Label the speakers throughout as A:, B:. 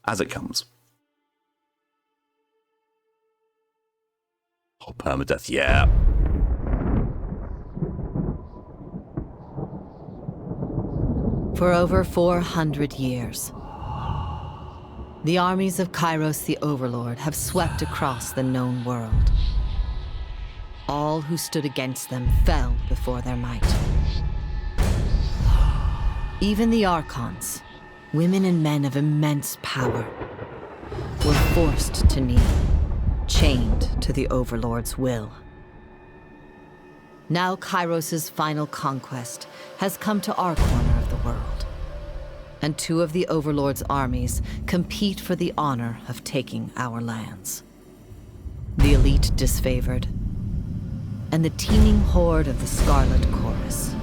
A: as it comes. Oh, permadeath, yeah.
B: For over 400 years, the armies of Kairos the Overlord have swept across the known world. All who stood against them fell before their might. Even the Archons, women and men of immense power, were forced to kneel, chained to the Overlord's will. Now Kairos' final conquest has come to our corner of the world, and two of the Overlord's armies compete for the honor of taking our lands. The elite disfavored, and the teeming horde of the Scarlet Chorus.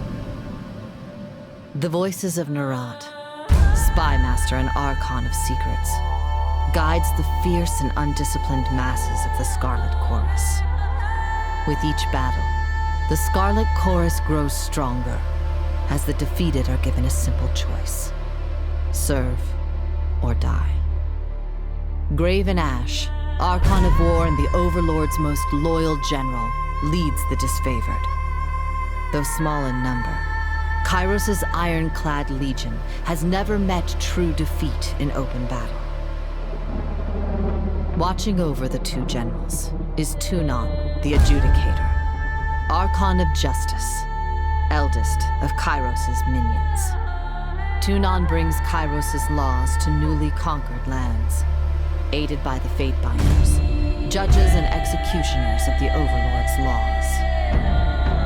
B: The voices of Nerat, spy master and archon of secrets, guides the fierce and undisciplined masses of the Scarlet Chorus. With each battle, the Scarlet Chorus grows stronger, as the defeated are given a simple choice: serve or die. Graven Ash, Archon of War and the Overlord's most loyal general, leads the disfavored. Though small in number, Kairos' ironclad legion has never met true defeat in open battle. Watching over the two generals is Tunon, the Adjudicator, Archon of Justice, eldest of Kairos' minions. Tunon brings Kairos' laws to newly conquered lands, aided by the Fatebinders, judges and executioners of the Overlord's laws.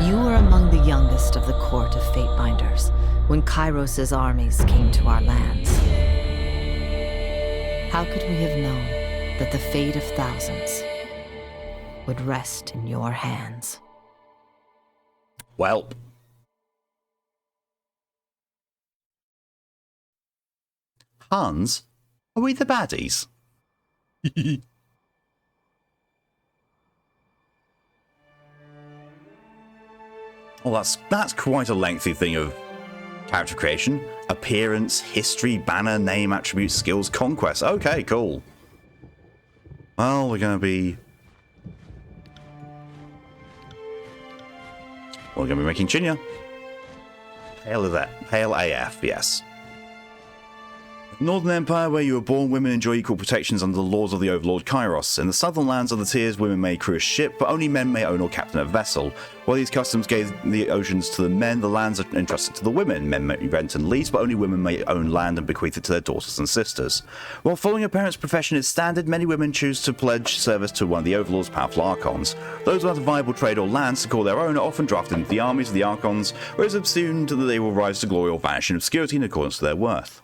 B: You were among the youngest of the court of Fatebinders when Kairos' armies came to our lands. How could we have known that the fate of thousands would rest in your hands?
A: Well. Hans, are we the baddies? Well, that's quite a lengthy thing of character creation. Appearance, history, banner, name, attributes, skills, conquest. Okay, cool. Well, we're going to be making Chinya. Hail AF, yes. Northern Empire, where you were born, women enjoy equal protections under the laws of the Overlord Kairos. In the southern lands of the Tiers, women may crew a ship, but only men may own or captain a vessel. While these customs gave the oceans to the men, the lands are entrusted to the women. Men may rent and lease, but only women may own land and bequeath it to their daughters and sisters. While following a parent's profession is standard, many women choose to pledge service to one of the Overlord's powerful Archons. Those without a viable trade or lands to call their own are often drafted into the armies of the Archons, whereas it's assumed that they will rise to glory or vanish in obscurity in accordance to their worth.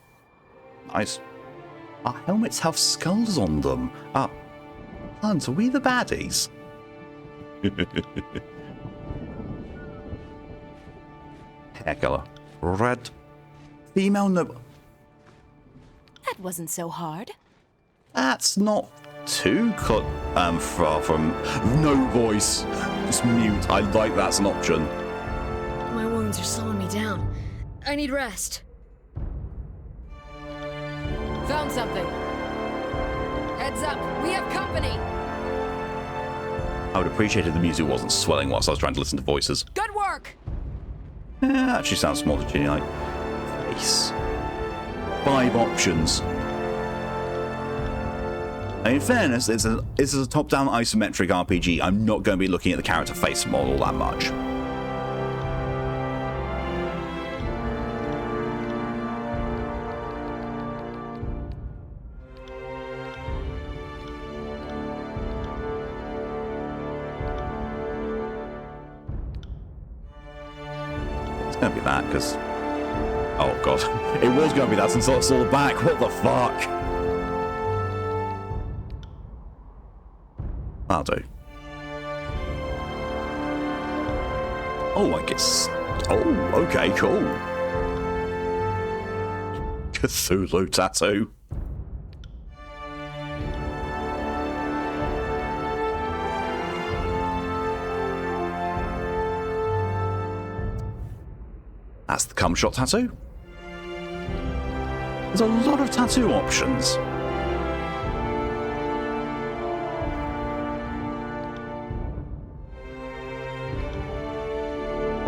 A: Nice. Our helmets have skulls on them. Hans, are we the baddies? Hair colour. Red. Female no...
C: That wasn't so hard.
A: That's not too far from... No voice. Just mute. I like that's an option.
C: My wounds are slowing me down. I need rest. Found something. Heads up, we have company.
A: I would appreciate if the music wasn't swelling whilst I was trying to listen to voices.
C: Good work.
A: Actually sounds more Virginia like face. 5 options. In fairness, this is a top-down isometric RPG. I'm not going to be looking at the character face model that much. It's going to be that, because... Oh, God. It was going to be that since I saw the back. What the fuck? That'll do. Oh, I guess... Oh, okay, cool. Cthulhu tattoo. That's the cum shot tattoo. There's a lot of tattoo options.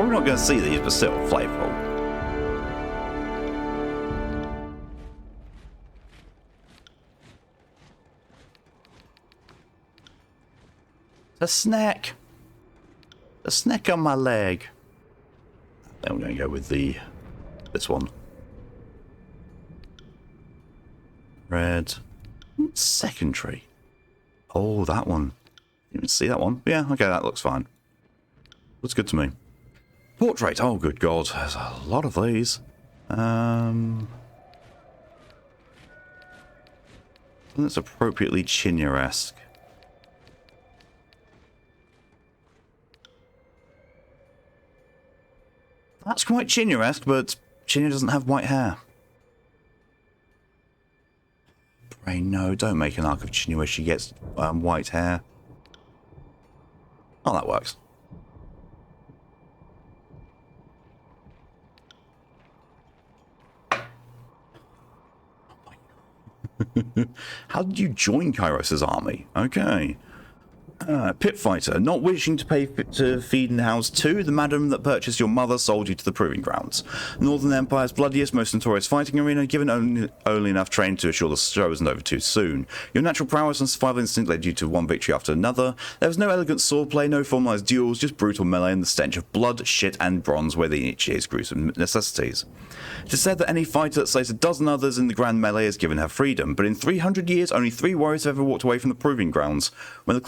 A: probably not going to see these, but still, flavorful. A snack. A snack on my leg. Then we're going to go with this one. Red. Secondary. Oh, that one. Didn't even see that one. Yeah, okay, that looks fine. Looks good to me. Portrait. Oh, good God. There's a lot of these. That's appropriately Chinya-esque. That's quite Chinya-esque, but Chinya doesn't have white hair. Brain, no, don't make an arc of Chinya where she gets white hair. Oh, that works. How did you join Kairos' army? Okay. Pit fighter, not wishing to pay to feed and house two, the madam that purchased your mother sold you to the proving grounds. Northern Empire's bloodiest, most notorious fighting arena, given only enough training to assure the show isn't over too soon. Your natural prowess and survival instinct led you to one victory after another. There was no elegant swordplay, no formalized duels, just brutal melee and the stench of blood, shit, and bronze within each year's gruesome necessities. It is said that any fighter that slays a dozen others in the grand melee is given her freedom, but in 300 years, only 3 warriors have ever walked away from the proving grounds. When the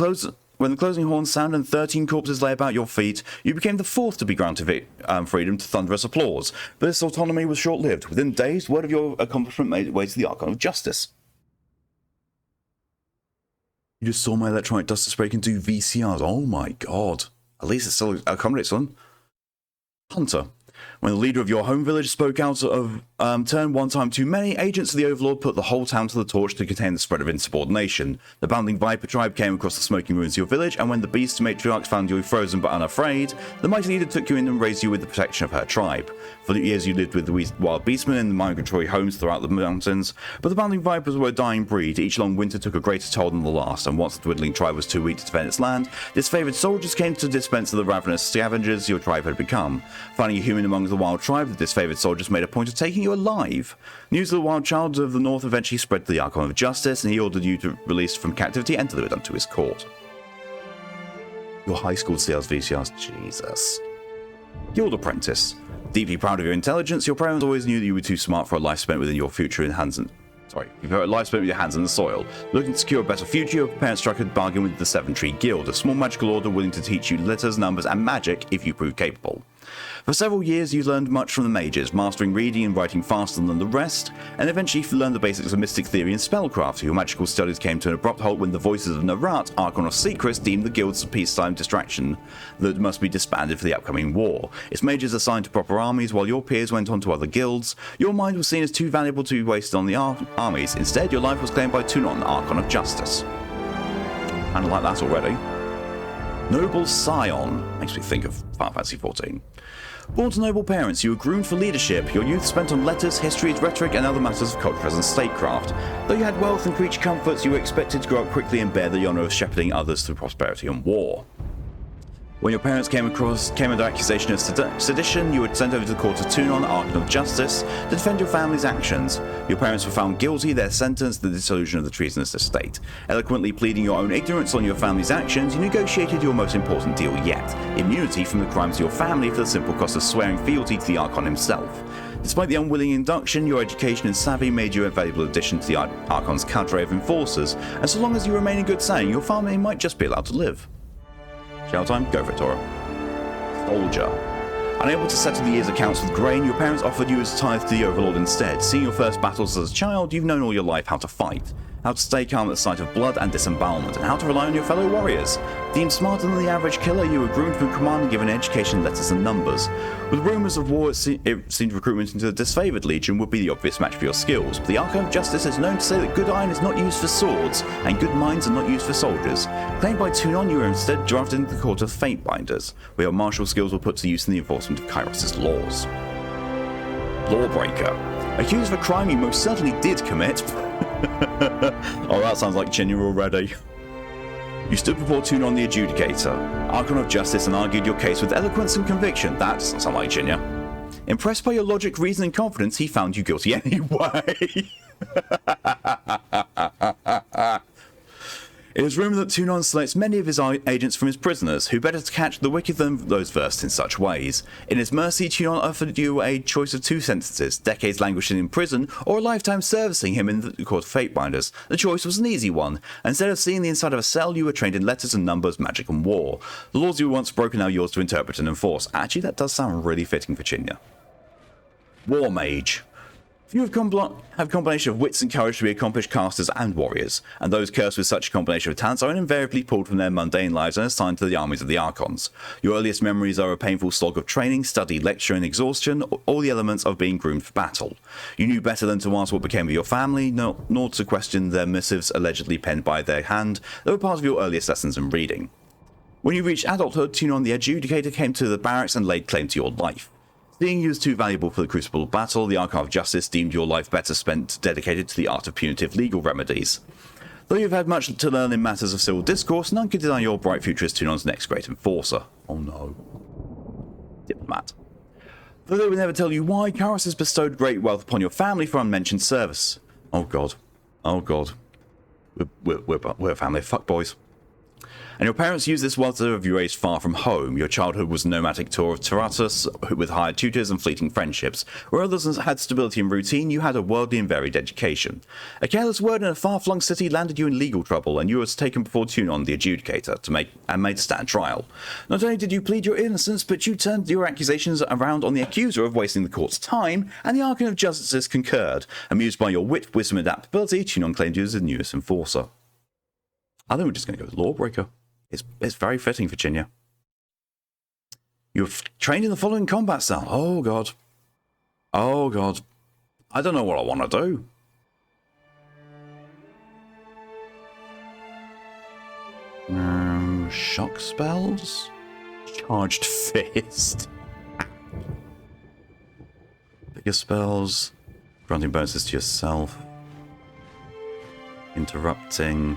A: closing horns sounded and 13 corpses lay about your feet, you became the 4th to be granted freedom to thunderous applause. But this autonomy was short-lived. Within days, word of your accomplishment made its way to the Archon of Justice. You just saw my electronic duster spray can do VCRs. Oh my God. At least it still accommodates one. Hunter. When the leader of your home village spoke out of turn one time too many, agents of the Overlord put the whole town to the torch to contain the spread of insubordination. The bounding Viper tribe came across the smoking ruins of your village, and when the beast matriarchs found you frozen but unafraid, the mighty leader took you in and raised you with the protection of her tribe. For the years you lived with the wild beastmen in the migratory homes throughout the mountains, but the bounding Vipers were a dying breed. Each long winter took a greater toll than the last, and once the dwindling tribe was too weak to defend its land, disfavored soldiers came to dispense of the ravenous scavengers your tribe had become. Finding a human among the wild tribe, the disfavored soldiers made a point of taking you alive. News of the wild child of the north eventually spread to the Archon of Justice, and he ordered you to release from captivity and delivered unto his court. Your high school sales VCRs, Jesus. Guild Apprentice. Deeply proud of your intelligence, your parents always knew that you were too smart for a life spent within your future in hands and... you've got a life spent with your hands in the soil. Looking to secure a better future, your parents struck a bargain with the Seven Tree Guild, a small magical order willing to teach you letters, numbers, and magic if you prove capable. For several years, you learned much from the mages, mastering reading and writing faster than the rest, and eventually you learned the basics of mystic theory and spellcraft. Your magical studies came to an abrupt halt when the voices of Narat, Archon of Secrets, deemed the guilds a peacetime distraction that must be disbanded for the upcoming war. Its mages assigned to proper armies, while your peers went on to other guilds. Your mind was seen as too valuable to be wasted on the armies. Instead, your life was claimed by Tunon, Archon of Justice. Kinda like that already. Noble Scion. Makes me think of Final Fantasy XIV. Born to noble parents, you were groomed for leadership. Your youth spent on letters, histories, rhetoric, and other matters of culture and statecraft. Though you had wealth and creature comforts, you were expected to grow up quickly and bear the honour of shepherding others through prosperity and war. When your parents came under accusation of sedition, you were sent over to the court of Tunon, Archon of Justice, to defend your family's actions. Your parents were found guilty, their sentence, the dissolution of the treasonous estate. Eloquently pleading your own ignorance on your family's actions, you negotiated your most important deal yet, immunity from the crimes of your family for the simple cost of swearing fealty to the Archon himself. Despite the unwilling induction, your education and savvy made you a valuable addition to the Archon's cadre of enforcers, and so long as you remain in good saying, your family might just be allowed to live. Shout time? Go for it, Tora. Soldier. Unable to settle the year's accounts with grain, your parents offered you as tithe to the Overlord instead. Seeing your first battles as a child, you've known all your life how to fight, how to stay calm at the sight of blood and disembowelment, and how to rely on your fellow warriors. Deemed smarter than the average killer, you were groomed from command and given education, letters, and numbers. With rumours of war, it seemed recruitment into the disfavoured legion would be the obvious match for your skills, but the Archon of Justice is known to say that good iron is not used for swords, and good minds are not used for soldiers. Claimed by Tunon, you were instead drafted into the court of Fatebinders, where your martial skills were put to use in the enforcement of Kairos' laws. Lawbreaker. Accused of a crime you most certainly did commit. Oh, that sounds like Chinya already. You stood before Tunon the Adjudicator, Archon of Justice, and argued your case with eloquence and conviction. That doesn't sound like Jinya. Impressed by your logic, reason, and confidence, he found you guilty anyway. It is rumoured that Tunon selects many of his agents from his prisoners, who better to catch the wicked than those versed in such ways. In his mercy, Tunon offered you a choice of 2 sentences, decades languishing in prison, or a lifetime servicing him in the court of Fatebinders. The choice was an easy one. Instead of seeing the inside of a cell, you were trained in letters and numbers, magic and war. The laws you were once broken are now yours to interpret and enforce. Actually, that does sound really fitting for Chinya. War Mage. Few have a combination of wits and courage to be accomplished casters and warriors, and those cursed with such a combination of talents are invariably pulled from their mundane lives and assigned to the armies of the Archons. Your earliest memories are a painful slog of training, study, lecture, and exhaustion, all the elements of being groomed for battle. You knew better than to ask what became of your family, nor to question their missives allegedly penned by their hand that were part of your earliest lessons in reading. When you reached adulthood, Tunon the Adjudicator came to the barracks and laid claim to your life. Seeing you as too valuable for the crucible of battle, the Archon of Justice deemed your life better spent dedicated to the art of punitive legal remedies. Though you've had much to learn in matters of civil discourse, none could deny your bright future as Tunon's next great enforcer. Oh no. Diplomat. Though they would never tell you why, Kairos has bestowed great wealth upon your family for unmentioned service. Oh god. Oh god. We're a family of fuckboys. And your parents used this wealth to have you raised far from home. Your childhood was a nomadic tour of Taratus with hired tutors and fleeting friendships. Where others had stability and routine, you had a worldly and varied education. A careless word in a far-flung city landed you in legal trouble, and you were taken before Tunon the Adjudicator made to stand trial. Not only did you plead your innocence, but you turned your accusations around on the accuser of wasting the court's time, and the Archon of Justice concurred. Amused by your wit, wisdom, and adaptability, Tunon claimed you as the newest enforcer. I think we're just going to go with Lawbreaker. It's very fitting for Chinya. You're trained in the following combat style. Oh god. Oh god. I don't know what I want to do. Shock spells? Charged Fist. Bigger spells. Granting bonuses to yourself. Interrupting.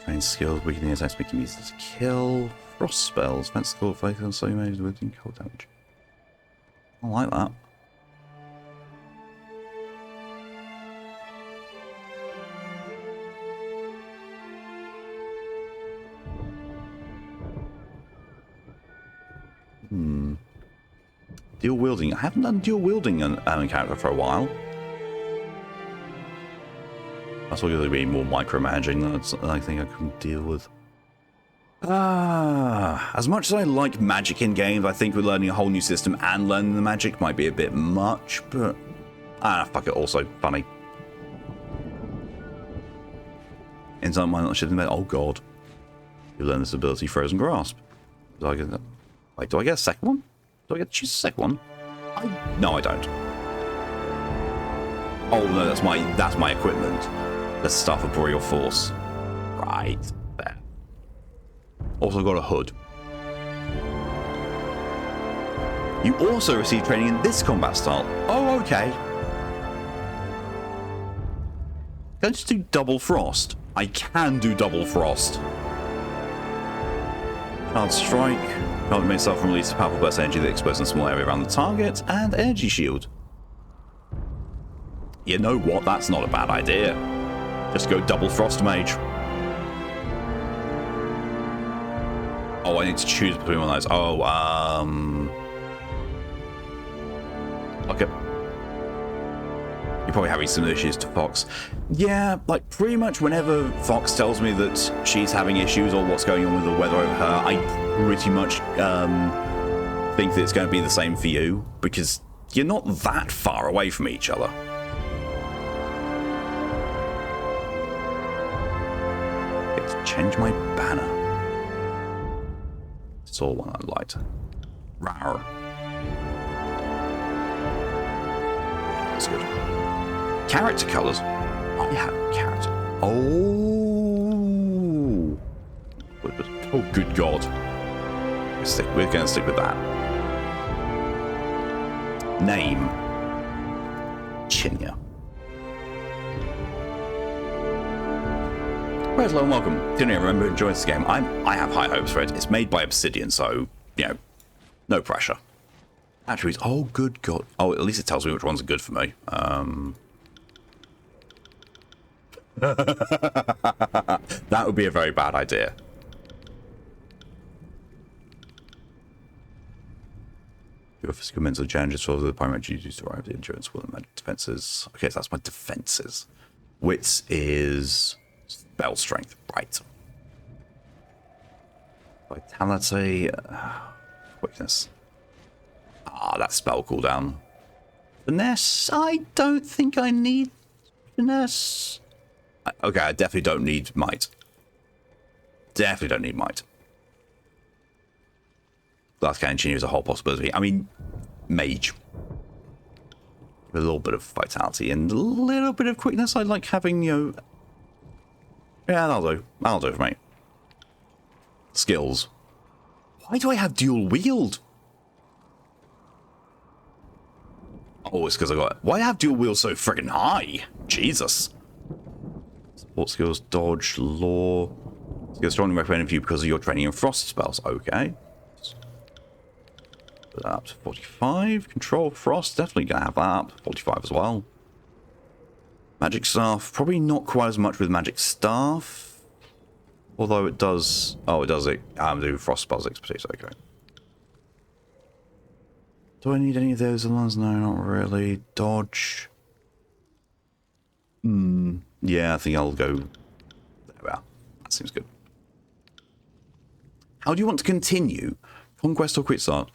A: Train skills, weakening attacks, making easy to kill. Frost spells, defense skill, focus, so you may do cold damage. I like that. Dual wielding. I haven't done dual wielding on a character for a while. That's all going to be more micromanaging that I think I can deal with. As much as I like magic in games, I think we're learning a whole new system and learning the magic might be a bit much, but fuck it, also funny. Inside my not shifting bed. Oh god. You learn this ability, Frozen Grasp. Do I get that? Wait, do I get a second one? Do I get to choose a second one? No, I don't. Oh no, that's my equipment. The Staff of Boreal Force. Right there. Also got a hood. You also receive training in this combat style. Oh, okay. Can I just do double frost? I can do double frost. Child Strike. Can't make itself release a powerful burst energy that exposes a small area around the target. And Energy Shield. You know what? That's not a bad idea. Just go double Frost Mage. Oh, I need to choose between one of those. Oh, okay. You're probably having some issues to Fox. Yeah, like pretty much whenever Fox tells me that she's having issues or what's going on with the weather over her, I pretty much think that it's going to be the same for you, because you're not that far away from each other. Change my banner. It's all one I liked. Rawr. That's good. Character colours. I have character. Oh. Oh, good God. We're going to stick with that. Name. Chinya. Right, hello and welcome. Tyranny, remember, enjoy this game. I have high hopes for it. It's made by Obsidian, so, you know, no pressure. Attributes. Oh, good God. Oh, at least it tells me which ones are good for me. That would be a very bad idea. Your physical mental challenges for the primary duties to arrive at the endurance, will and magic defenses. Okay, so that's my defenses. Wits is spell strength, right. Vitality, quickness. Ah, that spell cooldown. Finesse, I don't think I need finesse. Okay, I definitely don't need might. Definitely don't need might. Glass cannon is a whole possibility. I mean, mage. With a little bit of vitality and a little bit of quickness. I like having, you know... Yeah, that'll do. That'll do for me. Skills. Why do I have dual wield? Oh, it's because I got... Why do I have dual wield so friggin' high? Jesus. Support skills, dodge, law. Skills strongly recommended for you because of your training in frost spells. Okay. Put that up to 45. Control frost. Definitely going to have that up to 45 as well. Magic staff. Probably not quite as much with magic staff. Although it does... Oh, it does it. Do frost spells expertise. Okay. Do I need any of those ones? No, not really. Dodge. Yeah, I think I'll go... There we are. That seems good. How do you want to continue? Conquest or quick start?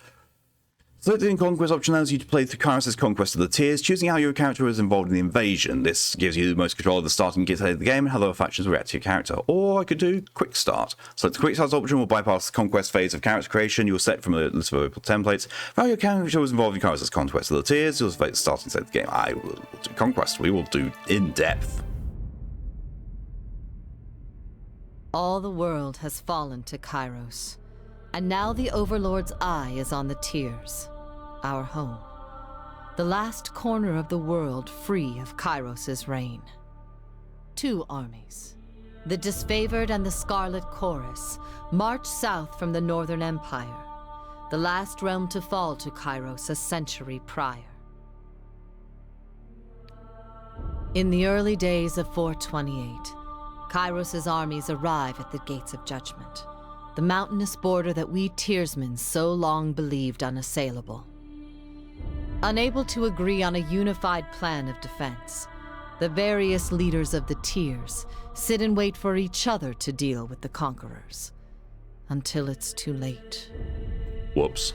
A: Selecting Conquest option allows you to play through Kairos' Conquest of the Tiers, choosing how your character is involved in the invasion. This gives you the most control of the starting get of the game and how the other factions will react to your character. Or I could do Quick Start. Select the Quick Start option will bypass the Conquest phase of character creation. You will select from a list of available templates. For how your character was involved in Kairos' Conquest of the Tiers, you'll select the starting set of the game. I will do Conquest. We will do in-depth.
B: All the world has fallen to Kairos. And now the Overlord's eye is on the Tiers, our home. The last corner of the world free of Kairos' reign. Two armies, the Disfavored and the Scarlet Chorus, march south from the Northern Empire, the last realm to fall to Kairos a century prior. In the early days of 428, Kairos' armies arrive at the Gates of Judgment, the mountainous border that we Tiersmen so long believed unassailable. Unable to agree on a unified plan of defense, the various leaders of the Tiers sit and wait for each other to deal with the conquerors, until it's too late.
A: Whoops.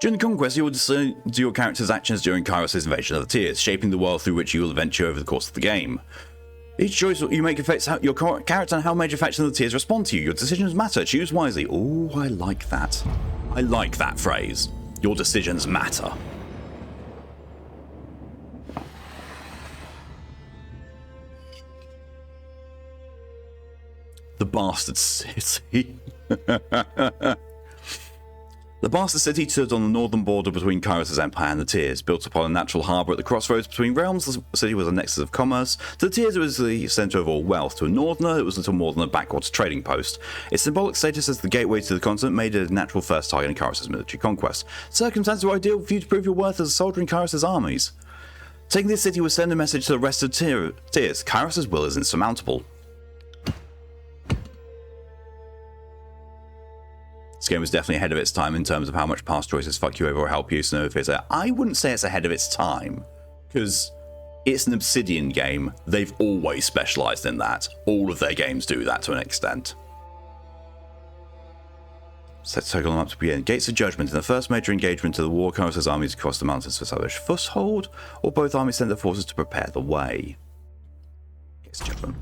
A: During the Conquest, you will discern your character's actions during Kairos' invasion of the Tiers, shaping the world through which you will adventure over the course of the game. Each choice you make affects how your character and how major factions of the Tiers respond to you. Your decisions matter. Choose wisely. Oh, I like that. I like that phrase. Your decisions matter. The Bastard City. The Bastard City stood on the northern border between Kairos' empire and the Tiers. Built upon a natural harbour at the crossroads between realms, the city was a nexus of commerce. To the Tiers, it was the centre of all wealth. To a northerner, it was little more than a backwater trading post. Its symbolic status as the gateway to the continent made it a natural first target in Kairos' military conquest. Circumstances were ideal for you to prove your worth as a soldier in Kairos' armies. Taking this city would send a message to the rest of Tiers. Kairos' will is insurmountable. This game was definitely ahead of its time in terms of how much past choices fuck you over or help you. So if it's I wouldn't say it's ahead of its time, because it's an Obsidian game. They've always specialised in that. All of their games do that to an extent. Set total them up to begin. Gates of Judgment. In the first major engagement of the war, Kairos' armies crossed the mountains for establish foothold, or both armies sent their forces to prepare the way. Gates of Judgment.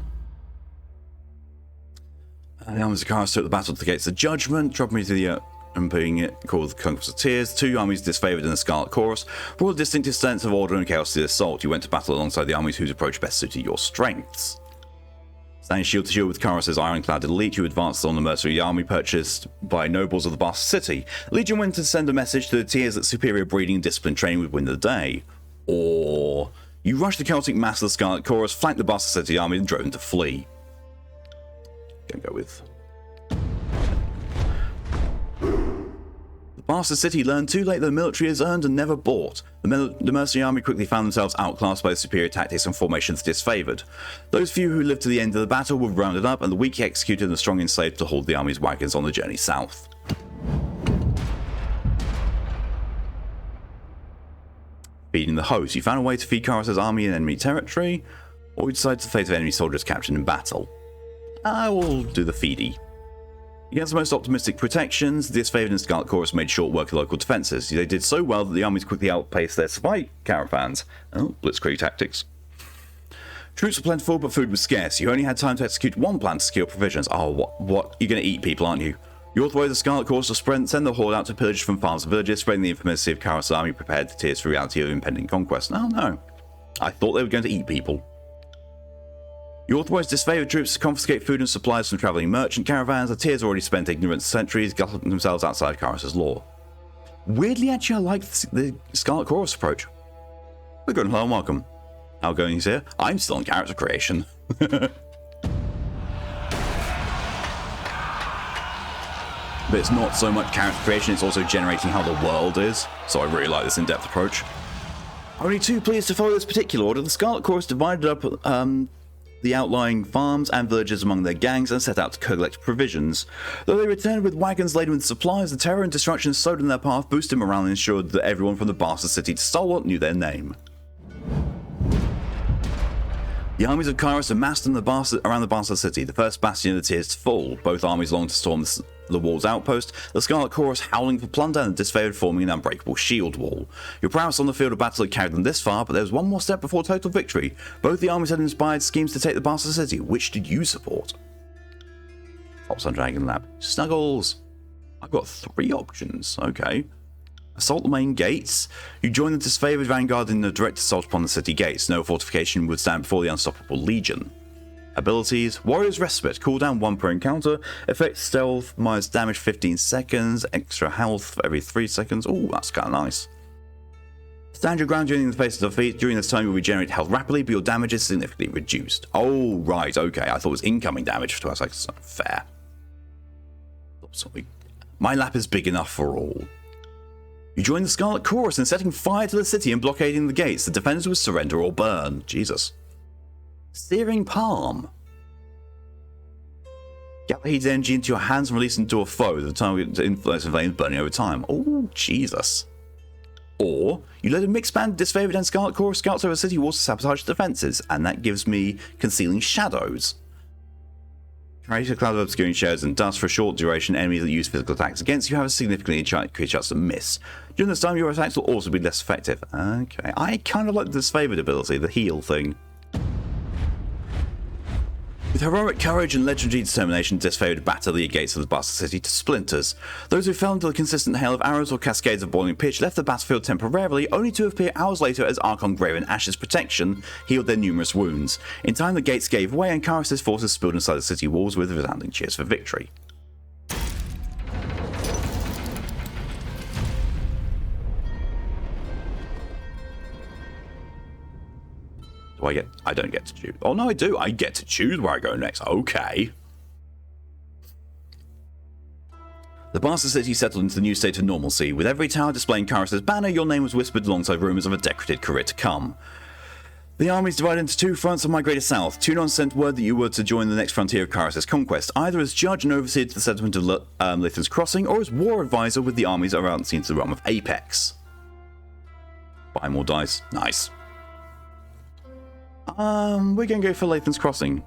A: The armies of Kairos took the battle to the Gates of Judgment, dropping me to the and being it called the Conquest of Tiers. Two armies disfavoured in the Scarlet Chorus brought a distinctive sense of order and chaos to the assault. You went to battle alongside the armies whose approach best suited your strengths. Standing shield to shield with Karras' ironclad elite, you advanced on the mercenary army purchased by nobles of the Bastard City. Legion went to send a message to the tiers that superior breeding and discipline training would win the day. Or you rushed the Celtic mass of the Scarlet Chorus, flanked the Bastard City army, and drove them to flee. Gonna go with... The Bastard City learned too late that the military is earned and never bought. The mercenary army quickly found themselves outclassed by the superior tactics and formations disfavoured. Those few who lived to the end of the battle were rounded up, and the weak executed and the strong enslaved to hold the army's wagons on the journey south. Feeding the host. You found a way to feed Karras' army in enemy territory, or you decided to face enemy soldiers captured in battle. I will do the feedy. Against the most optimistic protections, the disfavored and Scarlet Chorus made short work of local defences. They did so well that the armies quickly outpaced their supply caravans. Oh, blitzkrieg tactics. Troops were plentiful, but food was scarce. You only had time to execute one plan to secure provisions. Oh, what? You're going to eat people, aren't you? You authorised the Scarlet Chorus to send the horde out to pillage from farms and villages, spreading the infamy of Karras' army prepared the tears for the reality of impending conquest. Oh, no. I thought they were going to eat people. You authorised disfavoured troops to confiscate food and supplies from travelling merchant caravans. The tiers already spent ignorant centuries galloping themselves outside Karras' law. Weirdly, actually, I like the Scarlet Chorus approach. We're good, hello and welcome. Outgoing's here. I'm still in character creation. But it's not so much character creation, it's also generating how the world is. So I really like this in-depth approach. Only two pleased to follow this particular order. The Scarlet Chorus divided up the outlying farms and villages among their gangs and set out to collect provisions. Though they returned with wagons laden with supplies, the terror and destruction sowed in their path boosted morale and ensured that everyone from the Bastard City to Stalwart knew their name. The armies of Karras amassed around the Bastard City, the first bastion of the tiers to fall. Both armies longed to storm the wall's outpost, the Scarlet Chorus howling for plunder and the disfavored forming an unbreakable shield wall. Your prowess on the field of battle had carried them this far, but there was one more step before total victory. Both the armies had inspired schemes to take the Bastard City. Which did you support? Fox on Dragon Lab. Snuggles! I've got 3 options. Okay. Assault the main gates. You join the disfavored vanguard in the direct assault upon the city gates. No fortification would stand before the unstoppable legion. Abilities: Warrior's Respite, cooldown 1 per encounter, effect stealth, minus damage 15 seconds, extra health for every 3 seconds. Ooh, that's kind of nice. Stand your ground during the face of defeat. During this time, you'll regenerate health rapidly, but your damage is significantly reduced. Oh, right, okay. I thought it was incoming damage for 12 seconds. Fair. Sorry. My lap is big enough for all. You join the Scarlet Chorus in setting fire to the city and blockading the gates. The defenders would surrender or burn. Jesus. Searing Palm. Gather heated energy into your hands and release into a foe. The target influence of flames burning over time. Oh, Jesus. Or, you let a mixed band of disfavored and Scarlet Chorus scouts over city walls to sabotage defenses, and that gives me Concealing Shadows. Create a cloud of obscuring shadows and dust for a short duration. Enemies that use physical attacks against you have a significantly increased chance to miss. During this time, your attacks will also be less effective. Okay, I kind of like the disfavored ability, the heal thing. With heroic courage and legendary determination, disfavored battered the gates of the Bastard City to splinters. Those who fell into the consistent hail of arrows or cascades of boiling pitch left the battlefield temporarily, only to appear hours later as Archon Graven Ash's protection healed their numerous wounds. In time, the gates gave way and Karras' forces spilled inside the city walls with resounding cheers for victory. I don't get to choose. Oh no, I do. I get to choose where I go next. Okay. The Bastard City settled into the new state of normalcy. With every tower displaying Karras' banner, your name was whispered alongside rumours of a decorated career to come. The armies divided into 2 fronts and migrated south. Tunon sent word that you were to join the next frontier of Karras' conquest, either as judge and overseer to the settlement of Lathan's Crossing, or as war advisor with the armies advancing into the realm of Apex. Buy more dice. Nice. We're going to go for Lathan's Crossing.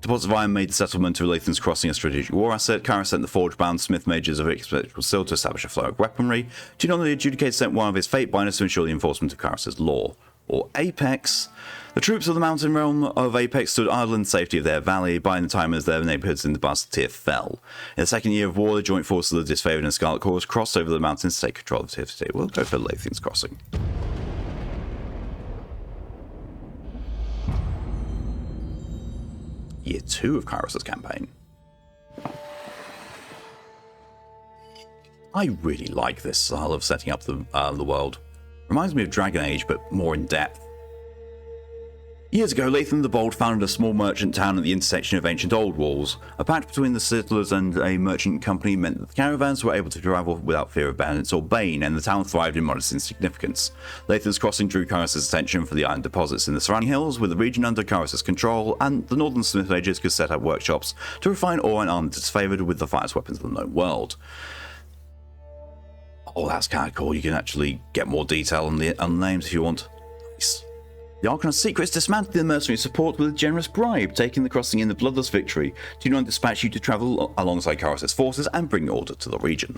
A: Deposit of iron made the settlement of Lathan's Crossing a strategic war asset. Karras sent the forge-bound smith mages of Expectable Steel to establish a flow of weaponry. Tunon the Adjudicator sent one of his fate binders to ensure the enforcement of Karras' law. Or Apex. The troops of the mountain realm of Apex stood idle in the safety of their valley, buying the time as their neighbourhoods in the Bastard Tier fell. In the second year of war, the joint forces of the disfavored and Scarlet Chorus crossed over the mountains to take control of the Tier. We'll go for Lathan's Crossing. Year 2 of Kairos' campaign. I really like this style of setting up the world. Reminds me of Dragon Age, but more in depth. Years ago, Latham the Bold founded a small merchant town at the intersection of ancient old walls. A pact between the settlers and a merchant company meant that the caravans were able to travel without fear of bandits or bane, and the town thrived in modest insignificance. Latham's crossing drew Kairos' attention for the iron deposits in the surrounding hills, with the region under Kairos' control, and the northern smith mages could set up workshops to refine ore and armor disfavored with the finest weapons of the known world. Oh, that's kind of cool. You can actually get more detail on the names if you want. Nice. The Archon's secrets dismantled the mercenary support with a generous bribe, taking the crossing in the bloodless victory. Tyranny dispatched you to travel alongside Kairos' forces and bring order to the region.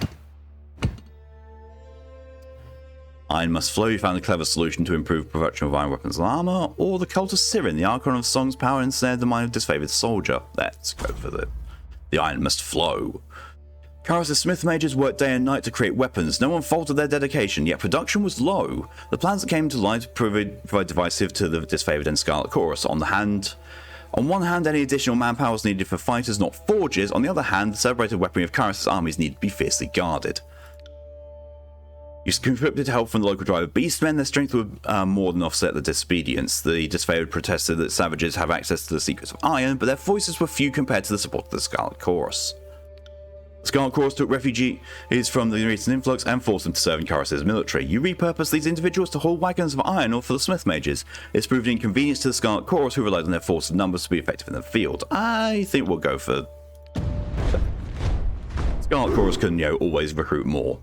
A: Iron must flow. You found a clever solution to improve production of iron weapons and armor, or the cult of Sirin, the Archon of Song's power ensnared the mind of disfavored soldier. Let's go for the iron must flow. Kairos' smith mages worked day and night to create weapons. No one faltered their dedication, yet production was low. The plans that came to light proved divisive to the disfavored and Scarlet Chorus. On one hand, any additional manpower was needed for fighters, not forges. On the other hand, the celebrated weaponry of Kairos' armies needed to be fiercely guarded. Used Conscripted help from the local tribe of beastmen, their strength would more than offset the disobedience. The disfavored protested that savages have access to the secrets of iron, but their voices were few compared to the support of the Scarlet Chorus. Scarlet Chorus took refugees from the recent influx and forced them to serve in Kairos' military. You repurposed these individuals to haul wagons of iron ore for the smith mages. It's proved an inconvenience to the Scarlet Chorus, who relied on their force of numbers to be effective in the field. I think we'll go for... Scarlet Chorus can, always recruit more.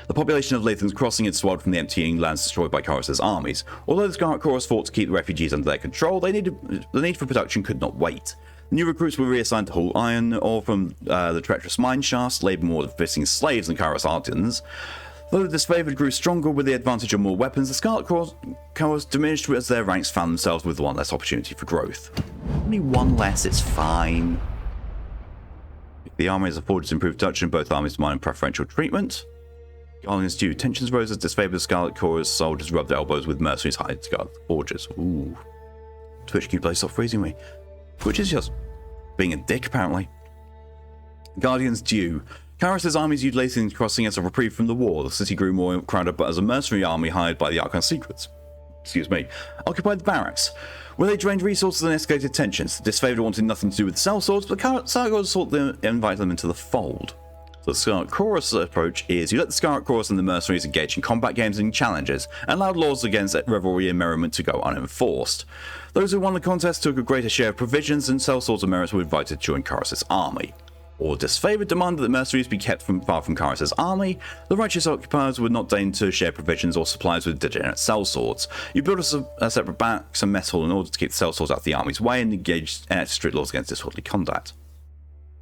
A: The population of Latham's Crossing had swelled from the emptying lands destroyed by Kairos' armies. Although the Scarlet Chorus fought to keep the refugees under their control, the need for production could not wait. New recruits were reassigned to haul iron ore from the treacherous mine shafts, labour more fitting slaves than Kairos artisans. Though the disfavored grew stronger with the advantage of more weapons, the Scarlet Chorus diminished as their ranks found themselves with one less opportunity for growth. Only one less, it's fine. The armies of forges improved production, both armies demand preferential treatment. Guardians due. Tensions rose as disfavored Scarlet Chorus soldiers rubbed elbows with mercenaries hired to guard the forges. Ooh. Twitch, can you please stop freezing me? Which is just being a dick, apparently. Guardians due. Kairos' armies used Latham's Crossing as a reprieve from the war. The city grew more crowded, but as a mercenary army hired by the Archon's secrets, occupied the barracks, where they drained resources and escalated tensions. The disfavored wanted nothing to do with the sellswords, but Sargon sought to invite them into the fold. So the Scarlet Chorus approach is you let the Scarlet Chorus and the mercenaries engage in combat games and challenges, and allowed laws against revelry and merriment to go unenforced. Those who won the contest took a greater share of provisions, and sellswords and merits were invited to join Kairos' army. Or disfavored demanded that mercenaries be kept far from Kairos' army. The righteous occupiers would not deign to share provisions or supplies with degenerate sellswords. You built a separate barracks and mess hall in order to keep the sellswords out of the army's way and engage in strict laws against disorderly conduct.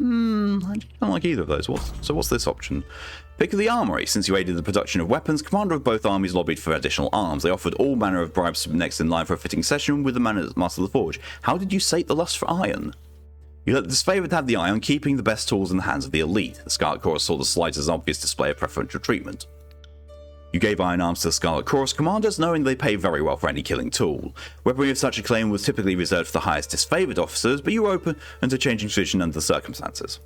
A: I don't like either of those. So what's this option? Pick the armory. Since you aided the production of weapons, commander of both armies lobbied for additional arms. They offered all manner of bribes next in line for a fitting session with the master of the forge. How did you sate the lust for iron? You let the disfavored have the iron, keeping the best tools in the hands of the elite. The Scarlet Chorus saw the slight as an obvious display of preferential treatment. You gave iron arms to the Scarlet Chorus commanders, knowing they pay very well for any killing tool. Weaponry of such a claim was typically reserved for the highest disfavored officers, but you were open to changing position under the circumstances.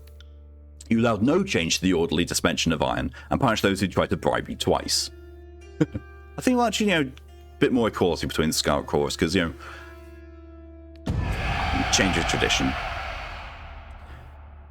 A: You allowed no change to the orderly dispensation of iron, and punished those who tried to bribe you twice. I think we'll actually, a bit more equality between the Scarlet Chorus, because, change of tradition.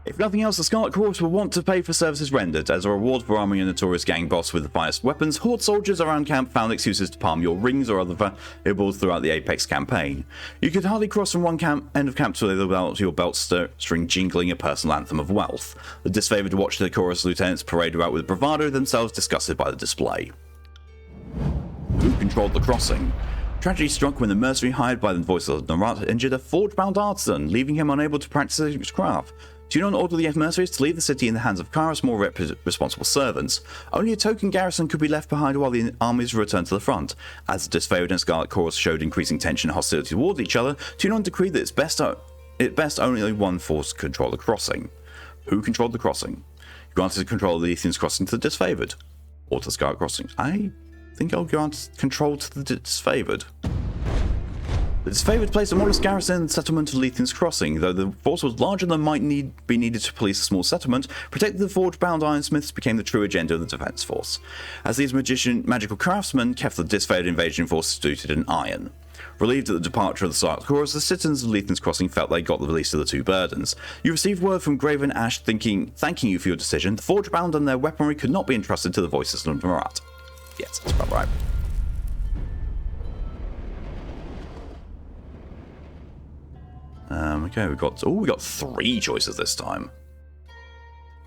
A: If nothing else, the Scarlet Chorus will want to pay for services rendered. As a reward for arming a notorious gang boss with the finest weapons, Horde soldiers around camp found excuses to palm your rings or other valuables throughout the Apex campaign. You could hardly cross from one end of camp to the other without your belt string jingling a personal anthem of wealth. The disfavored watched the Chorus lieutenants parade about with bravado, themselves disgusted by the display. Who controlled the crossing? Tragedy struck when the mercenary hired by the voices of Narat injured a forge-bound artisan, leaving him unable to practice his craft. Tyranny ordered the mercenaries to leave the city in the hands of Kairos' more responsible servants. Only a token garrison could be left behind while the armies returned to the front. As the disfavored and Scarlet Chorus showed increasing tension and hostility towards each other, Tyranny decreed that at best only one force could control the crossing. Who controlled the crossing? You granted control of the Latham's Crossing to the disfavored, or to the Scarlet Crossing. I think I'll grant control to the disfavored. The disfavored placed a modest garrison in the settlement of Lethian's Crossing, though the force was larger than might be needed to police a small settlement. Protecting the forge-bound ironsmiths became the true agenda of the defense force, as these magical craftsmen kept the disfavored invasion force suited in iron. Relieved at the departure of the Scarlet Chorus, the citizens of Lethian's Crossing felt they got the release of the two burdens. You received word from Graven Ash thanking you for your decision. The forge-bound and their weaponry could not be entrusted to the voices of Marat. Yes, that's about right. Okay, we got 3 choices this time.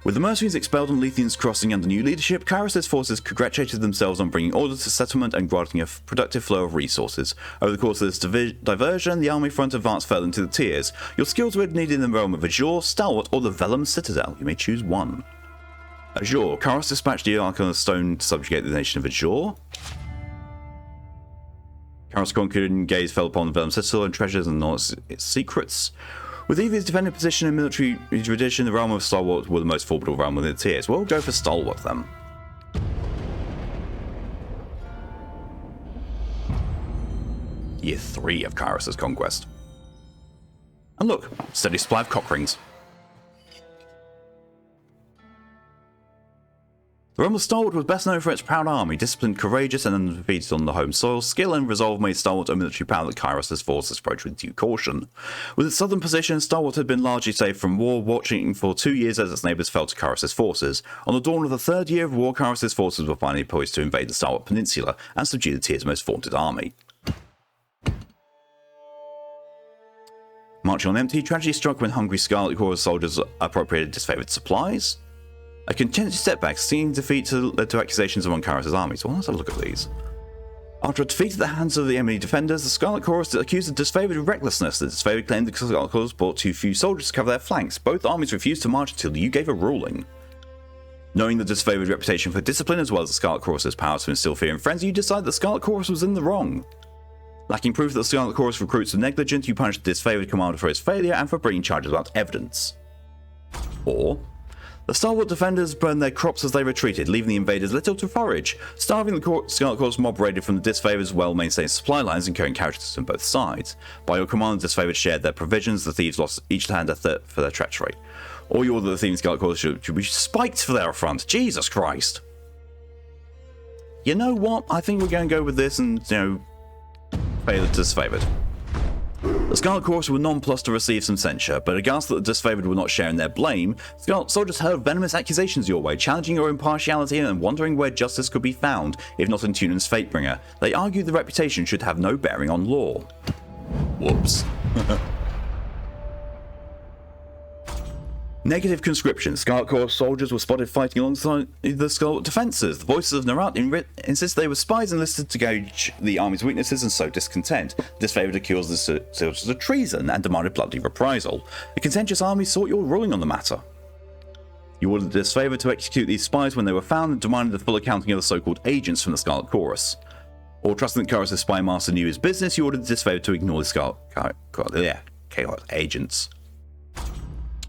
A: With the mercenaries expelled on Lethian's Crossing under new leadership, Kairos' forces congratulated themselves on bringing order to settlement and granting a productive flow of resources. Over the course of this diversion, the army front advanced further into the tiers. Your skills were needed in the realm of Azure, Stalwart, or the Vellum Citadel. You may choose one. Azure. Kairos dispatched the Ark on the Stone to subjugate the nation of Azure. Kairos conquered and gaze fell upon the Vellum Citadel and treasures and all its secrets. With Evia's defending position in military tradition, the realm of Stalwart were the most formidable realm within the tiers. We'll go for Stalwart then. Year 3 of Kairos' conquest. And look, steady supply of cock rings. The realm of Stalwart was best known for its proud army, disciplined, courageous, and undefeated on the home soil. Skill and resolve made Stalwart a military power that Kairos' forces approached with due caution. With its southern position, Stalwart had been largely safe from war, watching for 2 years as its neighbours fell to Kairos' forces. On the dawn of the 3rd year of war, Kairos' forces were finally poised to invade the Stalwart Peninsula and subdue the tier's most vaunted army. Marching on empty, tragedy struck when hungry Scarlet Chorus soldiers appropriated disfavoured supplies. A contentious setback, seeing defeat led to accusations among Kairos' armies. Well, let's have a look at these. After a defeat at the hands of the enemy defenders, the Scarlet Chorus accused the disfavored of recklessness. The disfavored claimed the Scarlet Chorus brought too few soldiers to cover their flanks. Both armies refused to march until you gave a ruling. Knowing the disfavored reputation for discipline as well as the Scarlet Chorus's power to instill fear in frenzy, you decided the Scarlet Chorus was in the wrong. Lacking proof that the Scarlet Chorus recruits were negligent, you punished the disfavored commander for his failure and for bringing charges without evidence. Or the Stalwart defenders burned their crops as they retreated, leaving the invaders little to forage. Starving, the Scarlet Chorus mob raided from the disfavored's well-maintained supply lines, incurring casualties on both sides. By your command, the disfavored shared their provisions. The thieves lost each hand a third for their treachery. Or you ordered the thieving Scarlet Chorus should be spiked for their affront. Jesus Christ! You know what? I think we're going to go with this and, pay the disfavored. The Scarlet Chorus were nonplussed to receive some censure, but aghast that the disfavored were not sharing their blame, Scarlet soldiers hurled venomous accusations your way, challenging your impartiality and wondering where justice could be found, if not in Tunan's Fatebringer. They argued the reputation should have no bearing on law. Whoops. Negative conscription. Scarlet Corps soldiers were spotted fighting alongside the Scarlet defences. The voices of Narat insist they were spies enlisted to gauge the army's weaknesses and sow discontent. Disfavored accused the soldiers of treason and demanded bloody reprisal. The contentious army sought your ruling on the matter. You ordered the disfavored to execute these spies when they were found and demanded the full accounting of the so-called agents from the Scarlet Chorus. Or trusting that Kairos' spy master knew his business, you ordered the disfavored to ignore the Scarlet agents.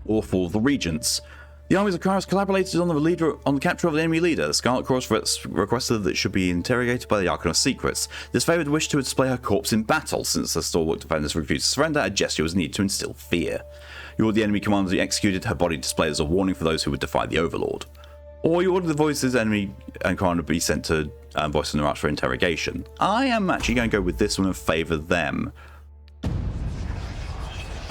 A: Or for the regents. The armies of Kairos collaborated on the capture of the enemy leader. The Scarlet Chorus requested that it should be interrogated by the Archon of Secrets. Disfavored wished to display her corpse in battle. Since the stalwart defenders refused to surrender, a gesture was needed to instill fear. You ordered the enemy commander to be executed, her body displayed as a warning for those who would defy the Overlord. Or you ordered the voices enemy and commander to be sent to Voice of Narat for interrogation. I am actually going to go with this one and favour them.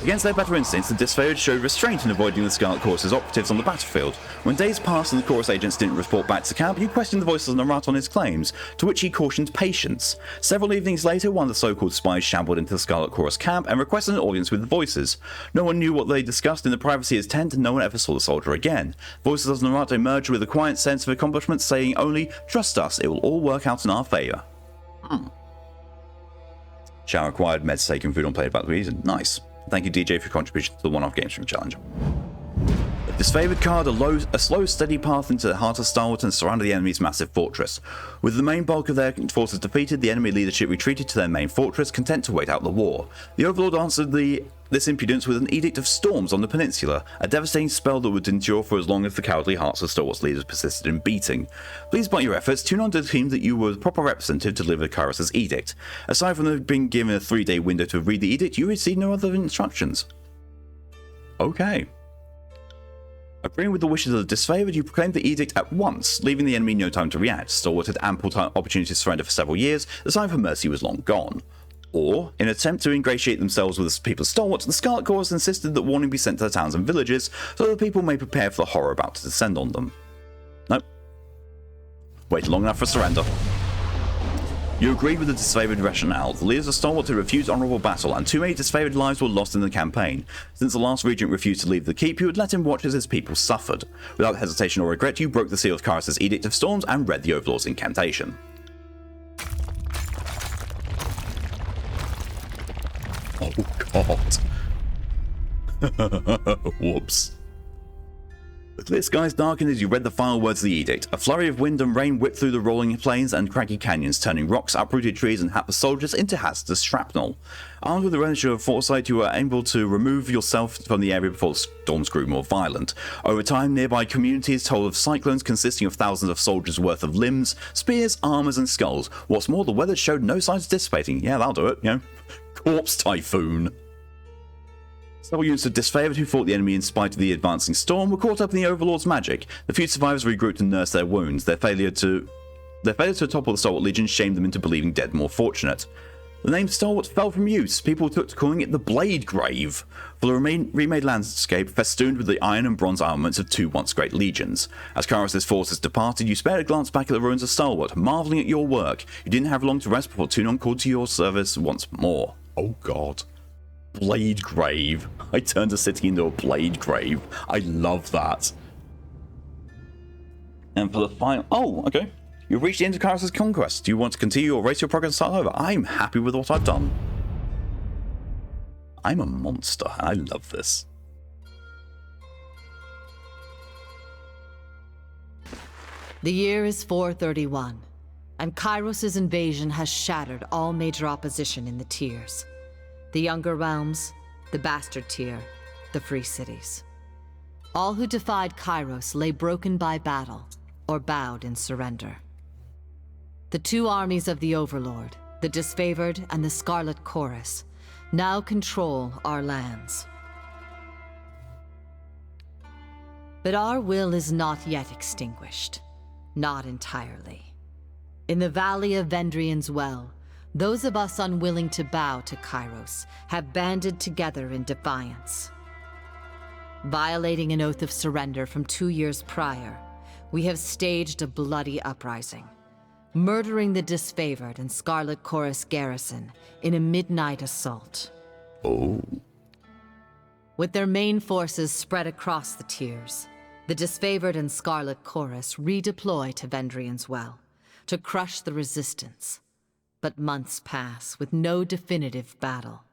A: Against their better instincts, the disfavored showed restraint in avoiding the Scarlet Chorus's operatives on the battlefield. When days passed and the Chorus agents didn't report back to camp, you questioned the voices of Narat on his claims, to which he cautioned patience. Several evenings later, one of the so-called spies shambled into the Scarlet Chorus camp and requested an audience with the voices. No one knew what they discussed in the privacy of his tent, and no one ever saw the soldier again. Voices of Narat emerged with a quiet sense of accomplishment, saying only, "Trust us, it will all work out in our favour." Shower acquired, meds taken, food on plate about the reason. Nice. Thank you, DJ, for your contribution to the one-off games from Challenge. The Disfavored carved a slow, steady path into the heart of Stalwart and surrounded the enemy's massive fortress. With the main bulk of their forces defeated, the enemy leadership retreated to their main fortress, content to wait out the war. The Overlord answered this impudence with an Edict of Storms on the peninsula, a devastating spell that would endure for as long as the cowardly hearts of Stalwart's leaders persisted in beating. Pleased by your efforts, Tunon deemed that you were the proper representative to deliver Kairos' edict. Aside from being given a 3-day window to read the edict, you received no other instructions. Okay. Agreeing with the wishes of the disfavored, you proclaimed the edict at once, leaving the enemy no time to react. Stalwart had ample opportunity to surrender for several years, the sign for mercy was long gone. Or, in an attempt to ingratiate themselves with the people of Stalwart, the Scarlet Chorus insisted that warning be sent to the towns and villages, so that the people may prepare for the horror about to descend on them. Nope. Waited long enough for surrender. You agreed with the disfavored rationale. The leaders of Stalwart had refused honourable battle, and too many disfavored lives were lost in the campaign. Since the last regent refused to leave the keep, you would let him watch as his people suffered. Without hesitation or regret, you broke the seal of Kairos' Edict of Storms and read the Overlord's incantation. Oh god. Whoops. The clear skies darkened as you read the final words of the edict. A flurry of wind and rain whipped through the rolling plains and craggy canyons, turning rocks, uprooted trees, and hapless soldiers into hazardous shrapnel. Armed with the relish of foresight, you were able to remove yourself from the area before the storms grew more violent. Over time, nearby communities told of cyclones consisting of thousands of soldiers' worth of limbs, spears, armors, and skulls. What's more, the weather showed no signs of dissipating. Yeah, that'll do it, Corpse typhoon. Several units of disfavored who fought the enemy in spite of the advancing storm were caught up in the Overlord's magic. The few survivors regrouped and nursed their wounds. Their failure to topple the Stalwart Legion shamed them into believing dead more fortunate. The name Stalwart fell from use. People took to calling it the Blade Grave, for the remade landscape festooned with the iron and bronze armaments of two once great legions. As Kairos' forces departed, you spared a glance back at the ruins of Stalwart, marvelling at your work. You didn't have long to rest before Tunon called to your service once more. Oh god. Blade Grave. I turned a city into a Blade Grave. I love that. And for the final... Oh, okay. You've reached the end of Kairos' conquest. Do you want to continue or race your progress and start over? I'm happy with what I've done. I'm a monster. I love this.
B: The year is 431, and Kairos' invasion has shattered all major opposition in the tiers. The Younger Realms, the Bastard Tier, the Free Cities. All who defied Kairos lay broken by battle, or bowed in surrender. The two armies of the Overlord, the Disfavored and the Scarlet Chorus, now control our lands. But our will is not yet extinguished. Not entirely. In the Valley of Vendrian's Well, those of us unwilling to bow to Kairos have banded together in defiance. Violating an oath of surrender from 2 years prior, we have staged a bloody uprising, murdering the Disfavored and Scarlet Chorus garrison in a midnight assault.
A: Oh.
B: With their main forces spread across the tiers, the Disfavored and Scarlet Chorus redeploy to Vendrian's Well to crush the resistance. But months pass with no definitive battle.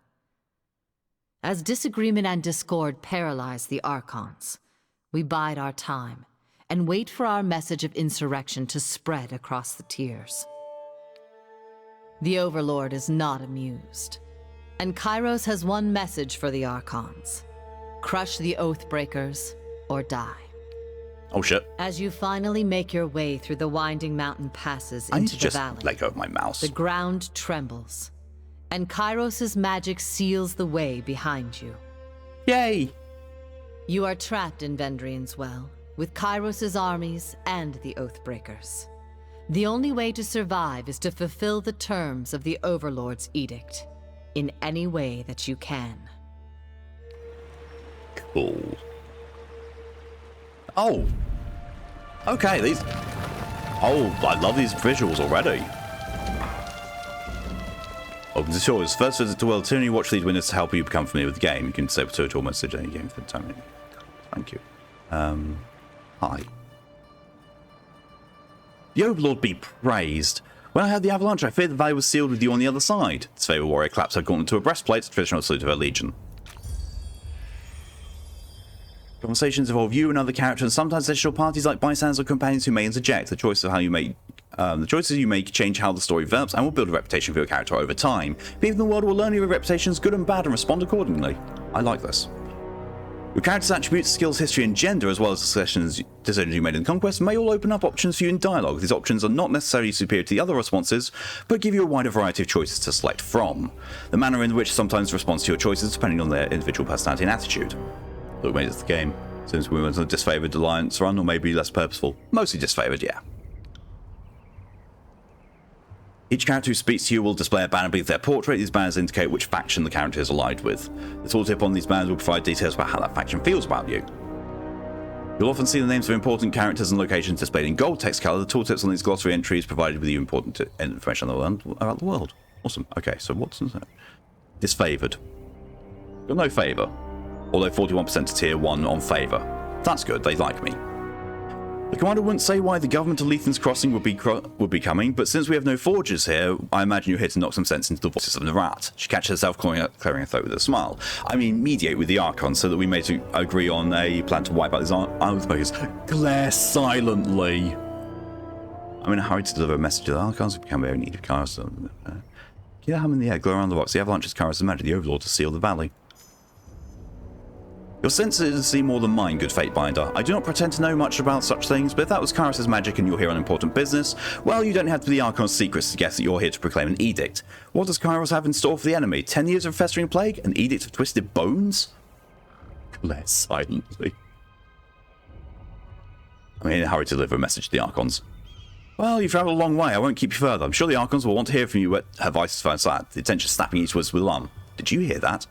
B: As disagreement and discord paralyze the Archons, we bide our time and wait for our message of insurrection to spread across the tiers. The Overlord is not amused, and Kairos has one message for the Archons: crush the Oathbreakers or die.
A: Oh shit.
B: As you finally make your way through the winding mountain passes into the valley,
A: let go of my mouse.
B: The ground trembles, and Kairos' magic seals the way behind you.
A: Yay!
B: You are trapped in Vendrian's Well, with Kairos' armies and the Oathbreakers. The only way to survive is to fulfill the terms of the Overlord's edict, in any way that you can.
A: Cool. Oh! Okay, these... Oh, I love these visuals already. Open to shores. First visit to World Tyranny. Watch these windows to help you become familiar with the game. You can save a to almost any game for the time. Thank you. Hi. The Overlord be praised. When I heard the avalanche, I feared the valley was sealed with you on the other side. This favorite warrior claps her gauntlet to a breastplate, traditional salute of her legion. Conversations involve you and other characters, and sometimes additional parties like bystanders or companions who may interject. The choices you make change how the story develops and will build a reputation for your character over time. People in the world will learn your reputations, good and bad, and respond accordingly. I like this. Your character's attributes, skills, history, and gender, as well as decisions you made in Conquest, may all open up options for you in dialogue. These options are not necessarily superior to the other responses, but give you a wider variety of choices to select from. The manner in which sometimes responds to your choices depending on their individual personality and attitude. Look, mate, it's the game. Since we went on a disfavoured alliance run, or maybe less purposeful. Mostly disfavoured, yeah. Each character who speaks to you will display a banner beneath their portrait. These banners indicate which faction the character is allied with. The tooltip on these banners will provide details about how that faction feels about you. You'll often see the names of important characters and locations displayed in gold text colour. The tooltips on these glossary entries provided with you important information about the world. Awesome. Okay, so what's that? Disfavoured. Got no favour. Although 41% to tier 1 on favour. That's good, they like me. The commander wouldn't say why the government of Lethan's Crossing would be coming, but since we have no forgers here, I imagine you're here to knock some sense into the voices of the rat. She catches herself clearing her throat with a smile. I mean, mediate with the Archons so that we may agree on a plan to wipe out these Oathbreakers. Glare silently. I'm in a hurry to deliver a message to the Archons. We become very need of Kairos. Get a hum in the air, glow around the rocks. The avalanche is Kairos' magic, the Overlord to seal the valley. Your senses see more than mine, good Fate Binder. I do not pretend to know much about such things, but if that was Kairos' magic and you're here on important business, well, you don't have to be the Archon's secrets to guess that you're here to proclaim an edict. What does Kairos have in store for the enemy? 10 years of festering plague? An edict of twisted bones? Glare silently. I'm in a hurry to deliver a message to the Archons. Well, you've travelled a long way. I won't keep you further. I'm sure the Archons will want to hear from you at her voices first sight. The attention snapping eastwards with alarm. Did you hear that?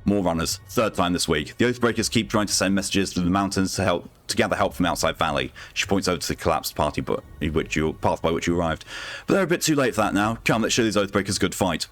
A: More runners. Third time this week. The Oathbreakers keep trying to send messages to the mountains to gather help from outside valley. She points over to the collapsed path by which you arrived. But they're a bit too late for that now. Come, let's show these Oathbreakers a good fight.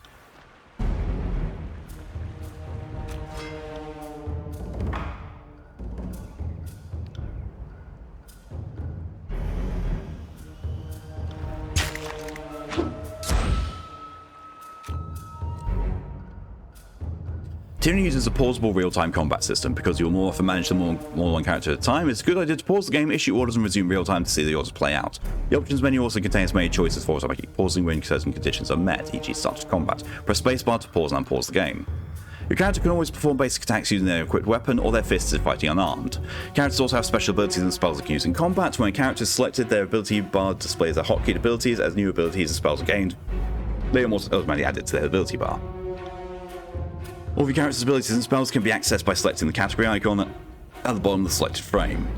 A: Tyranny uses a pausable real-time combat system. Because you'll more often manage more than one character at a time, it's a good idea to pause the game, issue orders, and resume real-time to see the orders play out. The options menu also contains many choices for automatic pausing when certain conditions are met, e.g. start combat. Press spacebar to pause and unpause the game. Your character can always perform basic attacks using their equipped weapon or their fists if fighting unarmed. Characters also have special abilities and spells they can use in combat. When a character is selected, their ability bar displays their hotkeyed abilities. As new abilities and spells are gained, they are automatically added to their ability bar. All of your character's abilities and spells can be accessed by selecting the category icon at the bottom of the selected frame.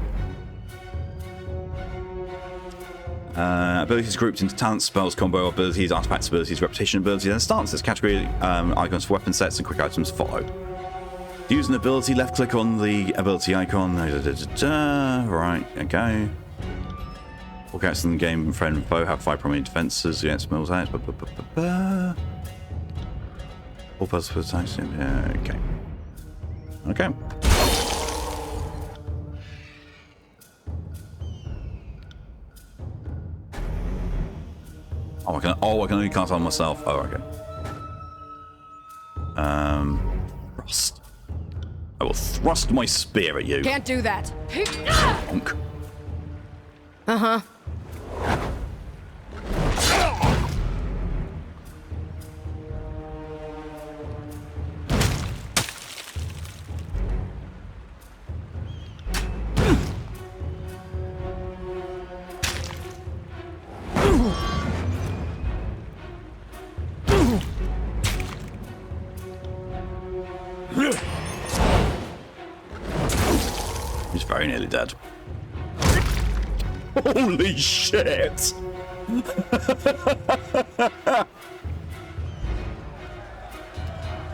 A: Abilities grouped into talents, spells, combo abilities, artifacts abilities, reputation abilities, and stances. Category icons for weapon sets and quick items follow. To use an ability, left click on the ability icon. Right, okay. All characters in the game, friend and foe, have 5 prominent defenses against middle attacks. All possible attacks. Okay. Okay. I can only cast on myself. Oh, okay. Thrust. I will thrust my spear at you.
C: Can't do that.
A: Punk.
C: Uh-huh.
A: He's very nearly dead. Holy shit!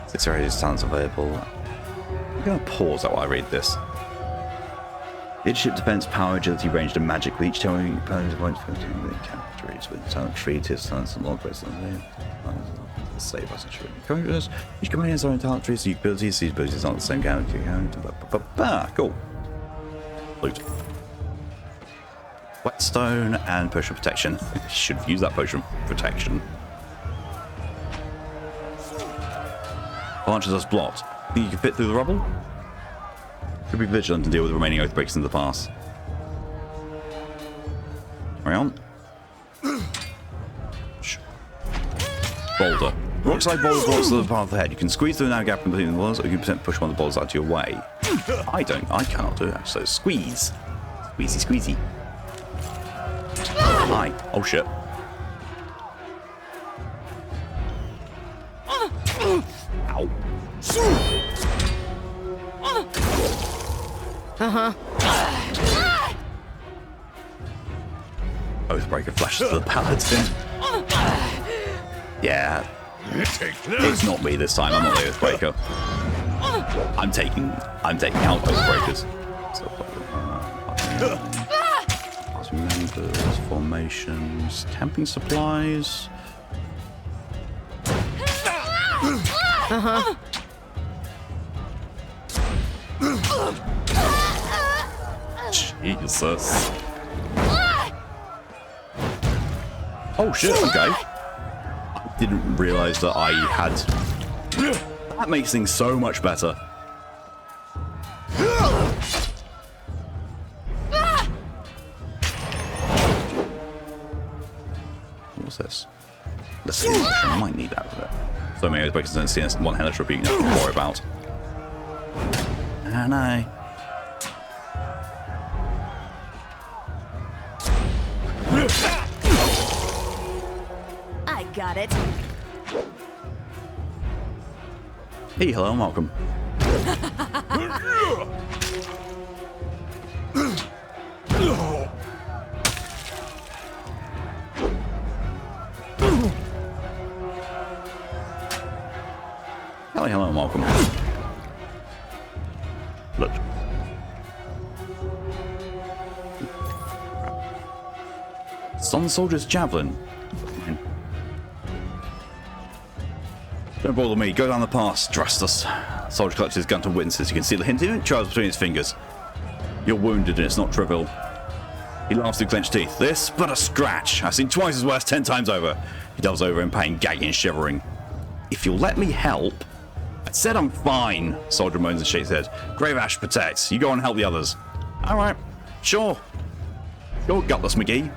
A: Six areas talents available. I'm gonna pause while I read this. Leadership, defense, power, agility, range, and magic. With each telling opponent points for the categories with talent tree, tiers, talents, and log based on the save us and show characters. Each command has their own talent trees, unique abilities. These abilities aren't the same character. Cool. Loot. Whetstone and potion of protection. Should have used that potion of protection. Launches us blocked. Think you can fit through the rubble? Should be vigilant and deal with the remaining Oathbreakers in the pass. Carry on. Boulder. Rock-side boulder blocks to the path ahead. You can squeeze through the narrow gap in between the walls, or you can push one of the boulders out of your way. I cannot do that. So squeeze. Squeezy, squeezy. Hi. Oh shit. Ow. Oathbreaker flashes to the paladin. Yeah. It's not me this time. I'm not the Oathbreaker. I'm taking out Oathbreakers. So, members, formations, camping supplies. Jesus. Oh shit, okay. I didn't realize that I had... That makes things so much better. What's this? Let's see. I might need that with it. So many Oathbreakers don't see one hellish rebuke to worry about. And I
C: got it.
A: Hey, hello and welcome. Hello and welcome. Look. Sun Soldier's Javelin. Don't bother me. Go down the pass. Trust us. Soldier clutches his gun to witnesses. You can see the hint of charge between his fingers. You're wounded and it's not trivial. He laughs through clenched teeth. This but a scratch. I've seen twice as worse 10 times over. He doubles over in pain, gagging and shivering. If you'll let me help... I said I'm fine. Soldier moans and shakes his head. Grave Ash protects. You go and help the others. Alright. Sure. Sure, Gutless McGee.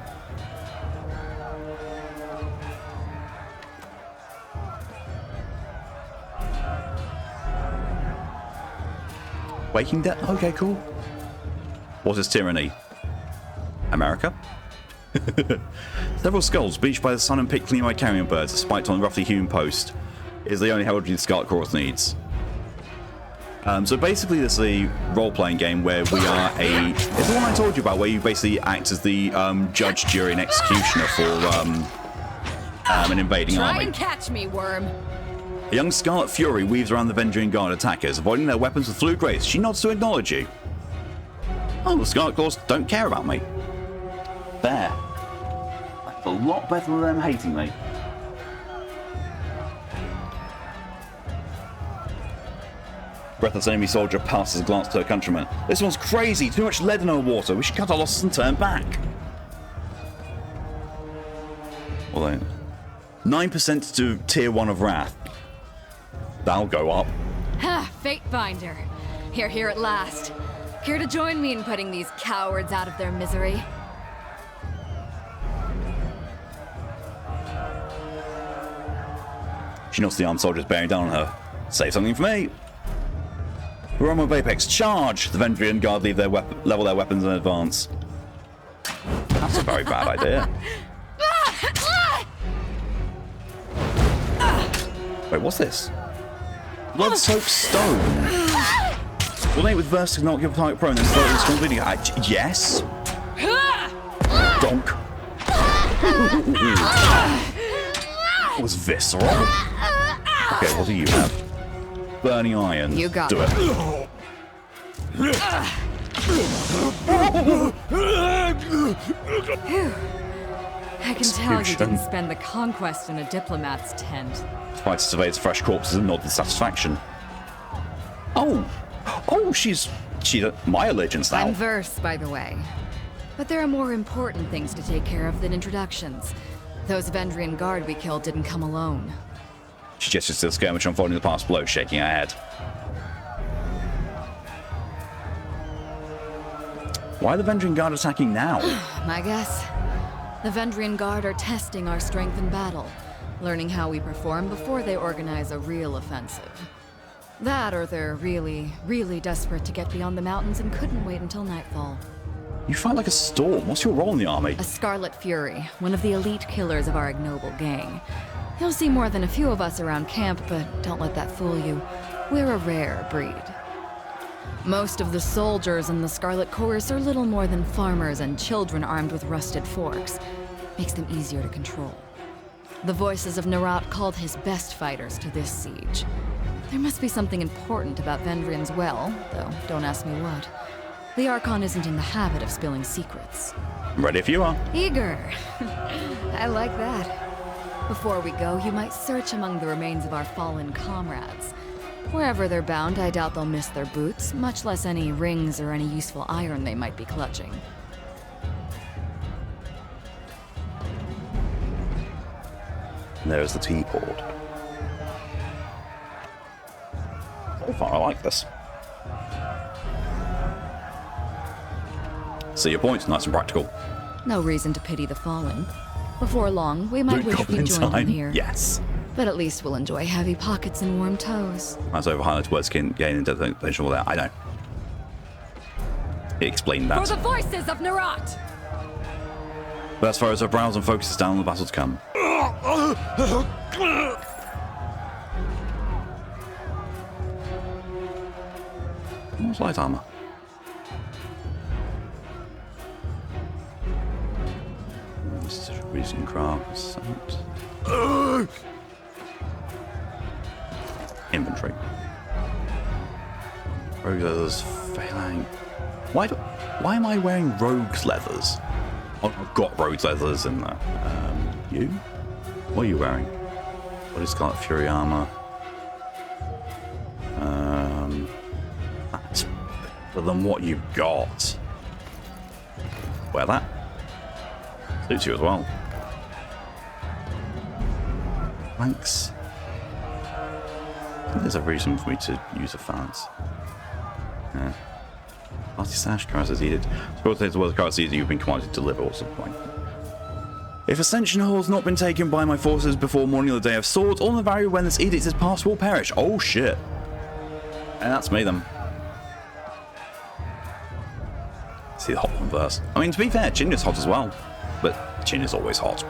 A: Waking Dead? Okay, cool. What is Tyranny? America? Several skulls bleached by the sun and picked clean by carrion birds, spiked on a roughly hewn post. Is the only heraldry the Scarlet Chorus needs. So basically this is a role-playing game where we are it's the one I told you about, where you basically act as the judge, jury, and executioner for an invading army.
C: Try and catch me, worm.
A: A young Scarlet Fury weaves around the Vendrian Guard attackers, avoiding their weapons with fluid grace. She nods to acknowledge you. Oh, the Scarlet Claws don't care about me. Fair. That's a lot better than them hating me. Breathless enemy soldier passes a glance to her countryman. This one's crazy. Too much lead in her water. We should cut our losses and turn back. Well then, 9% to tier 1 of Wrath. That'll go up.
C: Ha! Fate Finder. Here at last. Here to join me in putting these cowards out of their misery.
A: She nods the armed soldiers bearing down on her. Save something for me. We're on with Apex. Charge! The Vendrian Guard level their weapons in advance. That's a very bad idea. Wait, what's this? Blood-soaked stone. Coordinate with Verse to not give target prone and slowly strong bleeding. Yes. Donk. That was visceral. Okay, what do you have? Burning iron.
C: You got
A: Do it.
C: I can tell you didn't spend the conquest in a diplomat's tent.
A: Fighter surveys fresh corpses and nods with satisfaction. Oh, she's my allegiance now.
C: I'm Verse, by the way. But there are more important things to take care of than introductions. Those Vendrian Guard we killed didn't come alone.
A: She gestures to the skirmish unfolding in the past below, shaking her head. Why are the Vendrian Guard attacking now?
C: My guess? The Vendrian Guard are testing our strength in battle, learning how we perform before they organize a real offensive. That, or they're really, really desperate to get beyond the mountains and couldn't wait until nightfall.
A: You fight like a storm. What's your role in the army?
C: A Scarlet Fury, one of the elite killers of our ignoble gang. You'll see more than a few of us around camp, but don't let that fool you. We're a rare breed. Most of the soldiers in the Scarlet Chorus are little more than farmers and children armed with rusted forks. Makes them easier to control. The voices of Nerat called his best fighters to this siege. There must be something important about Vendrian's well, though don't ask me what. The Archon isn't in the habit of spilling secrets.
A: Ready if you are.
C: Eager. I like that. Before we go, you might search among the remains of our fallen comrades. Wherever they're bound, I doubt they'll miss their boots, much less any rings or any useful iron they might be clutching.
A: There's the teapot. So far, I like this. See your point, nice and practical.
C: No reason to pity the fallen. Before long, we might wish we'd joined them here.
A: Yes.
C: But at least we'll enjoy heavy pockets and warm toes.
A: As over highlighted words gain in definition all that. I know. It explained that.
C: For the voices of Nerat!
A: But as far as her brows and focuses down on the battle to come. What's light armor? Recent craft. Inventory. Rogue leathers, phalang. Why am I wearing rogue's leathers? Oh, I've got rogue's leathers in there. You? What are you wearing? What is Scarlet Fury armor? That's better than what you've got. Wear that. Suits you as well. Thanks. There's a reason for me to use a fans. Yeah. Party stash cards as needed. Suppose the world cards you've been commanded to deliver or something. If Ascension Hall has not been taken by my forces before morning of the Day of Swords, all the value when this edict is passed will perish. Oh shit. And that's me then. See the hot one first. I mean, to be fair, Chin is hot as well. But Chin is always hot.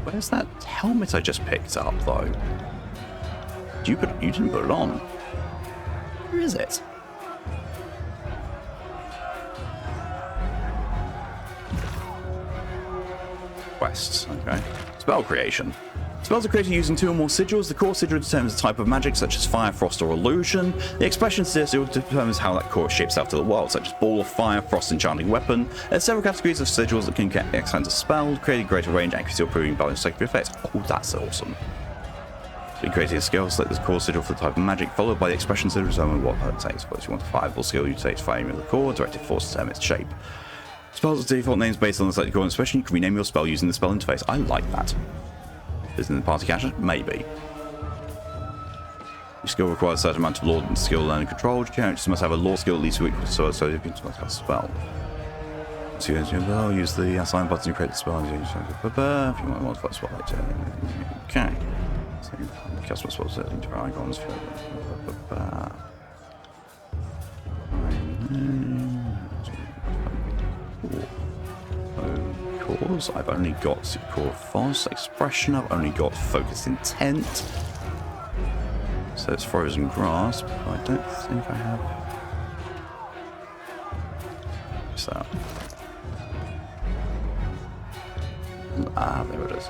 A: Where's that helmet I just picked up, though? You didn't put it on. Where is it? Quests, okay. Spell creation. Spells are created using 2 or more sigils. The core sigil determines the type of magic, such as fire, frost, or illusion. The expression sigil determines how that core shapes out to the world, such as ball of fire, frost, enchanting weapon. There are several categories of sigils that can extend a spell, creating greater range, accuracy, or proving balanced secondary effects. Oh, that's awesome. So you create a skill, select the core sigil for the type of magic, followed by the expression sigil, determine what it takes. Suppose you want a fireball skill, you take fire with the core, directed force determine its shape. Spells with default names based on the selected core expression. You can rename your spell using the spell interface. I like that. Isn't the party catcher? Maybe. Your skill requires a certain amount of lore and skill learning control. Characters must have a lore skill at least equal so you can cast a spell. So you use the assign button to create the spell. If you want to modify the spell later. Okay. So cast my spells into icons. Cores. I've only got core force expression. I've only got focused intent. So it's frozen grasp. I don't think I have. What's that? Ah, there it is.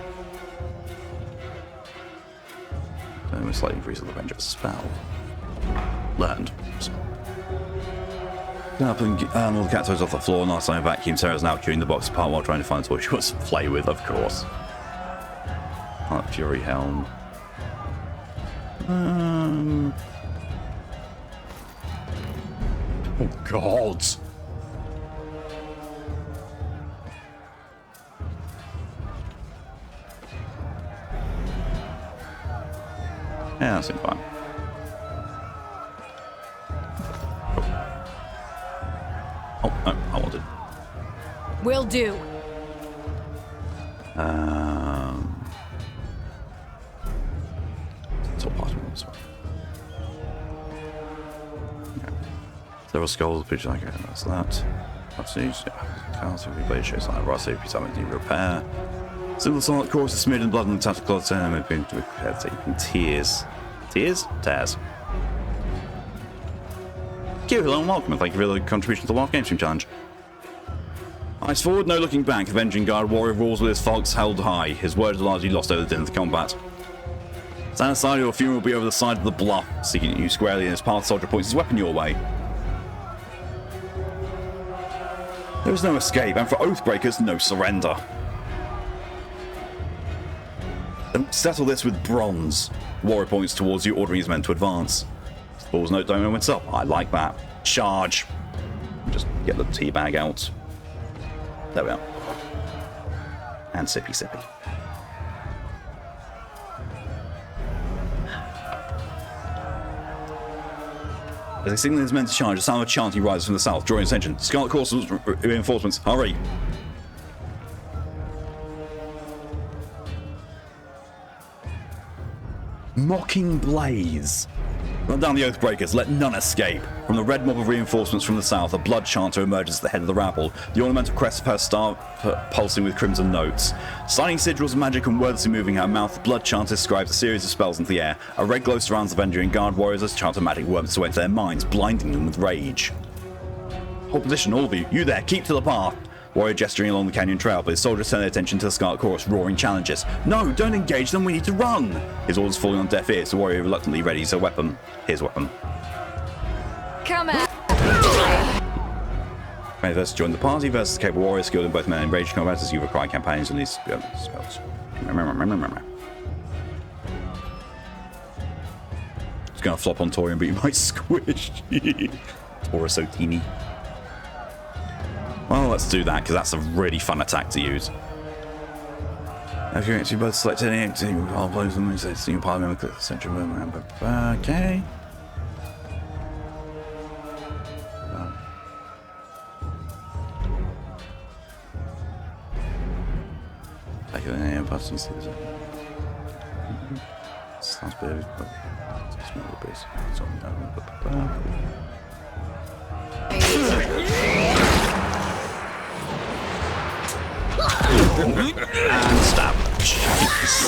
A: Then we slightly increase the range of a spell. Learned. Up and all the cat toes off the floor, and last time vacuum, Sarah's now chewing the box apart while trying to find a toy she wants to play with, of course. Fury Helm. Oh god. Yeah, that seems fine. Oh, no, I wanted.
C: Will do.
A: Top part of this one. Okay. Several skulls, pictures like that's that. That's these. Cards with blade shapes like rusty, something need repair. Simple solid course is smeared in blood and tattered cloth and we've been taking tears. Tears? Tears. Hello and welcome, and thank you for the contribution to the Wild Game Stream Challenge. Eyes forward, no looking back. The Avenging Guard warrior rules with his falcons held high. His words are largely lost over the din of the combat. Stand aside, your funeral will be over the side of the bluff. Seeking you squarely in his path, soldier points his weapon your way. There is no escape, and for Oathbreakers, no surrender. Then settle this with bronze. Warrior points towards you, ordering his men to advance. Balls note don't know when it's up. I like that. Charge. Just get the tea bag out. There we are. And sippy sippy. As they signal his men to charge, a sound of chanting rises from the south, drawing attention. Scarlet Coursers reinforcements, hurry! Mocking blaze. Run down the Oathbreakers, let none escape. From the red mob of reinforcements from the south, a blood chanter emerges at the head of the rabble, the ornamental crest of her star pulsing with crimson notes. Signing sigils of magic and wordlessly moving her mouth, the blood chanter describes a series of spells into the air. A red glow surrounds the Avenging Guard warriors as chanter magic worms its way into their minds, blinding them with rage. Hold position, all of you. You there, keep to the path. Warrior gesturing along the canyon trail, but his soldiers turn their attention to the Scarlet Chorus, roaring challenges. No, don't engage them, we need to run! His orders falling on deaf ears, the warrior reluctantly readies her weapon. His weapon.
C: Come at
A: Ready versus join the party versus the capable warrior skilled in both men and ranged combat as you require companions and these spells. It's gonna flop on Torian, but you might squish. Tori's so teeny. Well, let's do that, because that's a really fun attack to use. If you actually both select any activity, I'll blow them and say, you part of the central movement. Okay. Take it in here, but you see this. Sounds big, but it's not the base. It's on and stab. Jesus.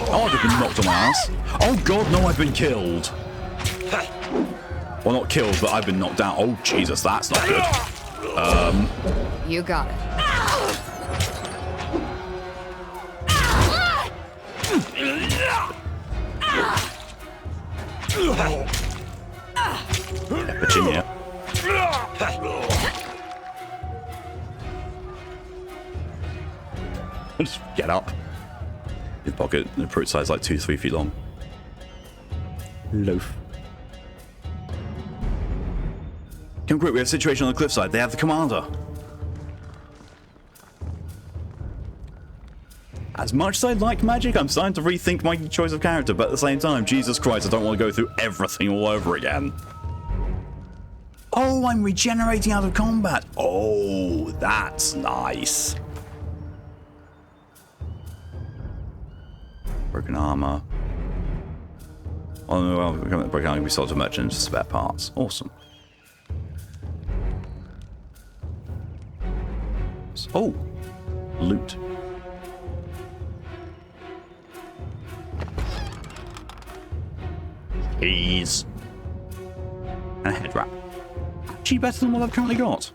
A: Oh, I've been knocked on my ass. Oh god, no, I've been killed. Well, not killed, but I've been knocked out. Oh, Jesus, that's not good.
C: You got it.
A: Virginia. Just get up. His pocket, the fruit size like 2-3 feet long. Loaf. Come quick, we have a situation on the cliffside. They have the commander. As much as I like magic, I'm starting to rethink my choice of character, but at the same time, Jesus Christ, I don't want to go through everything all over again. Oh, I'm regenerating out of combat. Oh, that's nice. Broken armor. Oh no, well, broken armor can be sold to merchants for spare parts. Awesome. Oh, loot. Keys. And a head wrap. Actually better than what I've currently got.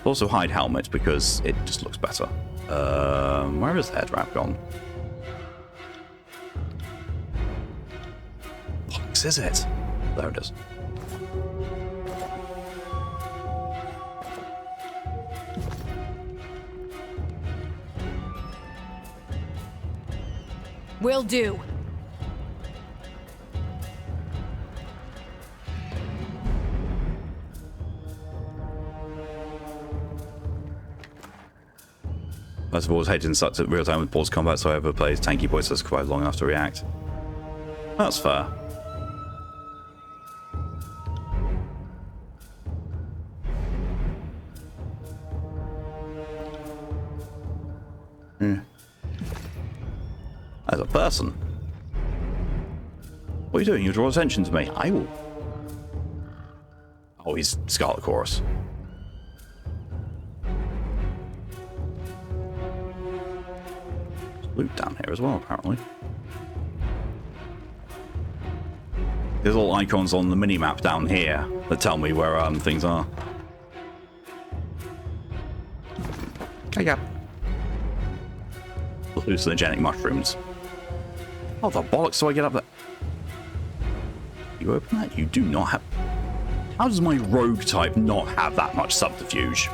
A: Also hide helmet because it just looks better. Where is the head wrap gone? Box is it? There it is.
C: Will do.
A: Most of all, Hedgen sucks at real time with pause combat, so whoever plays tanky boys does quite long enough to react. That's fair. Yeah. As a person. What are you doing? You draw attention to me. I will. Oh, he's Scarlet Chorus. There's loot down here as well, apparently. There's little icons on the mini-map down here that tell me where things are. Okay, yeah. Hallucinogenic mushrooms. Oh, the bollocks do I get up there? You open that? You do not have... How does my rogue type not have that much subterfuge?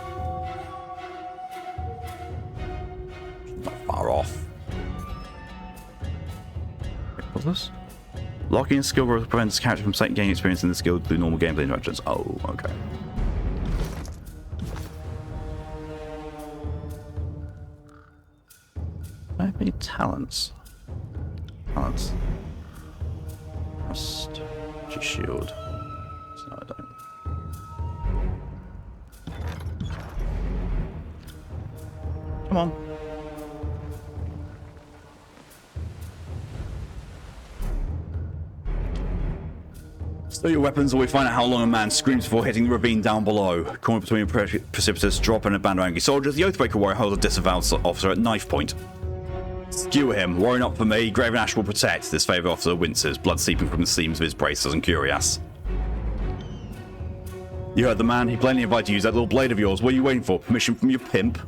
A: Not far off. What's this? Locking a skill growth prevents the character from gaining experience in the skill through normal gameplay interactions. Oh, okay. Do I have any talents? Talents. Just shield. No, I don't. Come on. Stow your weapons or we find out how long a man screams before hitting the ravine down below. Cornered between a precipitous drop and a band of angry soldiers, the Oathbreaker warrior holds a disavowed officer at knife point. Skewer him, worry not for me, Graven Ash will protect. This favourite officer winces, blood seeping from the seams of his braces and cuirass. You heard the man, he plainly invited you to use that little blade of yours. What are you waiting for? Permission from your pimp?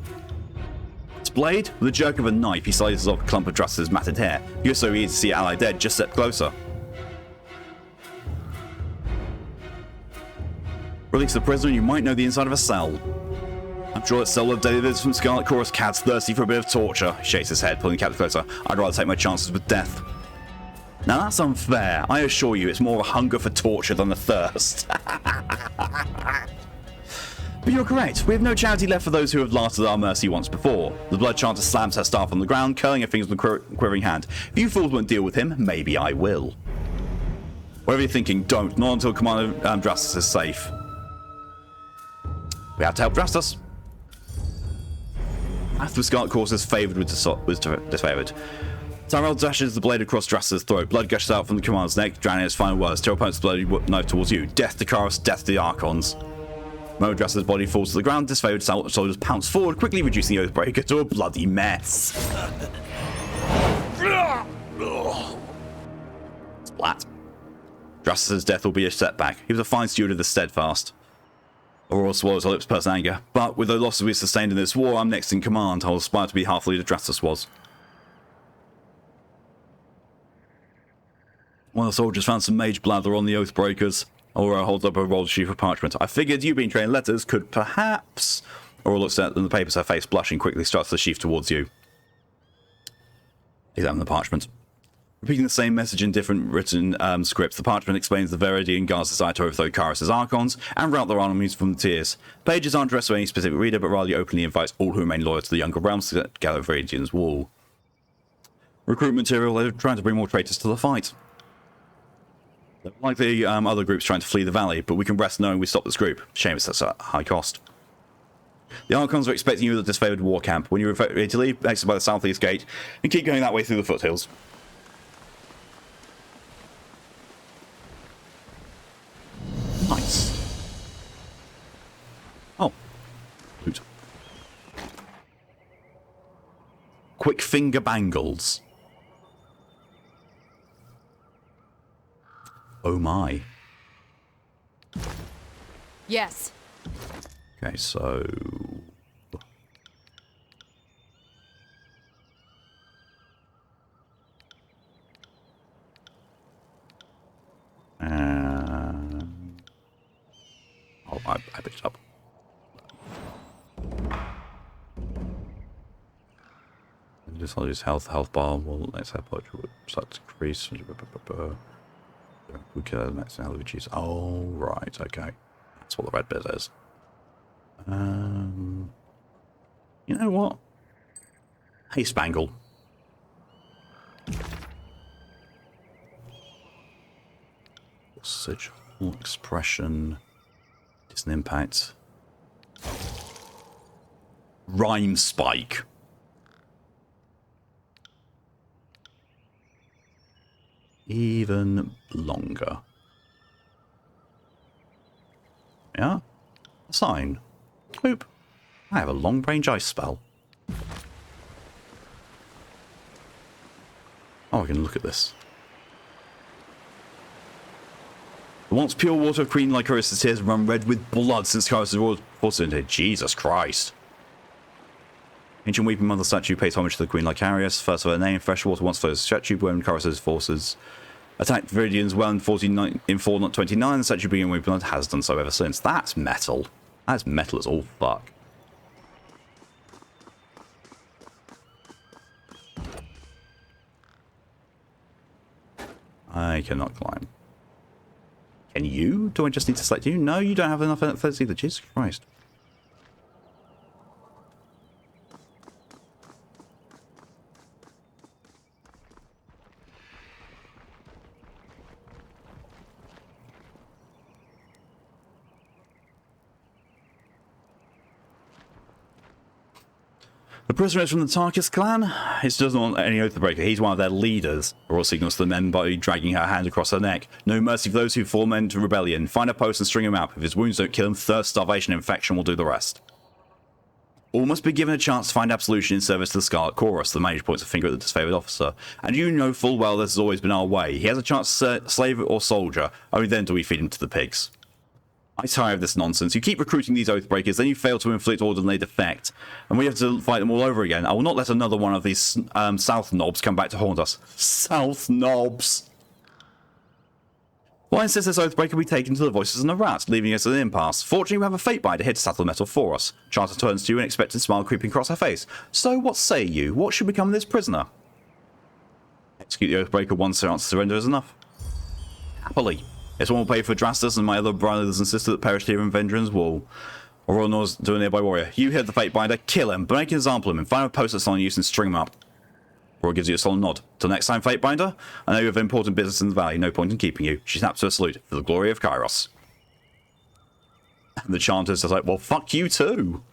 A: Its blade? With a jerk of a knife, he slices off a clump of Drus's matted hair. You're so eager to see your ally dead, just step closer. Release the prisoner, you might know the inside of a cell. I'm sure that cell of David's from Scarlet Chorus Cat's thirsty for a bit of torture. He shakes his head, pulling the captive closer. I'd rather take my chances with death. Now that's unfair. I assure you, it's more a hunger for torture than a thirst. But you're correct. We have no charity left for those who have lasted our mercy once before. The blood chanter slams her staff on the ground, curling her fingers with a quivering hand. If you fools won't deal with him, maybe I will. Whatever you're thinking, don't. Not until Commander Drastus is safe. We have to help Drastus. After the Scarlet Course is favoured was disfavoured. Tyrell dashes the blade across Drastus' throat. Blood gushes out from the commander's neck, drowning his final words. Tyrell points the bloody knife towards you. Death to Karos, death to the Archons. The moment Drastus' body falls to the ground, disfavoured soldiers pounce forward, quickly reducing the Oathbreaker to a bloody mess. Splat. Drastus' death will be a setback. He was a fine steward of the steadfast. Aurora swallows her lips, purse anger. But with the losses we sustained in this war, I'm next in command. I'll aspire to be half the leader Drastus was. One of the soldiers found some mage blather on the Oathbreakers. Aurora holds up a rolled sheaf of parchment. I figured you being trained in letters could perhaps... Aurora looks at the papers, her face blushing, quickly starts the sheaf towards you. Examine the parchment. Repeating the same message in different written scripts, the parchment explains the Viridian Guard's desire to overthrow Karos' Archons and rout their armies from the tiers. Pages aren't addressed to any specific reader, but rather openly invites all who remain loyal to the younger realms to gather Viridian's wall. Recruit material, they're trying to bring more traitors to the fight. Like the other groups trying to flee the valley, but we can rest knowing we stopped this group. Shame it's such a high cost. The Archons are expecting you at the disfavored war camp. When you're ready to leave, exit by the southeast gate, and keep going that way through the foothills. Nice. Oh. Loot. Quick finger bangles. Oh my.
C: Yes.
A: Okay, so... Oh, I picked it up. I'll use health bar. Well, let's have what such increase. We kill the next thing we choose. Oh, right, okay. That's what the red bit is. You know what? Hey, Spangle. Such expression. Distant impact. Rhyme spike. Even longer. Yeah? Sign. Oop. I have a long range ice spell. Oh, I can look at this. The once pure water of Queen Lycoris' tears run red with blood since Kairos' was forced into it. Jesus Christ. Ancient Weeping Mother statue pays homage to the Queen Lycarius. First of her name, fresh water once flows the statue when Kairos' forces attacked Viridians well in 429. The statue being weeping blood has done so ever since. That's metal. That's metal as all fuck. I cannot climb. Can you? Do I just need to select you? No, you don't have enough athletics either. Jesus Christ. The prisoner is from the Tarkus clan. He doesn't want any Oathbreaker. He's one of their leaders. Aurora signals to the men by dragging her hand across her neck. No mercy for those who foment rebellion. Find a post and string him up. If his wounds don't kill him, thirst, starvation, and infection will do the rest. All must be given a chance to find absolution in service to the Scarlet Chorus. The mage points a finger at the disfavored officer. And you know full well this has always been our way. He has a chance to slave or soldier. Only then do we feed him to the pigs. I tire of this nonsense. You keep recruiting these Oathbreakers, then you fail to inflict order and they defect. And we have to fight them all over again. I will not let another one of these South knobs come back to haunt us. South knobs! Why insists this Oathbreaker be taken to the voices and the rats, leaving us at an impasse? Fortunately, we have a fate binder here to settle the metal for us. Charter turns to you, an expectant smile creeping across her face. So, what say you? What should become of this prisoner? Execute the Oathbreaker once their answer to surrender is enough. Happily. This one will pay for Drastus and my other brothers and sisters that perished here in Vengeance Wall. Aurora knows to a nearby warrior. You hit the fate binder, kill him, but make an example of him, and find a post that's on use and string him up. Aurora gives you a solemn nod. Till next time, fate binder, I know you have important business in the valley, no point in keeping you. She snaps to a salute, for the glory of Kairos. And the chanters are like, well, fuck you too.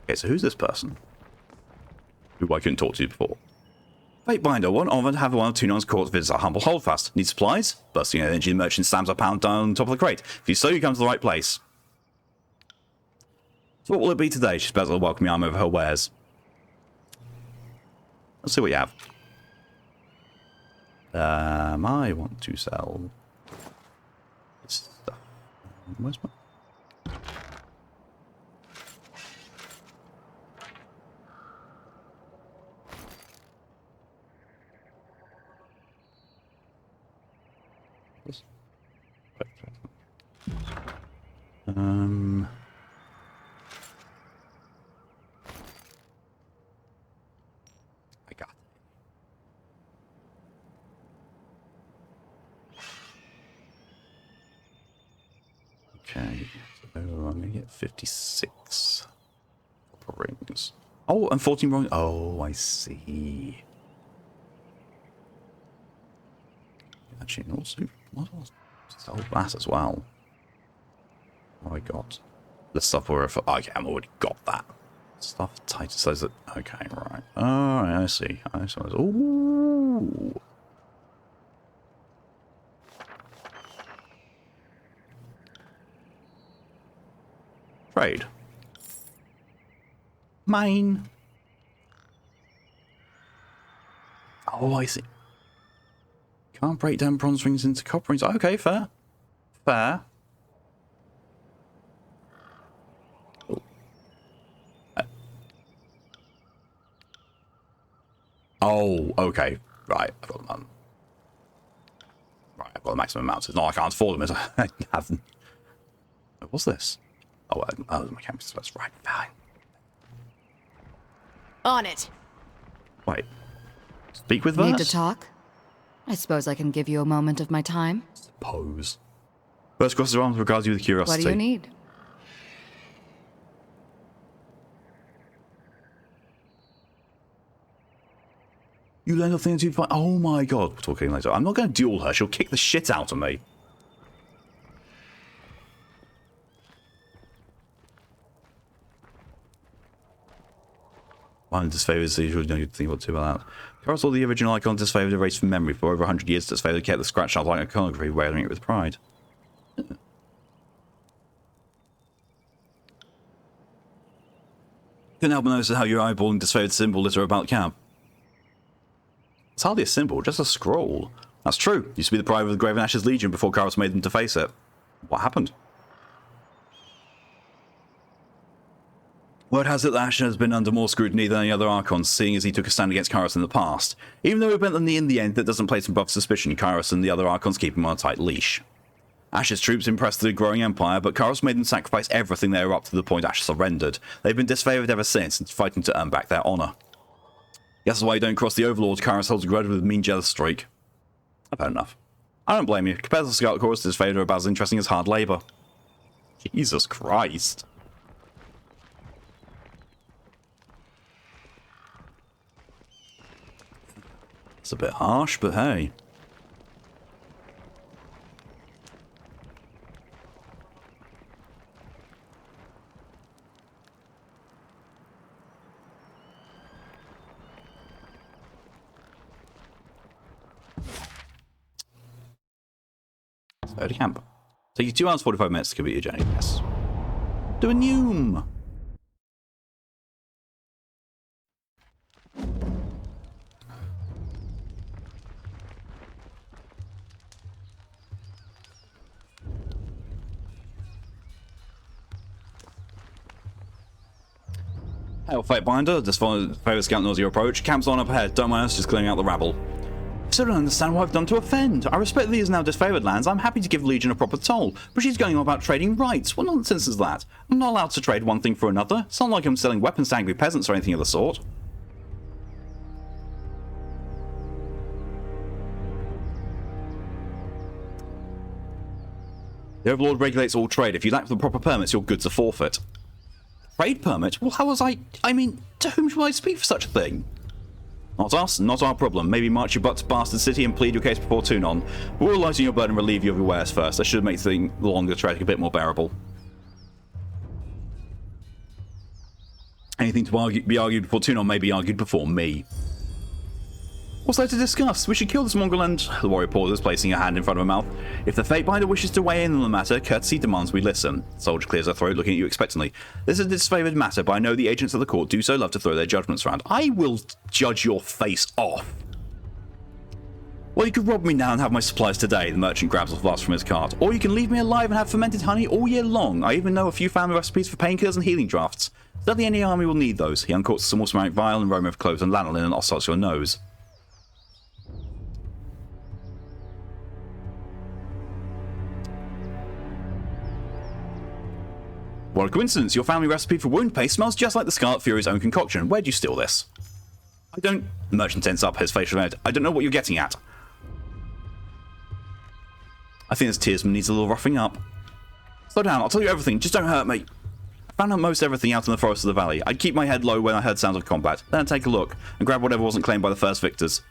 A: Okay, so who's this person? Who I couldn't talk to before. Fate binder, one honor to have one of Tunon's court visit our humble holdfast. Need supplies? Bursting energy, the merchant slams a pound down on top of the crate. If you so, you come to the right place. So what will it be today? She spells a welcoming arm over her wares. Let's see what you have. I want to sell this stuff. Where's my... I got it. Okay, so I'm gonna get 56 copper rings. Oh, and 14 rings. Oh, I see. Actually, also, what else? Sell that as well. What I got? The stuff where okay, I've already got that. Stuff tight says that. Okay, right. Alright, I see. I see. Ooh. Trade. Mine. Oh, I see. Can't break down bronze rings into copper rings. Okay, fair. Fair. Oh, okay. Right, I've got them. Right, I've got the maximum amount. It's not like I can't afford them. I haven't. What's this? Oh, my campus. That's right. Fine.
C: On it.
A: Wait. Speak with verse?
C: Need to talk? I suppose I can give you a moment of my time.
A: Suppose. Verse crosses her arms, regards you with curiosity.
C: What do you need?
A: You learn a thing or two fight. Oh my god. We're talking later. I'm not going to duel her. She'll kick the shit out of me. One disfavored, so you should know think what to about that. Kairos saw the original icon disfavored erased from memory. For over 100 years, disfavored kept the scratch out like iconography, wearing it with pride. Couldn't help but notice how your eyeballing disfavored symbol litter about camp. It's hardly a symbol, just a scroll. That's true. Used to be the pride of the Graven Ashes Legion before Kairos made them to face it. What happened? Word has it that Ashen has been under more scrutiny than any other Archons, seeing as he took a stand against Kairos in the past. Even though he bent the knee in the end, that doesn't place him above suspicion. Kairos and the other Archons keep him on a tight leash. Ash's troops impressed the growing empire, but Kairos made them sacrifice everything they were up to the point Ash surrendered. They've been disfavored ever since, and fighting to earn back their honor. Guess that's why you don't cross the Overlord. Kairos holds a grudge with a mean jealous streak. I've had enough. I don't blame you. Compared to the Scout Corps, disfavored are about as interesting as hard labor. Jesus Christ. It's a bit harsh, but hey. Go to camp. Take you 2 hours 45 minutes to complete your journey. Yes. Do a Noom. Hail, Fight Binder. Just follow the scout knows your approach. Camp's on up ahead. Don't mind us just clearing out the rabble. I still don't understand what I've done to offend. I respect these now disfavored lands. I'm happy to give Legion a proper toll, but she's going on about trading rights. What nonsense is that? I'm not allowed to trade one thing for another. It's not like I'm selling weapons to angry peasants or anything of the sort. The Overlord regulates all trade. If you lack the proper permits, your goods are forfeit. Trade permit? Well, how was I mean, to whom should I speak for such a thing? Not us, not our problem. Maybe march your butt to Bastard City and plead your case before Tunon. But we'll lighten your burden and relieve you of your wares first. That should make the longer trek a bit more bearable. Anything to be argued before Tunon may be argued before me. What's there to discuss? We should kill this Mongol and... The warrior pauses, placing a hand in front of her mouth. If the Fatebinder wishes to weigh in on the matter, courtesy demands we listen. The soldier clears her throat, looking at you expectantly. This is a disfavored matter, but I know the agents of the court do so love to throw their judgments around. I will judge your face off. Well, you could rob me now and have my supplies today, the merchant grabs a flask from his cart. Or you can leave me alive and have fermented honey all year long. I even know a few family recipes for painkillers and healing drafts. Certainly any army will need those. He uncorks some osmanic vial and aroma of cloves and lanolin and oscillates your nose. What a coincidence, your family recipe for wound paste smells just like the Scarlet Fury's own concoction. Where'd you steal this? I don't... The merchant tenses up his facial head. I don't know what you're getting at. I think this Tearsman needs a little roughing up. Slow down, I'll tell you everything, just don't hurt me. I found out most everything out in the forest of the valley. I'd keep my head low when I heard sounds of combat. Then I'd take a look, and grab whatever wasn't claimed by the first victors.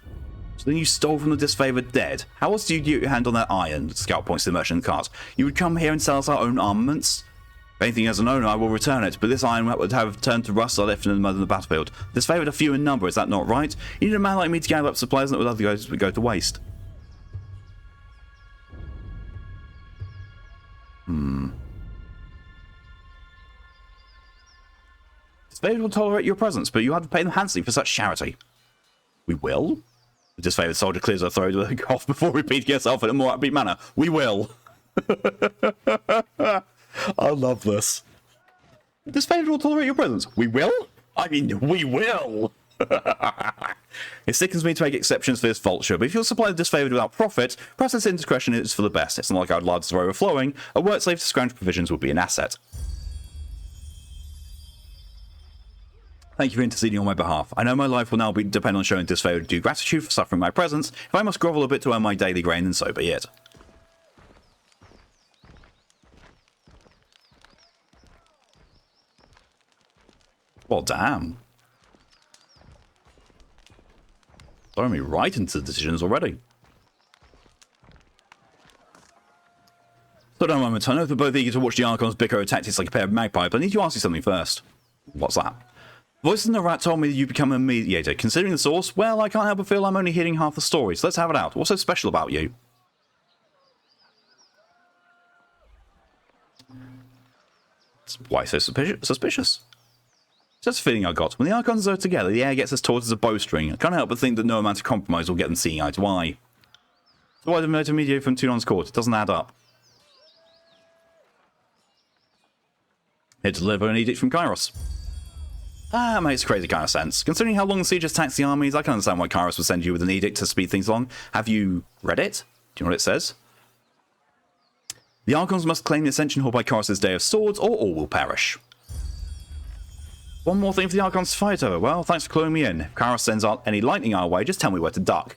A: So then you stole from the disfavored dead. How else do you get your hand on that iron? The scout points to the merchant in the cart. You would come here and sell us our own armaments? If anything as an owner, I will return it, but this iron would have turned to rust or left in the mud of the battlefield. Disfavored are few in number, is that not right? You need a man like me to gather up supplies that would otherwise go to waste. Disfavored will tolerate your presence, but you have to pay them handsomely for such charity. We will? The disfavored soldier clears her throat with a cough before repeating herself in a more upbeat manner. We will. I love this. Disfavored will tolerate your presence. We will? I mean, we will. It sickens me to make exceptions for this vulture, but if you'll supply the disfavored without profit, perhaps this indiscretion is for the best. It's not like I'd lards are overflowing. A work slave to scrounge provisions would be an asset. Thank you for interceding on my behalf. I know my life will now depend on showing disfavored due gratitude for suffering my presence. If I must grovel a bit to earn my daily grain, then so be it. Well, damn. Throwing me right into the decisions already. Hold on a moment. I know that both eager to watch the Archons bicker tactics like a pair of magpies, but I need to ask you something first. What's that? Voice in the rat told me that you become a mediator. Considering the source, well, I can't help but feel I'm only hearing half the story, so let's have it out. What's so special about you? Why so suspicious? Just a feeling I got. When the Archons are together, the air gets as taut as a bowstring. I can't help but think that no amount of compromise will get them seeing eye to eye. So why did I mediate from Tunon's court? It doesn't add up. Here to deliver an edict from Kairos. Ah, makes crazy kind of sense. Considering how long the siege has taxed the armies, I can understand why Kairos would send you with an edict to speed things along. Have you read it? Do you know what it says? The Archons must claim the Ascension Hall by Kairos' Day of Swords, or all will perish. One more thing for the Archons to fight over. Well, thanks for cluing me in. If Kairos sends out any lightning our way, just tell me where to duck.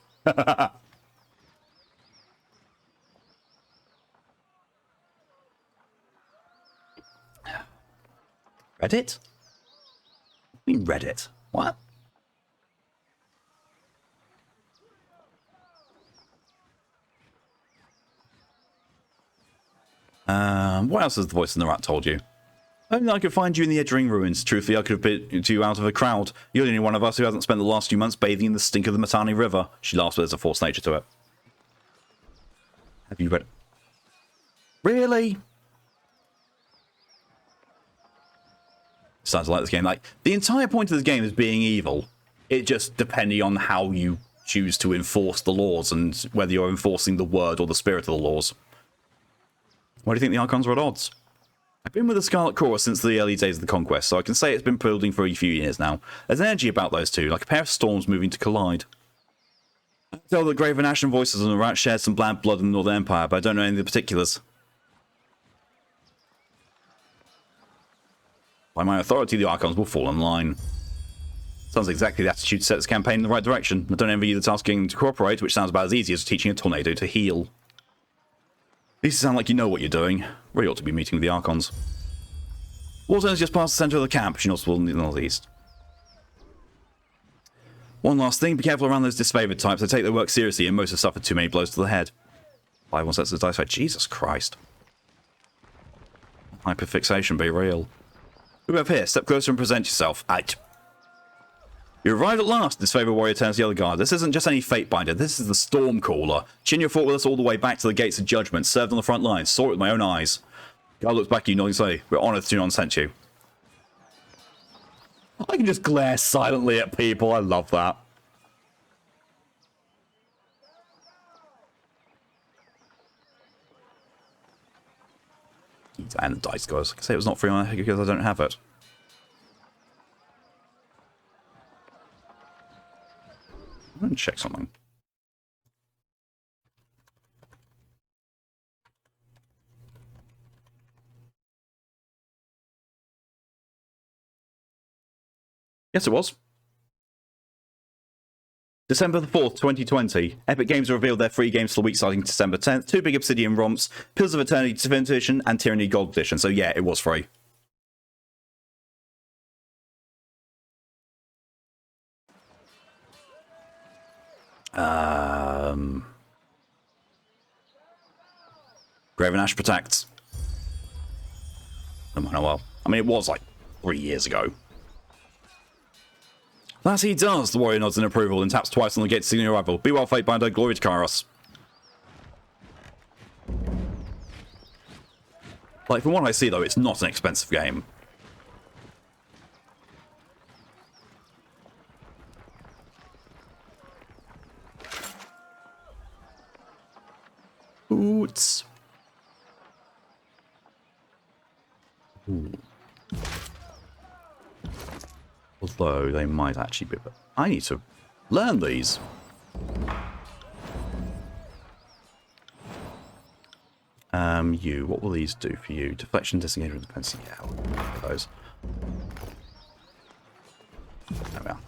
A: Reddit? I mean Reddit. What? What else has the voice in the rat told you? Only I could find you in the Edgering ruins. Truthfully, I could have picked you out of a crowd. You're the only one of us who hasn't spent the last few months bathing in the stink of the Matani River. She laughs, but there's a forced nature to it. Have you read it? Really? Sounds like this game. Like, the entire point of this game is being evil. It just depending on how you choose to enforce the laws and whether you're enforcing the word or the spirit of the laws. Why do you think the Archons are at odds? I've been with the Scarlet Chorus since the early days of the Conquest, so I can say it's been building for a few years now. There's energy about those two, like a pair of storms moving to collide. I tell the Graven Ashen Voices and the Rat shared some bad blood in the Northern Empire, but I don't know any of the particulars. By my authority, the Archons will fall in line. Sounds exactly the attitude to set this campaign in the right direction. I don't envy you the task of getting to cooperate, which sounds about as easy as teaching a tornado to heal. At least you sound like you know what you're doing. Really ought to be meeting with the Archons. Warzone's just past the centre of the camp. She's not in the northeast. One last thing, be careful around those disfavoured types. They take their work seriously and most have suffered too many blows to the head. 5-1 sets of dice fight. Jesus Christ. Hyperfixation be real. Who we have here? Step closer and present yourself. Out. You arrived at last, Disfavored Warrior turns to the other guard. This isn't just any fate binder, this is the Stormcaller. Shinya fought with us all the way back to the gates of judgment, served on the front lines, saw it with my own eyes. Guard looks back at you, nodding slowly. We're honoured Tunon sent you. I can just glare silently at people, I love that. And the dice guys. I can say it was not free on because I don't have it. I'm going to check something. Yes, it was. December the 4th, 2020. Epic Games revealed their free games for the week starting December 10th. 2 Big Obsidian romps, Pillars of Eternity Definitive Edition, and Tyranny Gold Edition. So yeah, it was free. Graven Ash Protects. Oh well. I mean, it was like 3 years ago. That he does, the warrior nods in approval and taps twice on the gate to signal your arrival. Be well, Fatebinder, glory to Kairos. Like, from what I see, though, it's not an expensive game. Oots. Ooh. Although they might actually be... I need to learn these. You. What will these do for you? Deflection, disengagement, defense. Yeah, I'll get those. There we are.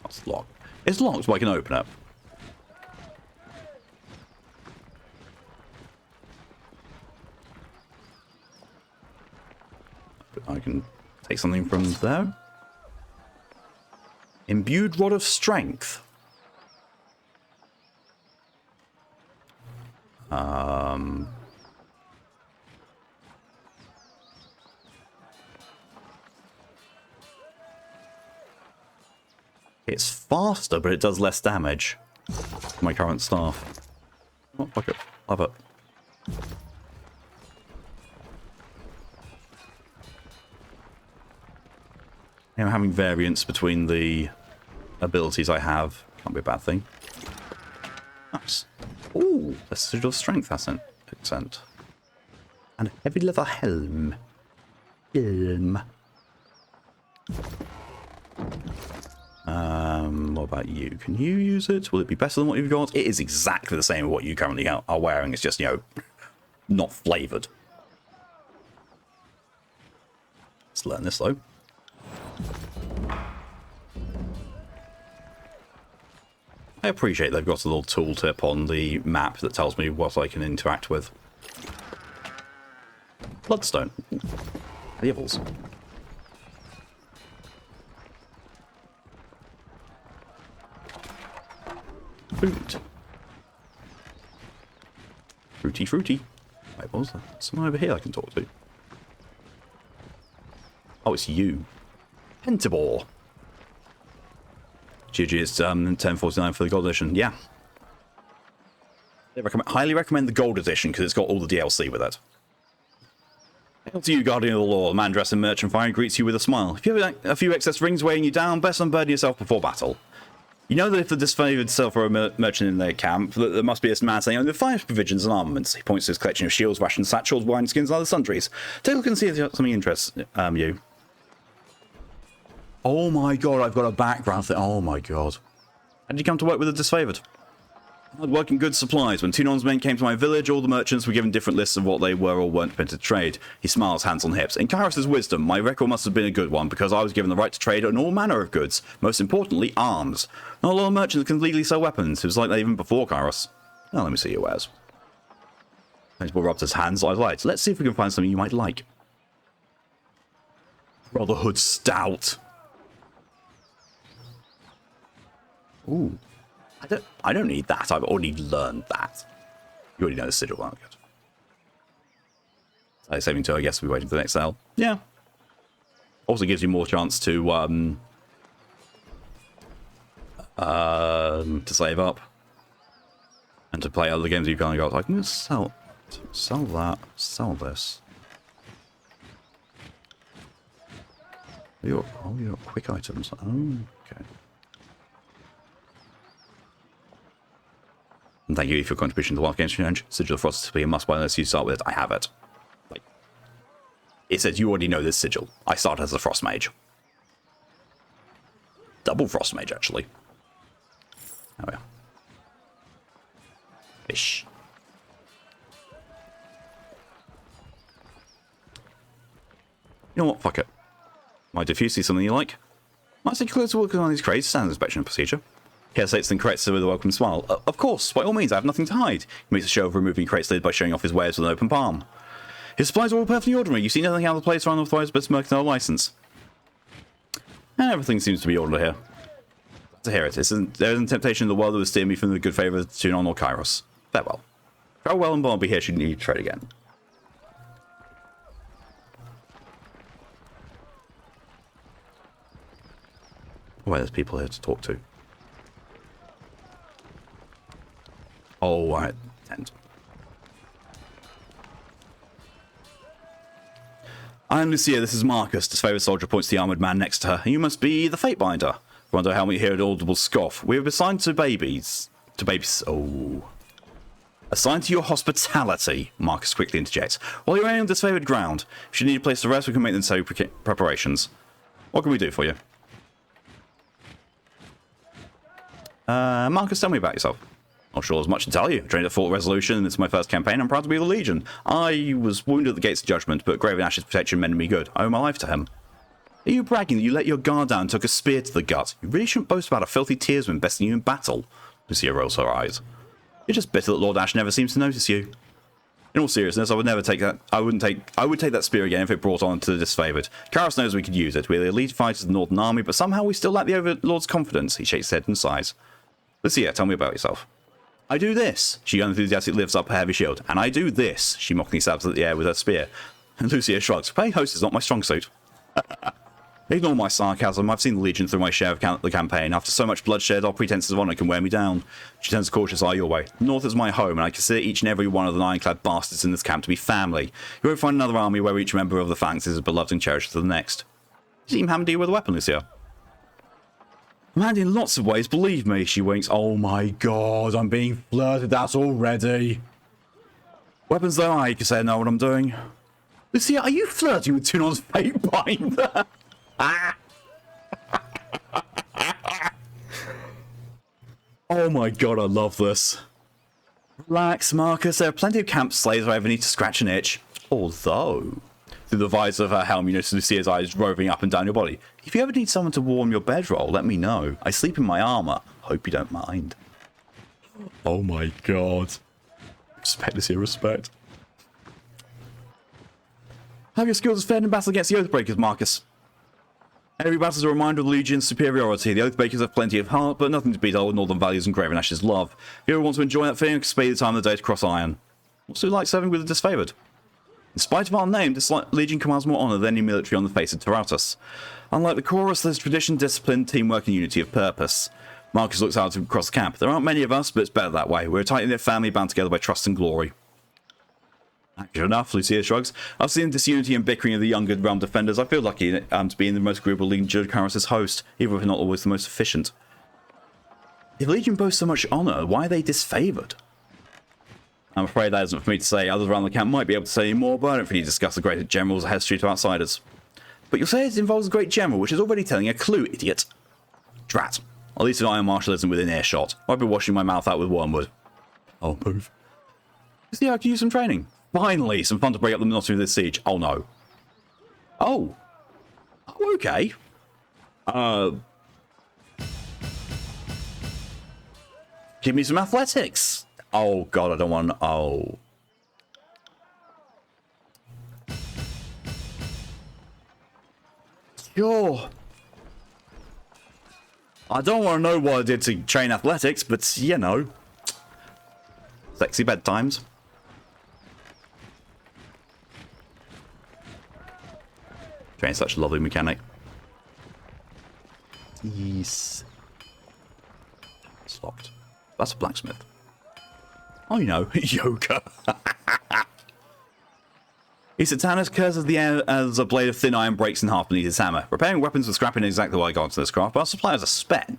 A: It's locked. It's locked, but I can open it. I can take something from there. Imbued Rod of Strength. It's faster, but it does less damage. My current staff. Oh, fuck it. Love it. You know, having variance between the abilities I have can't be a bad thing. Nice. Ooh, a sigil of strength, that's an accent. And a heavy leather helm. What about you? Can you use it? Will it be better than what you've got? It is exactly the same as what you currently are wearing. It's just, you know, not flavoured. Let's learn this, though. I appreciate they've got a little tooltip on the map that tells me what I can interact with. Bloodstone. Levels. Fruit. Fruity, fruity. Wait, what was there? Someone over here I can talk to. Oh, it's you. Pentibor. GG, it's 1049 for the gold edition. Yeah. Highly recommend the gold edition because it's got all the DLC with it. Hail to you, Guardian of the Law. The man dressed in merchant fire greets you with a smile. If you have a few excess rings weighing you down, best unburden yourself before battle. You know that if the disfavored sell for a merchant in their camp, that there must be a man saying, "Oh, the finest provisions and armaments." He points to his collection of shields, rations, satchels, wineskins, and other sundries. Take a look and see if something interests you. Oh my god, I've got a background thing. Oh my god. How did you come to work with the disfavored? I was working good supplies. When Tunon's men came to my village, all the merchants were given different lists of what they were or weren't permitted to trade. He smiles, hands on hips. In Kairos' wisdom, my record must have been a good one, because I was given the right to trade in all manner of goods, most importantly, arms. Not a lot of merchants can legally sell weapons. It was like that even before Kairos. Now let me see your wares. Paintball rubbed his hands. I lied. Let's see if we can find something you might like. Brotherhood Stout. Ooh. I don't need that. I've already learned that. You already know the sigil. Oh, good. Saving 2, I guess we'll be waiting for the next sale. Yeah. Also gives you more chance to save up. And to play other games you've kind of got. I can just sell that, sell this. Your quick items. Oh, okay. And thank you for your contribution to the Wild Games Challenge. Sigil of Frost is to be a must-buy unless you start with it. I have it. Like, it says you already know this sigil. I started as a Frost Mage. Double Frost Mage, actually. There we are. Fish. You know what? Fuck it. Might diffuse see something you like. Might take a closer look on these crates. Standard inspection procedure. Here states then corrects with a welcome smile. Of course, by all means, I have nothing to hide. He makes a show of removing crates lid by showing off his wares with an open palm. His supplies are all perfectly ordinary. You see nothing out of place or unauthorized but mercantile license. And everything seems to be ordered here. To hear it. There isn't temptation in the world that would steer me from the good favour of Tunon or Kairos. Farewell. Farewell and I'll be here should you need to trade again. Wait, there's people here to talk to. Oh, I tend. I'm Lucia, this is Marcus. This favourite soldier points to the armoured man next to her. You must be the Fatebinder. Wonder how we hear an audible scoff. We have assigned to babies. Oh. Assigned to your hospitality, Marcus quickly interjects. While you're on disfavoured ground, if you need a place to rest, we can make the necessary preparations. What can we do for you? Marcus, tell me about yourself. Not sure there's much to tell you. I trained at Fort Resolution, and it's my first campaign. I'm proud to be the Legion. I was wounded at the Gates of Judgment, but Graven Ash's protection meant me good. I owe my life to him. Are you bragging that you let your guard down and took a spear to the gut? You really shouldn't boast about a filthy tearsman besting you in battle. Lucia rolls her eyes. You're just bitter that Lord Ash never seems to notice you. In all seriousness, I would never take that. I would take that spear again if it brought on to the disfavored. Kairos knows we could use it. We're the elite fighters of the Northern Army, but somehow we still lack the Overlord's confidence. He shakes his head and sighs. Lucia, tell me about yourself. I do this. She unenthusiastically lifts up her heavy shield. And I do this. She mockingly stabs at the air with her spear. And Lucia shrugs. Playing host is not my strong suit. Ignore my sarcasm. I've seen the Legion through my share of the campaign. After so much bloodshed, our pretenses of honor can wear me down. She turns a cautious eye your way. North is my home, and I consider each and every one of the ironclad bastards in this camp to be family. You won't find another army where each member of the phalanx is as beloved and cherished to the next. You seem handy with a weapon, Lucia. I'm handy in lots of ways, believe me, she winks. Oh my god, I'm being flirted at already. Weapons though, I can say I know what I'm doing. Lucia, are you flirting with Tunon's fate binder? Oh my god, I love this. Relax, Marcus. There are plenty of camp slaves if I ever need to scratch an itch. Although, through the visor of her helm, you notice Lucia's eyes roving up and down your body. If you ever need someone to warm your bedroll, let me know. I sleep in my armor. Hope you don't mind. Oh my god. Respect, Lucia, respect. Have your skills fared in battle against the Oathbreakers, Marcus. Every battle is a reminder of the Legion's superiority. The Oathbreakers have plenty of heart, but nothing to beat old Northern values and Graven Ash's love. If you ever want to enjoy that feeling, spend the time of the day to cross iron. Also like serving with the disfavored. In spite of our name, this Legion commands more honor than any military on the face of Terratus. Unlike the Chorus, there's tradition, discipline, teamwork, and unity of purpose. Marcus looks out across the camp. There aren't many of us, but it's better that way. We're a tight-knit family bound together by trust and glory. Accurate enough, Lucia shrugs. I've seen the disunity and bickering of the younger realm defenders. I feel lucky to be in the most agreeable Legion Kairos' host, even if not always the most efficient. If Legion boasts so much honor, why are they disfavored? I'm afraid that isn't for me to say. Others around the camp might be able to say more, but I don't think you discuss the great general's history to outsiders. But you'll say it involves a great general, which is already telling a clue, idiot. Drat. At least an Iron Marshal isn't within earshot. I've been washing my mouth out with wormwood. I'll move. See, I could use some training. Finally, some fun to break up the monotony of this siege. Oh no. Oh. Oh, okay. Give me some athletics. Oh god, I don't want to... Oh. Sure. I don't want to know what I did to train athletics, but, you know. Sexy bedtimes. Train's such a lovely mechanic. Yes. It's locked. That's a blacksmith. Oh, you know, yoga. Satanus curses the air as a blade of thin iron breaks in half beneath his hammer. Repairing weapons with scrapping is exactly what I got into this craft, but our suppliers are spent.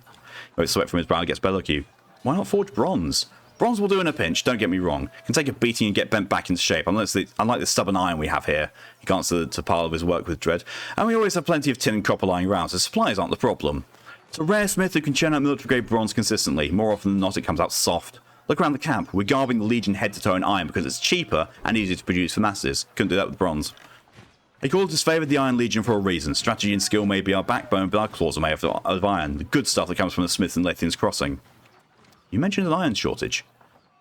A: Oh, sweat from his brow gets better, look you. Why not forge bronze? Bronze will do in a pinch, don't get me wrong. Can take a beating and get bent back into shape. Unlike the stubborn iron we have here. He can't to pile of his work with dread. And we always have plenty of tin and copper lying around, so supplies aren't the problem. It's a rare smith who can churn out military-grade bronze consistently. More often than not, it comes out soft. Look around the camp. We're garbing the Legion head to toe in iron because it's cheaper and easier to produce for masses. Couldn't do that with bronze. He called disfavored the Iron Legion for a reason. Strategy and skill may be our backbone, but our claws are made of iron. The good stuff that comes from the Smiths and Lathian's Crossing. You mentioned an iron shortage.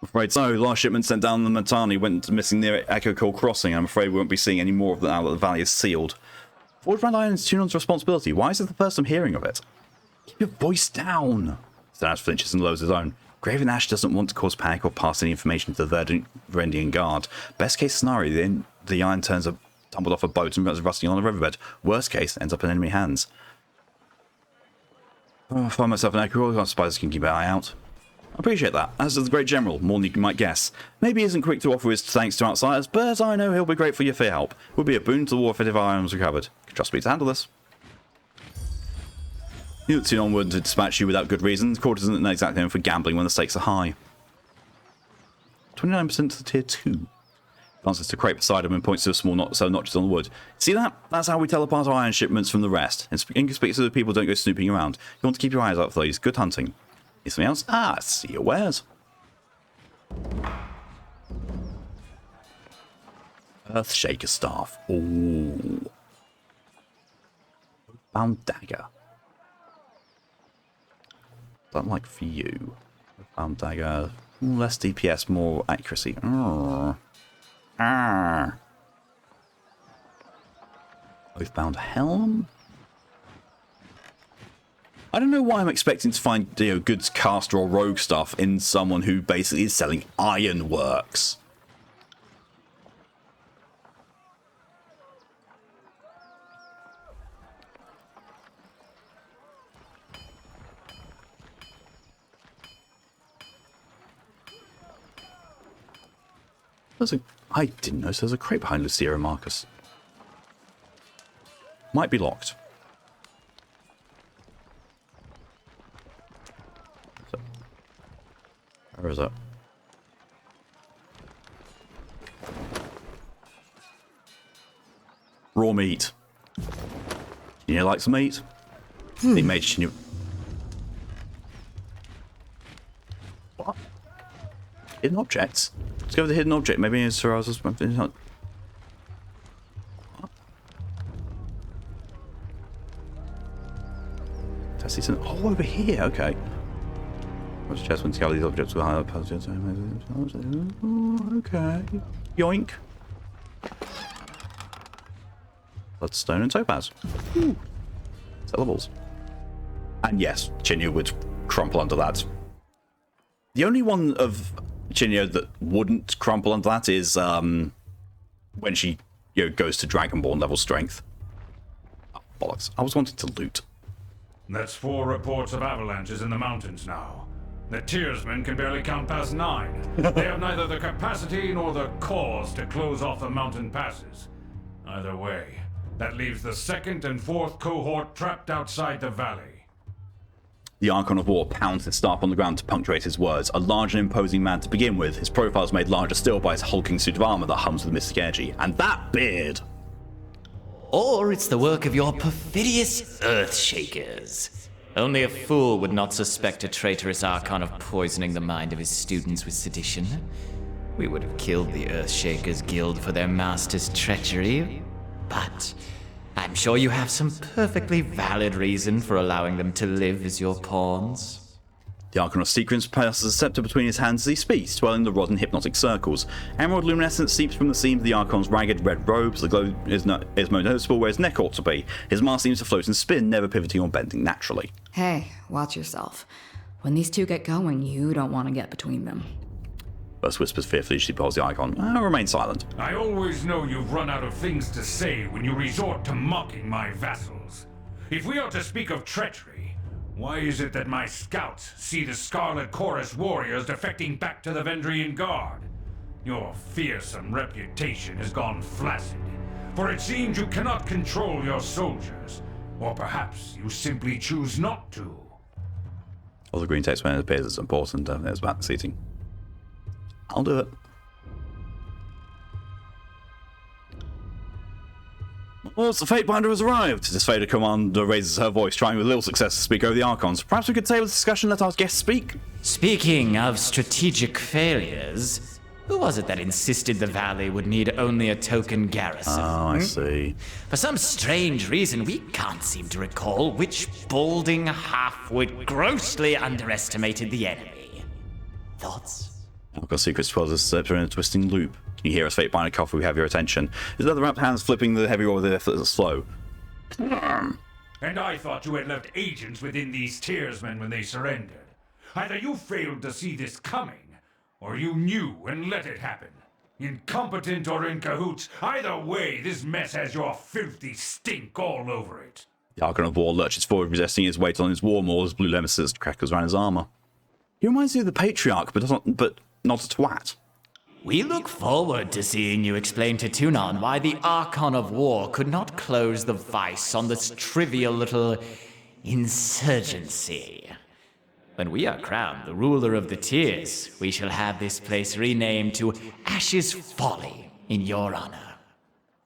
A: I'm afraid so. The last shipment sent down the Matani went missing near Echo Coal Crossing, and I'm afraid we won't be seeing any more of them now that the valley is sealed. Forge Brand Iron is Tunon's responsibility. Why is it the first I'm hearing of it? Keep your voice down. Stannis flinches and lowers his own. Graven Ash doesn't want to cause panic or pass any information to the Varandian Guard. Best case scenario, the iron turns up, tumbled off a boat and rusting on the riverbed. Worst case, ends up in enemy hands. I find myself in Echo. I suppose I can keep an eye out. I appreciate that, as does the great general, more than you might guess. Maybe he isn't quick to offer his thanks to outsiders, but as I know, he'll be grateful for your help. It would be a boon to the war if our iron was recovered. You can trust me to handle this. You that Tunon would dispatch you without good reason. The court isn't exactly known for gambling when the stakes are high. 29% to the tier 2. Answers to crate beside him and points to a small notches on the wood. See that? That's how we tell apart our iron shipments from the rest. Inconspicuous people don't go snooping around. You want to keep your eyes out for those. Good hunting. Need something else? Ah, see your wares. Earthshaker staff. Ooh. Bound dagger. Don't like for you. Bound dagger. Less DPS, more accuracy. Ah. Oathbound Helm? I don't know why I'm expecting to find, goods caster or rogue stuff in someone who basically is selling ironworks. I didn't notice there's a crate behind Lucia and Marcus. Might be locked. Where is it? Raw meat. You like some meat? They made you. What? Hidden objects? Let's go with the hidden object. Maybe it's Sir Arthur's. What? Test these. Oh, over here. Okay. What's the chest when scour these objects with higher puzzles? Okay. Yoink. Bloodstone and topaz. Ooh. Sellables. And yes, Chinyu would crumple under that. The only one of Chinyu that wouldn't crumple under that is when she goes to Dragonborn level strength. Oh, bollocks. I was wanting to loot.
D: That's 4 reports of avalanches in the mountains now. The Tearsmen can barely count past 9. They have neither the capacity nor the cause to close off the mountain passes. Either way, that leaves the 2nd and 4th cohort trapped outside the valley.
A: The Archon of War pounds his staff on the ground to punctuate his words. A large and imposing man to begin with, his profile is made larger still by his hulking suit of armor that hums with mystic energy. And that beard!
E: Or it's the work of your perfidious Earthshakers. Only a fool would not suspect a traitorous Archon of poisoning the mind of his students with sedition. We would have killed the Earthshakers Guild for their master's treachery, but I'm sure you have some perfectly valid reason for allowing them to live as your pawns.
A: The Archon of Sequence passes a scepter between his hands as he speaks, twirling the rod in hypnotic circles. Emerald luminescence seeps from the seams of the Archon's ragged red robes. The glow is more noticeable where his neck ought to be. His mask seems to float and spin, never pivoting or bending naturally.
C: Hey, watch yourself. When these two get going, you don't want to get between them.
A: Burst whispers fearfully as she pulls the Archon. Remain silent.
D: I always know you've run out of things to say when you resort to mocking my vassals. If we are to speak of treachery, why is it that my scouts see the Scarlet Chorus warriors defecting back to the Vendrian Guard? Your fearsome reputation has gone flaccid, for it seems you cannot control your soldiers. Or perhaps you simply choose not to.
A: All the green text when it appears it's important, it's about the seating. I'll do it. Well, the Fatebinder has arrived. This Fader commander raises her voice, trying with little success to speak over the Archons. Perhaps we could table this discussion and let our guest speak?
E: Speaking of strategic failures, who was it that insisted the valley would need only a token garrison?
A: Oh, I see.
E: For some strange reason, we can't seem to recall which balding halfwit grossly underestimated the enemy. Thoughts?
A: Archon Secrets twirls his scepter in a twisting loop. Can you hear us Fatebinder cough? We have your attention. His leather-wrapped hands flipping the heavy roll with an effortless flow.
D: And I thought you had left agents within these Tearsmen when they surrendered. Either you failed to see this coming, or you knew and let it happen. Incompetent or in cahoots, either way, this mess has your filthy stink all over it.
A: The Archon of War lurches forward, resisting his weight on his war maul as blue nemesis crackles around his armor. He reminds me of the Patriarch, but not a twat.
E: We look forward to seeing you explain to Tunon why the Archon of War could not close the vice on this trivial little insurgency. When we are crowned the ruler of the Tears, we shall have this place renamed to Ash's Folly in your honor.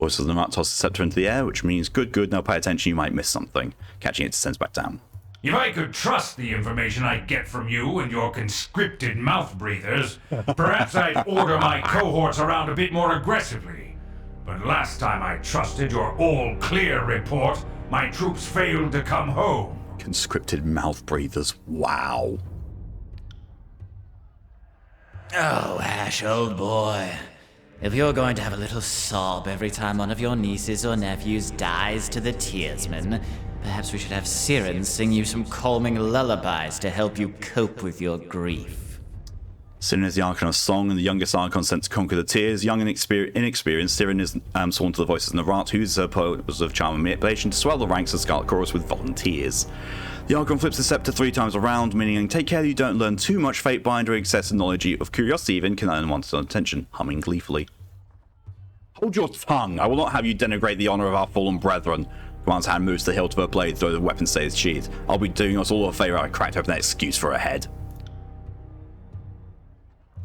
A: Voices of the Mount toss the scepter into the air, which means good, now pay attention, you might miss something. Catching it descends back down.
D: If I could trust the information I get from you and your conscripted mouth breathers, perhaps I'd order my cohorts around a bit more aggressively. But last time I trusted your all-clear report, my troops failed to come home.
A: Conscripted mouth breathers, wow.
E: Oh, Ash, old boy. If you're going to have a little sob every time one of your nieces or nephews dies to the Tearsman, perhaps we should have Siren sing you some calming lullabies to help you cope with your grief.
A: Siren is the Archon of Song and the youngest Archon sent to conquer the Tears. Young and inexperienced, Siren is sworn to the voices of Narat, whose purpose of charm and manipulation to swell the ranks of Scarlet Chorus with volunteers. The Archon flips the scepter 3 times around, meaning take care you don't learn too much Fatebinder, excessive knowledge of curiosity even can earn one's attention, humming gleefully. Hold your tongue! I will not have you denigrate the honor of our fallen brethren. Command's hand moves to the hilt of her blade, though the weapon stays sheathed. I'll be doing us all a favor. I cracked open that excuse for her head.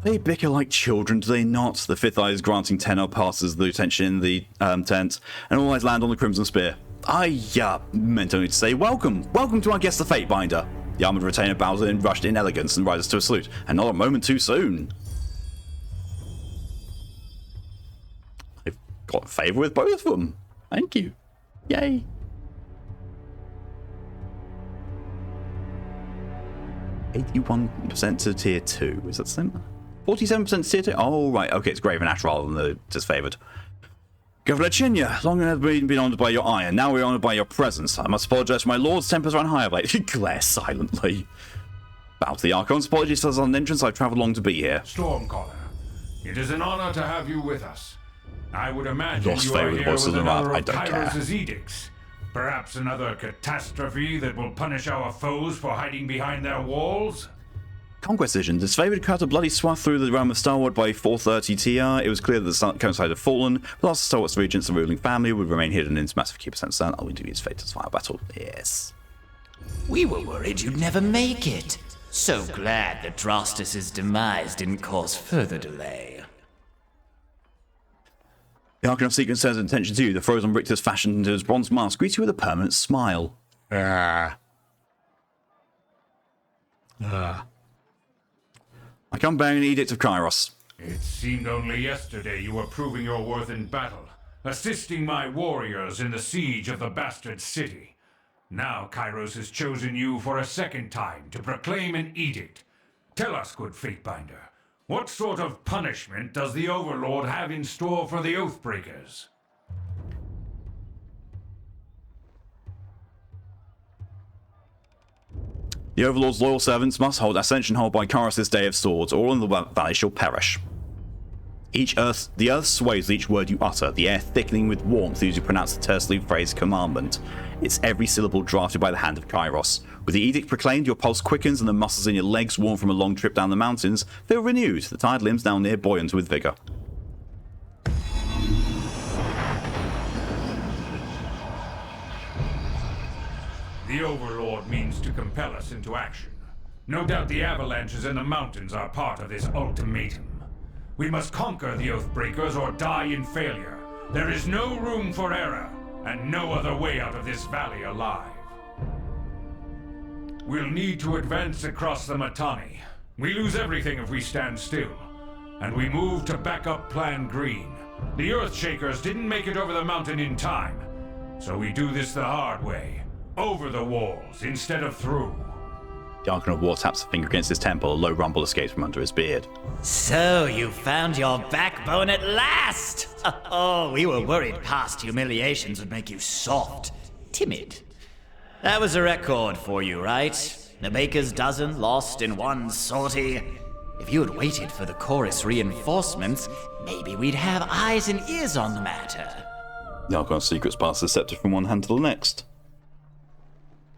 A: They bicker like children, do they not? The fifth eye is granting tenor passes the attention in the tent, and all eyes land on the Crimson Spear. I meant only to say welcome to our guest the Fatebinder. The armored retainer bows in rushed in elegance and rises to a salute, and not a moment too soon. I've got favour with both of them. Thank you. Yay. "81% to tier 2. Is that the same? 47% to tier 2? Oh, right. Okay, it's Graven Ash rather than the disfavoured. Governor Chinya, long have been honoured by your ire. Now we're honoured by your presence. I must apologise for my lord's tempers run high of late. Glare silently. Bow to the Archons. Apologies for the sudden entrance. I've travelled long to be here.
D: Stormcaller, it is an honour to have you with us. I would imagine
A: Lost
D: you are
A: favour with
D: here
A: voices
D: with
A: of the
D: another
A: mouth. I
D: of
A: don't care.
D: Kairos' edicts. Perhaps another catastrophe that will punish our foes for hiding behind their walls?
A: Conquest Vision. Disfavoured cut a bloody swath through the realm of Starward by 430 TR. It was clear that the coincide had fallen. The last of Starward's regents, the ruling family, would remain hidden in its massive keeper sense. I'll interview his fate as final battle. Yes.
E: We were worried you'd never make it. So glad that Drostus' demise didn't cause further delay.
A: The Archon of Secret says intention to you. The frozen Rictus fashioned into his bronze mask greets you with a permanent smile. I come bearing an edict of Kairos.
D: It seemed only yesterday you were proving your worth in battle, assisting my warriors in the siege of the bastard city. Now Kairos has chosen you for a second time to proclaim an edict. Tell us, good Fatebinder, what sort of punishment does the Overlord have in store for the Oathbreakers?
A: The Overlord's loyal servants must hold Ascension Hold by Kairos' Day of Swords. All in the valley shall perish. The earth sways with each word you utter, the air thickening with warmth as you pronounce the tersely phrased commandment. It's every syllable drafted by the hand of Kairos. With the edict proclaimed, your pulse quickens and the muscles in your legs, worn from a long trip down the mountains, feel renewed, the tired limbs now near buoyant with vigour.
D: The Overlord means to compel us into action. No doubt the avalanches in the mountains are part of this ultimatum. We must conquer the Oathbreakers or die in failure. There is no room for error, and no other way out of this valley alive. We'll need to advance across the Matani. We lose everything if we stand still. And we move to backup Plan Green. The Earthshakers didn't make it over the mountain in time. So we do this the hard way. Over the walls instead of through.
A: The Archon of War taps a finger against his temple, a low rumble escapes from under his beard.
E: So you found your backbone at last! Oh, we were worried past humiliations would make you soft, timid. That was a record for you, right? The baker's dozen lost in one sortie. If you had waited for the chorus reinforcements, maybe we'd have eyes and ears on the matter.
A: The Archon of Secrets passes the scepter from one hand to the next.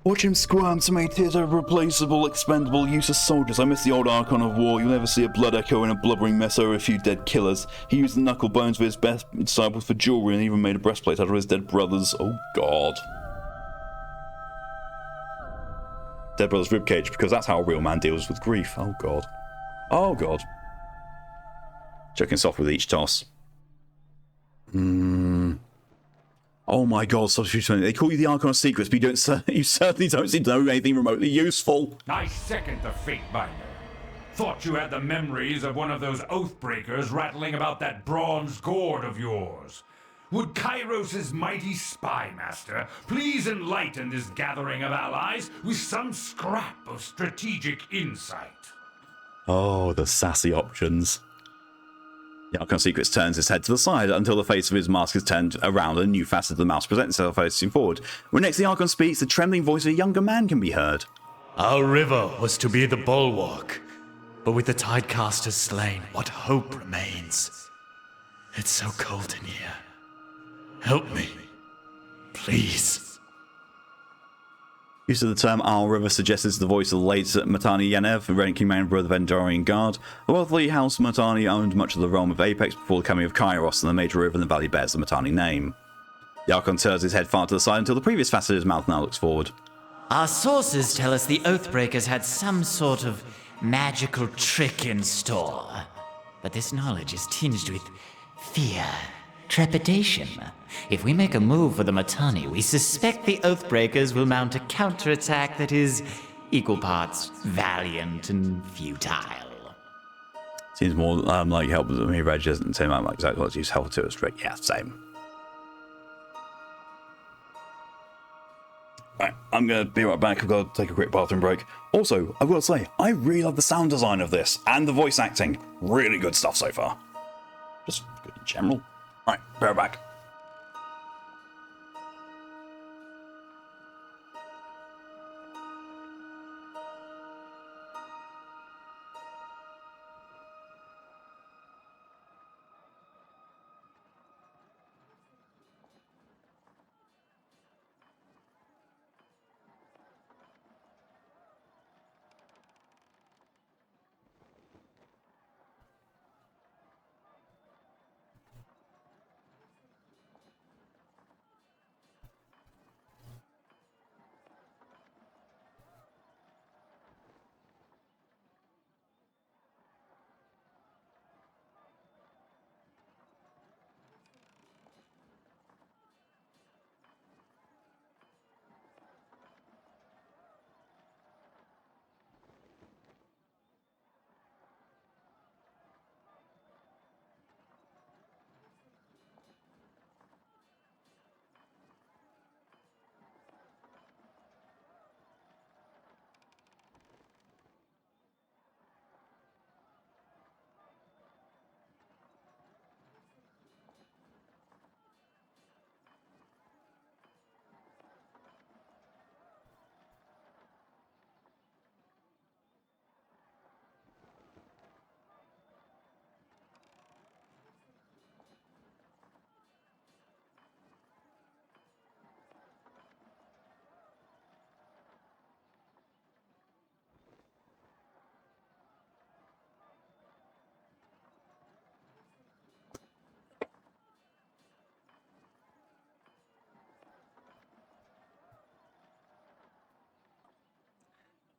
A: Watch him squirm to make it a replaceable, expendable, useless soldiers. I miss the old Archon of War. You'll never see a blood echo in a blubbering mess over a few dead killers. He used the knuckle bones of his best disciples for jewelry and even made a breastplate out of his dead brothers. Oh god. Dead brother's ribcage, because that's how a real man deals with grief. Oh god. Oh god. Choking soft with each toss. Oh my god, substitution. They call you the Archon of Secrets, but you certainly don't seem to know anything remotely useful.
D: I second the Fatebinder. Thought you had the memories of one of those Oathbreakers rattling about that bronze gourd of yours. Would Kairos' mighty spy master please enlighten this gathering of allies with some scrap of strategic insight?
A: Oh, the sassy options. The Archon Secrets turns his head to the side until the face of his mask is turned around and a new facet of the mouse presents itself facing forward. When next the Archon speaks, the trembling voice of a younger man can be heard.
F: Our river was to be the bulwark, but with the Tidecasters slain, what hope remains? It's so cold in here. Help me, please.
A: Use of the term Our River suggests the voice of the late Matani Yanev, ranking member of the Vendorian Guard. The wealthy House Matani owned much of the realm of Apex before the coming of Kairos, and the major river in the valley bears the Matani name. The Archon turns his head far to the side until the previous facet of his mouth now looks forward.
E: Our sources tell us the Oathbreakers had some sort of magical trick in store. But this knowledge is tinged with fear, trepidation. If we make a move for the Matani, we suspect the Oathbreakers will mount a counterattack that is equal parts valiant and futile.
A: Seems more like help than me, Reg, doesn't seem like exactly what use help to a trick. Yeah, same. Right, I'm going to be right back. I've got to take a quick bathroom break. Also, I've got to say, I really love the sound design of this and the voice acting. Really good stuff so far. Just good in general. Right, be right back.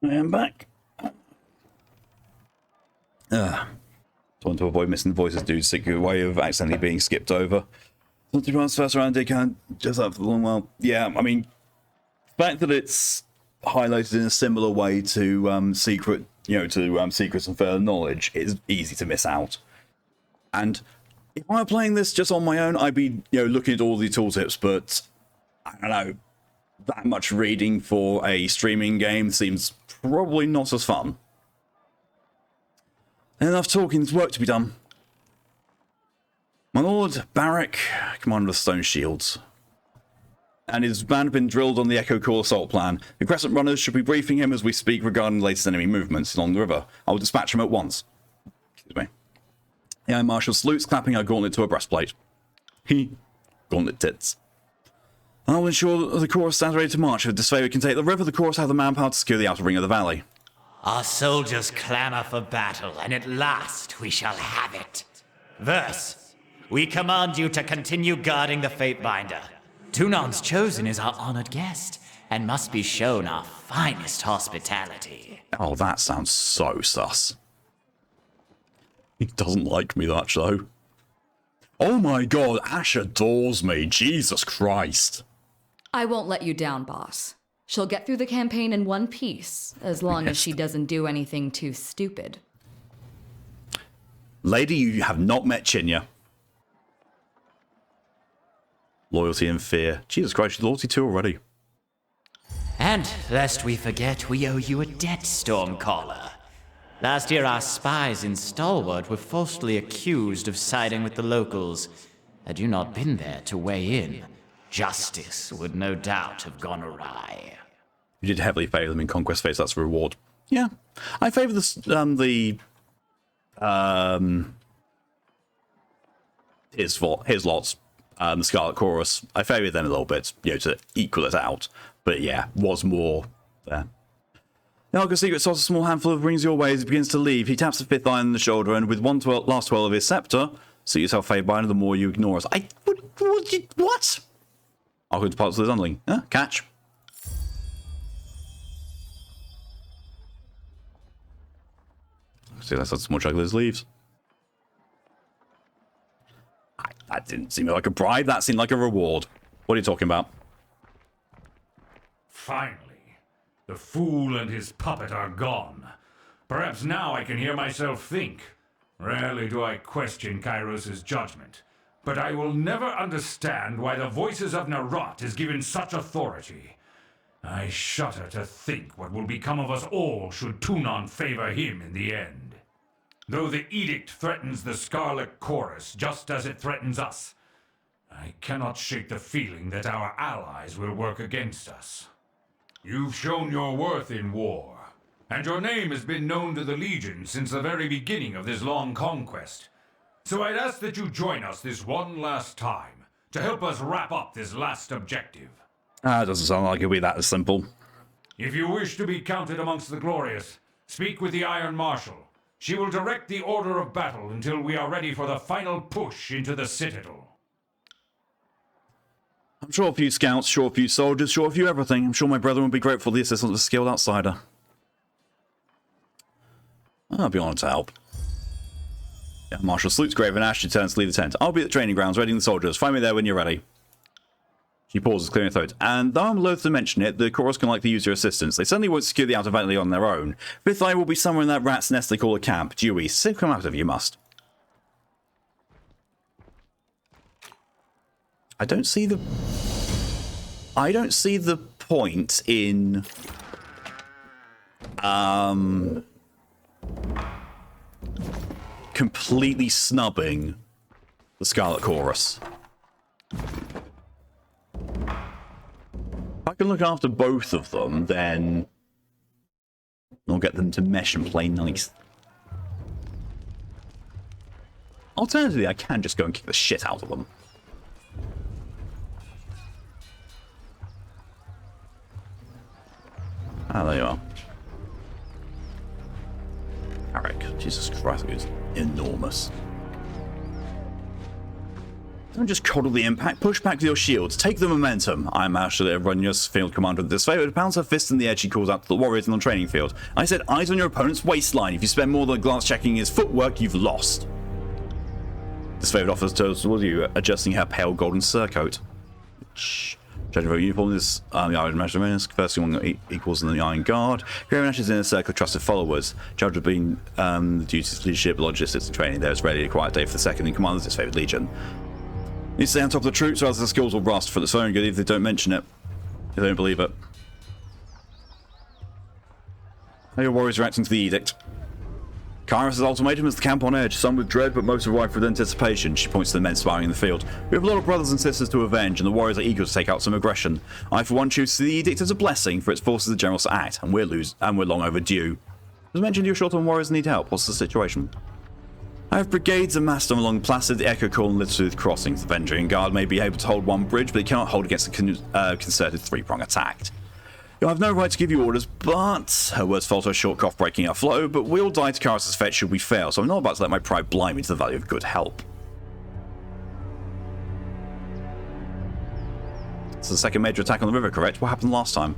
A: I am back. Want to avoid missing the voices, dude. Secret way of accidentally being skipped over. Something runs first round, they can't just up for the long while. Yeah, I mean, the fact that it's highlighted in a similar way to Secrets and Further Knowledge is easy to miss out. And if I were playing this just on my own, I'd be looking at all the tooltips, but I don't know. That much reading for a streaming game seems probably not as fun. Enough talking, there's work to be done. My lord, Barrack, commander of the Stone Shields, and his band have been drilled on the Echo Core assault plan. The Crescent Runners should be briefing him as we speak regarding the latest enemy movements along the river. I will dispatch him at once. Excuse me. The Iron Marshal salutes, clapping her gauntlet to her breastplate. Gauntlet tits. I will ensure that the chorus stands ready to march. If disfavor can take the river, the chorus have the manpower to secure the outer ring of the valley.
E: Our soldiers clamour for battle, and at last we shall have it. Verse, we command you to continue guarding the Fatebinder. Tunan's Chosen is our honored guest, and must be shown our finest hospitality.
A: Oh, that sounds so sus. He doesn't like me much, though. Oh my god, Ash adores me. Jesus Christ.
C: I won't let you down, boss. She'll get through the campaign in one piece, as long as she doesn't do anything too stupid.
A: Lady, you have not met Chinya. Loyalty and fear. Jesus Christ, loyalty too already.
E: And lest we forget, we owe you a debt, Stormcaller. Last year, our spies in Stalwart were falsely accused of siding with the locals. Had you not been there to weigh in, justice would no doubt have gone awry.
A: You did heavily favour them in Conquest phase, that's a reward. Yeah. I favour his lots, the Scarlet Chorus. I favour them a little bit, to equal it out. But yeah, was more there. The Argus Secret toss a small handful of rings your way as he begins to leave. He taps the fifth eye on the shoulder, and with last 12 of his scepter, see yourself favoured by the more you ignore us. What? I'll go to parts of the Unling. Catch. See, that's some more jugglers leaves. That didn't seem like a bribe. That seemed like a reward. What are you talking about?
D: Finally, the fool and his puppet are gone. Perhaps now I can hear myself think. Rarely do I question Kairos' judgment, but I will never understand why the voices of Narot is given such authority. I shudder to think what will become of us all should Tunon favor him in the end. Though the edict threatens the Scarlet Chorus just as it threatens us, I cannot shake the feeling that our allies will work against us. You've shown your worth in war, and your name has been known to the Legion since the very beginning of this long conquest. So I'd ask that you join us this one last time, to help us wrap up this last objective.
A: Doesn't sound like it'll be that simple.
D: If you wish to be counted amongst the glorious, speak with the Iron Marshal. She will direct the order of battle until we are ready for the final push into the Citadel.
A: I'm sure a few scouts, sure a few soldiers, sure a few everything. I'm sure my brethren will be grateful for the assistance of a skilled outsider. I'll be honoured to help. Yeah, Marshal salutes Grave and Ash, returns to lead the tent. I'll be at the training grounds, readying the soldiers. Find me there when you're ready. She pauses, clearing her throat. And though I'm loath to mention it, the chorus can likely use your assistance. They certainly won't secure the outer valley on their own. Fifth Eye will be somewhere in that rat's nest they call a camp. Due east. So come out if you must. I don't see the point in completely snubbing the Scarlet Chorus. If I can look after both of them, then I'll get them to mesh and play nice. Alternatively, I can just go and kick the shit out of them. Ah, there you are. Alright, Jesus Christ, it is enormous. Don't just coddle the impact, push back with your shields, take the momentum. I'm actually Runya's field commander of this favor. Pounds her fist in the edge, she calls out to the warriors on the training field. I said eyes on your opponent's waistline. If you spend more than a glance checking his footwork, you've lost. This favored offers towards you, adjusting her pale golden surcoat. Judging for uniform, this the Iron Measurements, first one equals in the Iron Guard. Graven Ash is in a circle of trusted followers. Judge of being the duties of leadership, logistics, and training. There is ready a quiet day for the second in command of this favored legion. You stay on top of the troops, or else the skills will rust. For the phone good if they don't mention it. If they don't believe it. How are your warriors reacting to the edict? Kairos' ultimatum is the camp on edge, some with dread, but most arrive with anticipation. She points to the men sparring in the field. We have a lot of brothers and sisters to avenge, and the warriors are eager to take out some aggression. I, for one, choose to see the edict as a blessing, for it forces the generals to act, and we're long overdue. As mentioned, your short-term warriors need help. What's the situation? I have brigades amassed along Placid, Echo Call, and Littlesmooth crossings. The Vendrian Guard may be able to hold one bridge, but they cannot hold against a concerted three-prong attack. You have no right to give you orders, but... Her words falter a short cough breaking our flow, but we all die to Kairos' fate should we fail, so I'm not about to let my pride blind me to the value of good help. It's the second major attack on the river, correct? What happened last time?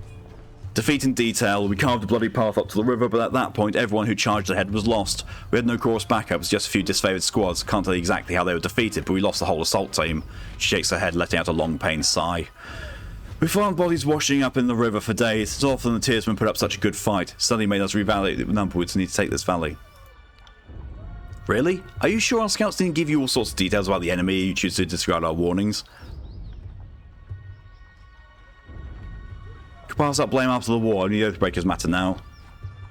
A: Defeat in detail, we carved a bloody path up to the river, but at that point everyone who charged ahead was lost. We had no chorus backups, just a few disfavoured squads. Can't tell you exactly how they were defeated, but we lost the whole assault team. She shakes her head, letting out a long pained sigh. We found bodies washing up in the river for days. It's often the Tearsmen put up such a good fight. Suddenly made us reevaluate the number we need to take this valley. Really? Are you sure our scouts didn't give you all sorts of details about the enemy? You choose to disregard our warnings? Pass that blame after the war, only the Oathbreakers matter now.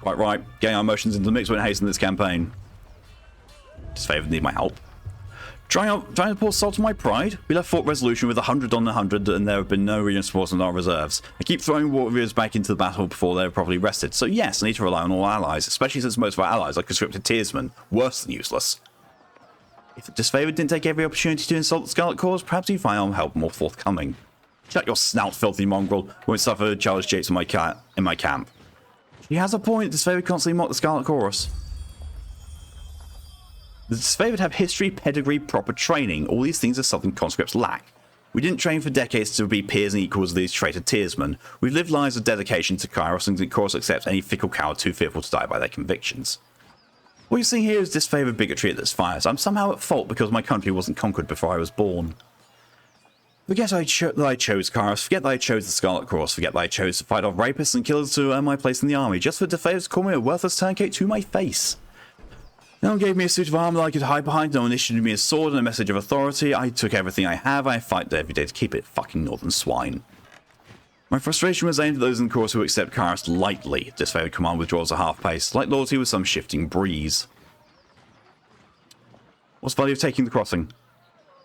A: Quite right. Getting our emotions into the mix won't hasten this campaign. Disfavored need my help. Trying to pour salt on my pride? We left Fort Resolution with 100 on 100 and there have been no reinforcements in our reserves. I keep throwing warriors back into the battle before they're properly rested. So yes, I need to rely on all allies, especially since most of our allies are conscripted tiersmen. Worse than useless. If the Disfavored didn't take every opportunity to insult the Scarlet Cause, perhaps you'd find our help more forthcoming. Shut your snout, filthy mongrel. Won't suffer childish japes in my camp. He has a point. Disfavored constantly mock the Scarlet Chorus. The Disfavored have history, pedigree, proper training. All these things are something conscripts lack. We didn't train for decades to be peers and equals of these traitor tiersmen. We've lived lives of dedication to Kairos and the Chorus accepts any fickle coward too fearful to die by their convictions. What you're seeing here is disfavored bigotry at this fires. I'm somehow at fault because my country wasn't conquered before I was born. Forget that I chose Kairos, forget that I chose the Scarlet Cross, forget that I chose to fight off rapists and killers to earn my place in the army, just for Disfavored to call me a worthless turncoat to my face. No one gave me a suit of armor that I could hide behind, no one issued me a sword and a message of authority. I took everything I have, I fight every day to keep it, fucking northern swine. My frustration was aimed at those in the Chorus who accept Kairos lightly. Disfavored command withdraws a half pace, like loyalty with some shifting breeze. What's the value of taking the crossing?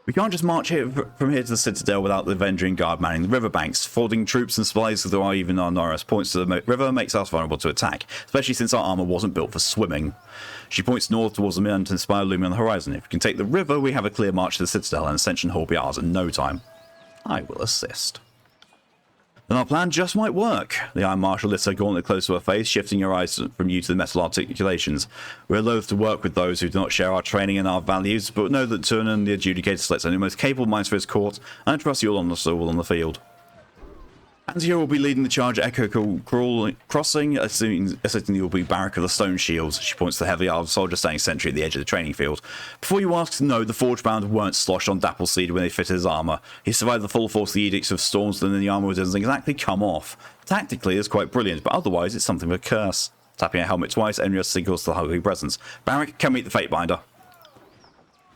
A: We can't just march from here to the Citadel without the Avenging Guard manning the riverbanks. Fording troops and supplies through even our narrowest points to the river makes us vulnerable to attack, especially since our armor wasn't built for swimming. She points north towards the mountain spire looming on the horizon. If we can take the river, we have a clear march to the Citadel and Ascension Hall be ours in no time. I will assist. Then our plan just might work. The Iron Marshal lifts her gauntlet close to her face, shifting her eyes from you to the metal articulations. We're loath to work with those who do not share our training and our values, but know that Tyranny, the Adjudicator, selects only the most capable minds for his court, and I trust you all on the field. Antio will be leading the charge at Echo Crossing, assuming you'll be Barrack of the Stone Shields. She points to the heavily armed soldier standing sentry at the edge of the training field. Before you ask to know, the Forgebound weren't sloshed on Dappleseed when they fitted his armor. He survived the full force of the Edicts of Storms, and then the armor doesn't exactly come off. Tactically, it's quite brilliant, but otherwise, it's something of a curse. Tapping her helmet twice, Enria signals to the Holy Presence. Barrack, come meet the Fatebinder.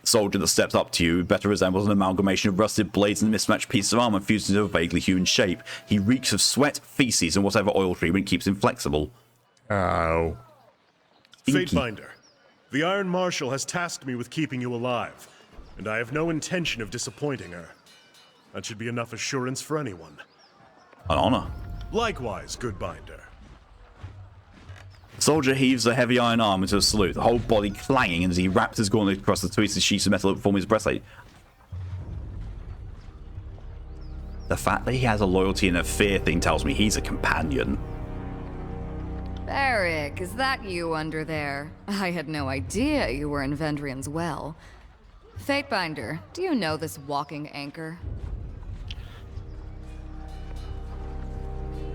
A: The soldier that steps up to you better resembles an amalgamation of rusted blades and mismatched pieces of armor fused into a vaguely human shape. He reeks of sweat, feces, and whatever oil treatment keeps him flexible.
G: Ow.
A: Inky.
H: Fatebinder, the Iron Marshal has tasked me with keeping you alive, and I have no intention of disappointing her. That should be enough assurance for anyone.
A: An honor.
H: Likewise, good Binder.
A: The soldier heaves the heavy iron arm into a salute, the whole body clanging as he wraps his gauntlet across the twisted sheets of metal that form his breastplate. The fact that he has a loyalty and a fear thing tells me he's a companion.
C: Barrack, is that you under there? I had no idea you were in Vendrian's well. Fatebinder, do you know this walking anchor?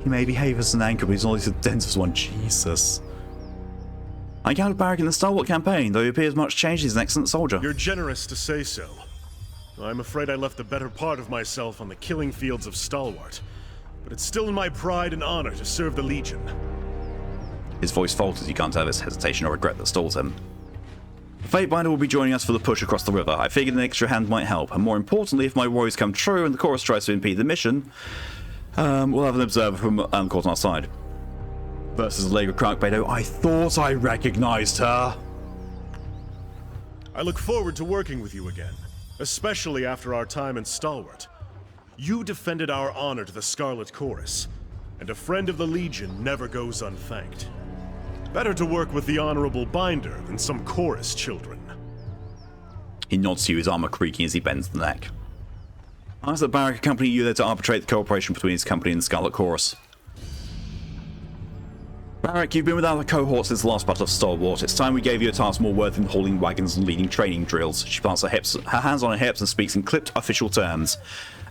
A: He may behave as an anchor, but he's always the densest one. Jesus. I encountered Barrack in the Stalwart campaign, though he appears much changed. He's an excellent soldier.
H: You're generous to say so. I'm afraid I left the better part of myself on the killing fields of Stalwart, but it's still in my pride and honor to serve the Legion.
A: His voice falters. You can't tell if it's hesitation or regret that stalls him. Fatebinder will be joining us for the push across the river. I figured an extra hand might help, and more importantly, if my worries come true and the Chorus tries to impede the mission, we'll have an observer from court on our side. Versus Lega Crank Beto. I thought I recognized her.
H: I look forward to working with you again, especially after our time in Stalwart. You defended our honor to the Scarlet Chorus, and a friend of the Legion never goes unthanked. Better to work with the Honorable Binder than some Chorus children.
A: He nods to you, his armor creaking as he bends the neck. I asked that Barrack accompany you there to arbitrate the cooperation between his company and the Scarlet Chorus. Barrack, you've been without a cohort since the last battle of Stalwart. It's time we gave you a task more worthy than hauling wagons and leading training drills. She plants her hands on her hips and speaks in clipped official terms.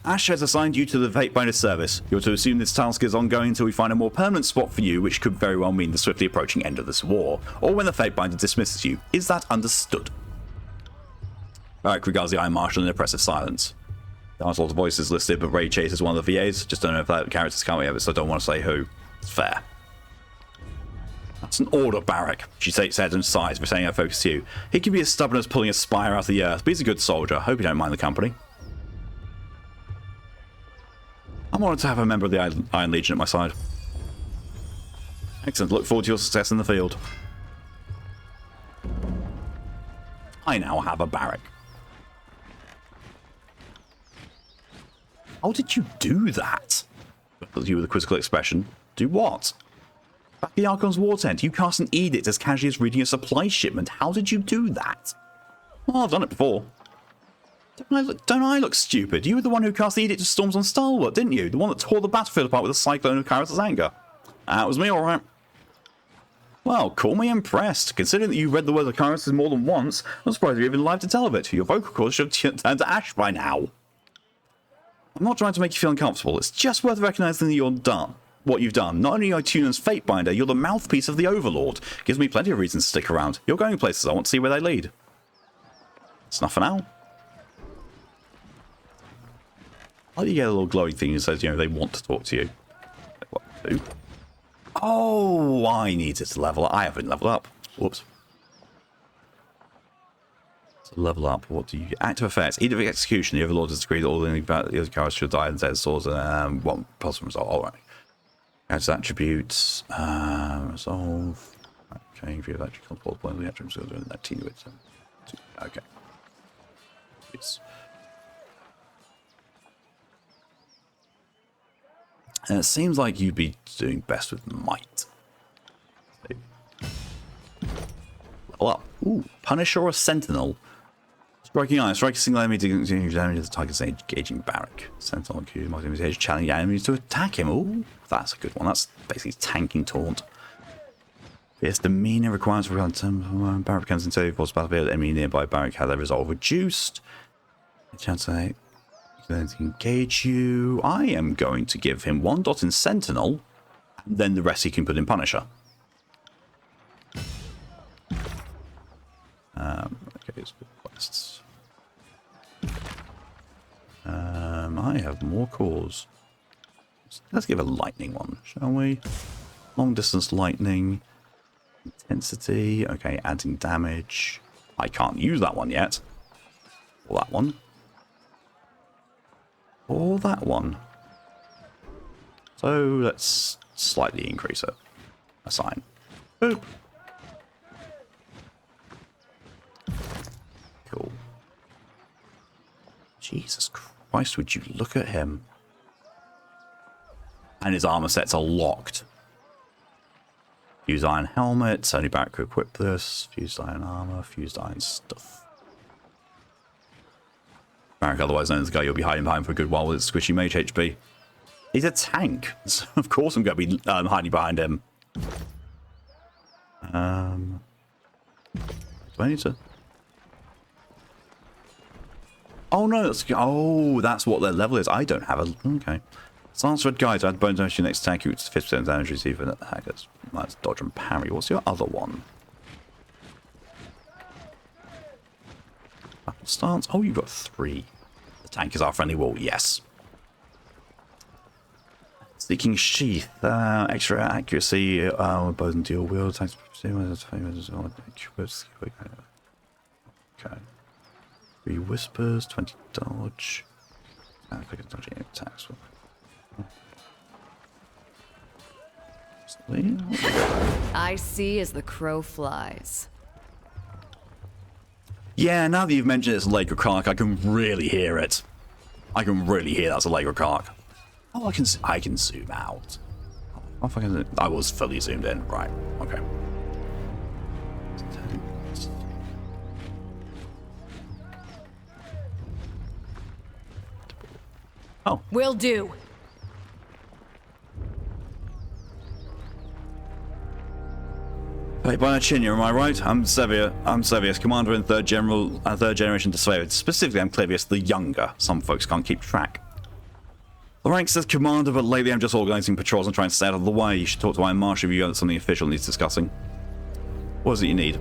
A: Ash has assigned you to the Fatebinder service. You're to assume this task is ongoing until we find a more permanent spot for you, which could very well mean the swiftly approaching end of this war, or when the Fatebinder dismisses you. Is that understood? Barrack regards the Iron Marshal in impressive silence. There aren't a lot of voices listed, but Ray Chase is one of the VAs. Just don't know if that character's coming of it, so I don't want to say who. It's fair. That's an order, Barrack. She shakes her head and sighs, retaining her focus to you. He can be as stubborn as pulling a spire out of the earth, but he's a good soldier. Hope you don't mind the company. I'm honoured to have a member of the Iron Legion at my side. Excellent. Look forward to your success in the field. I now have a barrack. How did you do that? You with a quizzical expression. Do what? Back at the Archon's war tent, you cast an edict as casually as reading a supply shipment. How did you do that? Well, I've done it before. Don't I look stupid? You were the one who cast the edict of storms on Stalwart, didn't you? The one that tore the battlefield apart with a cyclone of Kairos' anger. That was me, alright. Well, call me impressed. Considering that you read the words of Kairos more than once, I'm surprised you're even alive to tell of it. Your vocal cords should have turned to ash by now. I'm not trying to make you feel uncomfortable. It's just worth recognizing that you're done. What you've done. Not only are you Tunan's fate binder, you're the mouthpiece of the Overlord. Gives me plenty of reasons to stick around. You're going places. I want to see where they lead. It's enough for now. How do you get a little glowing thing that says, you know, they want to talk to you? What do? Oh, I needed to level up. I haven't leveled up. Whoops. To level up, what do you get? Active effects. Edict of execution. The Overlord has agreed that all the other characters should die and dead swords and one possible result. Alright. Adds attributes. Resolve. Okay, view electrical multiple the attributes are doing that teeny bit. Okay. It's and it seems like you'd be doing best with might. Level up. Ooh, Punisher or Sentinel. Striking iron. Strike a single enemy to damage to the target's engaging barrack. Sentinel accused multi challenge enemies to attack him. Ooh, that's a good one. That's basically tanking taunt. Its demeanor requires for barrack becomes into a force battlefield. Enemy nearby barrack has their resolve reduced. Chance to engage you. I am going to give him 1 dot in Sentinel, and then the rest he can put in Punisher. Okay, it's quests. I have more cores. Let's give a lightning one, shall we? Long distance lightning. Intensity. Okay, adding damage. I can't use that one yet. Or that one. Or that one. So let's slightly increase it. Assign. Boop. Cool. Jesus Christ, would you look at him? And his armor sets are locked. Fused iron helmet, only barrack could equip this. Fused iron armor, fused iron stuff. Barrack, otherwise known as the guy you'll be hiding behind for a good while with his squishy mage HP. He's a tank, so of course I'm going to be hiding behind him. Do I need to? Oh no, that's what their level is. I don't have a... Okay. Lance Red Guide, add bone damage to your next attack, you 50% damage received at the hackers. That's dodge and parry. What's your other one? Battle stance. Oh, you've got 3. The tank is our friendly wall, yes. Seeking Sheath. Extra accuracy. Bows and dual wield. Okay. 3 whispers, 20 dodge. Quick dodging attacks.
C: I see as the crow flies.
A: Yeah, now that you've mentioned it's a Laker Clark, I can really hear it. I can really hear that's a Laker Clark. Oh, I can zoom out. Oh, I was fully zoomed in. Right. Okay. Oh.
C: Will do.
A: Hey, by Chinya, am I right? I'm Sevius, commander in third generation Slayer. Specifically, I'm Clavius the Younger. Some folks can't keep track. The rank says commander, but lately I'm just organizing patrols and trying to stay out of the way. You should talk to Iron Marshal if you got something official needs discussing. What is it you need?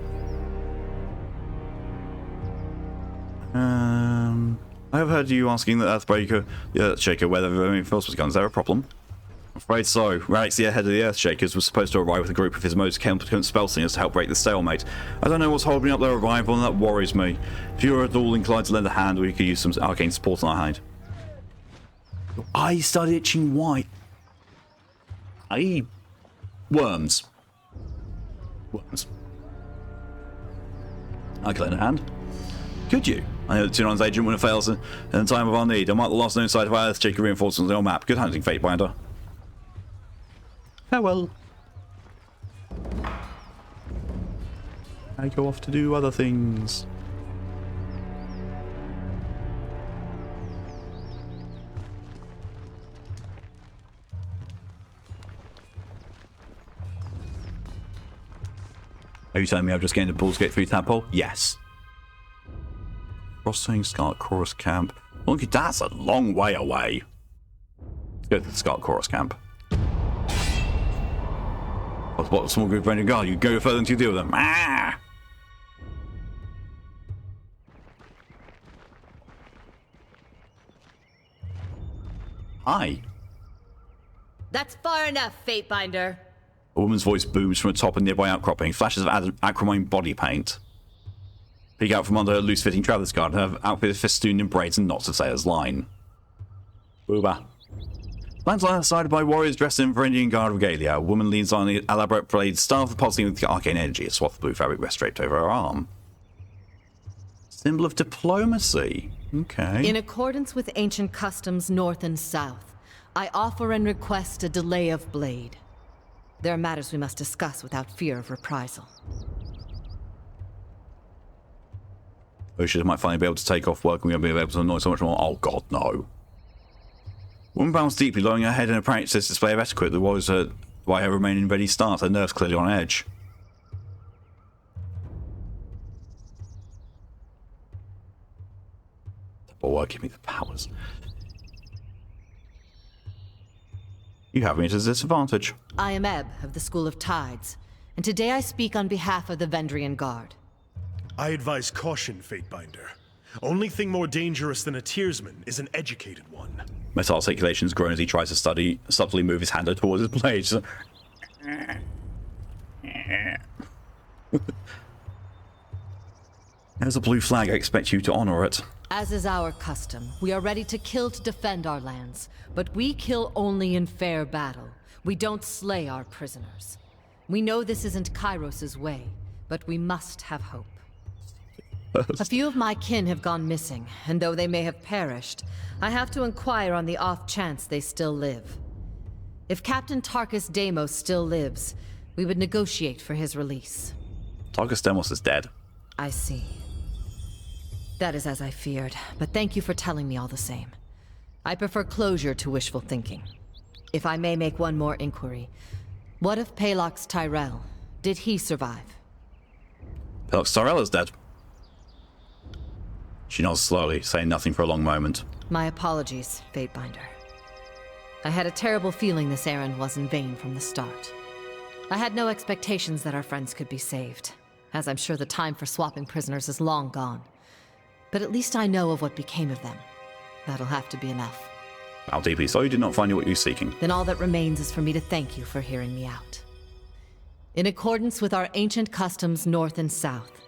A: I have heard you asking the Earthshaker whether there are reinforcements gone. Is there a problem? I'm afraid so. Radix, the head of the Earthshakers, was supposed to arrive with a group of his most competent spellslingers to help break the stalemate. I don't know what's holding up their arrival, and that worries me. If you're at all inclined to lend a hand, we could use some arcane support on our hide. Your eyes started itching white. Worms. Worms. I can lend a hand. Could you? I know that Tyrann's agent when it fails in the time of our need. I mark the last known site of our Earthshaker reinforcements on your map. Good hunting, Fatebinder. Farewell. I go off to do other things. Are you telling me I've just gained a Baldur's Gate 3 tadpole? Yes. Crossing Scarlet Chorus Camp. Look, that's a long way away. Let's go to the Scarlet Chorus Camp. What a small group of Ranging Guard. You go further than you deal with them. Ah! Hi.
B: That's far enough, Fatebinder.
A: A woman's voice booms from atop a nearby outcropping. Flashes of acrimony body paint peek out from under her loose-fitting traveler's garb, her outfit is festooned in braids and knots of sailor's line. Booba. Lands line sided by warriors dressed in Varangian Guard regalia. A woman leans on the elaborate blade staff pulsing with arcane energy. A swath of blue fabric rests draped over her arm. Symbol of diplomacy. Okay.
B: In accordance with ancient customs north and south, I offer and request a delay of blade. There are matters we must discuss without fear of reprisal.
A: Oshia might finally be able to take off work and we'll be able to annoy so much more. Oh god, no. Woman bounds deeply, lowering her head in a practiced display of etiquette that was why her remaining ready start, her nerves clearly on edge. Oh, give me the powers. You have me at a disadvantage.
B: I am Ebb of the School of Tides, and today I speak on behalf of the Vendrian Guard.
H: I advise caution, Fatebinder. Only thing more dangerous than a tearsman is an educated one.
A: Metal articulations groan as he tries to subtly move his hand towards his blade. There's a blue flag. I expect you to honor it.
B: As is our custom, we are ready to kill to defend our lands, but we kill only in fair battle. We don't slay our prisoners. We know this isn't Kairos's way, but we must have hope. A few of my kin have gone missing, and though they may have perished, I have to inquire on the off chance they still live. If Captain Tarkus Deimos still lives, we would negotiate for his release.
A: Tarkus Deimos is dead.
B: I see. That is as I feared, but thank you for telling me all the same. I prefer closure to wishful thinking. If I may make one more inquiry, what of Palox Tyrell? Did he survive?
A: Palox Tyrell is dead. She nods slowly, saying nothing for a long moment.
B: My apologies, Fatebinder. I had a terrible feeling this errand was in vain from the start. I had no expectations that our friends could be saved, as I'm sure the time for swapping prisoners is long gone. But at least I know of what became of them. That'll have to be enough.
A: How deeply so you did not find what you were seeking.
B: Then all that remains is for me to thank you for hearing me out. In accordance with our ancient customs north and south,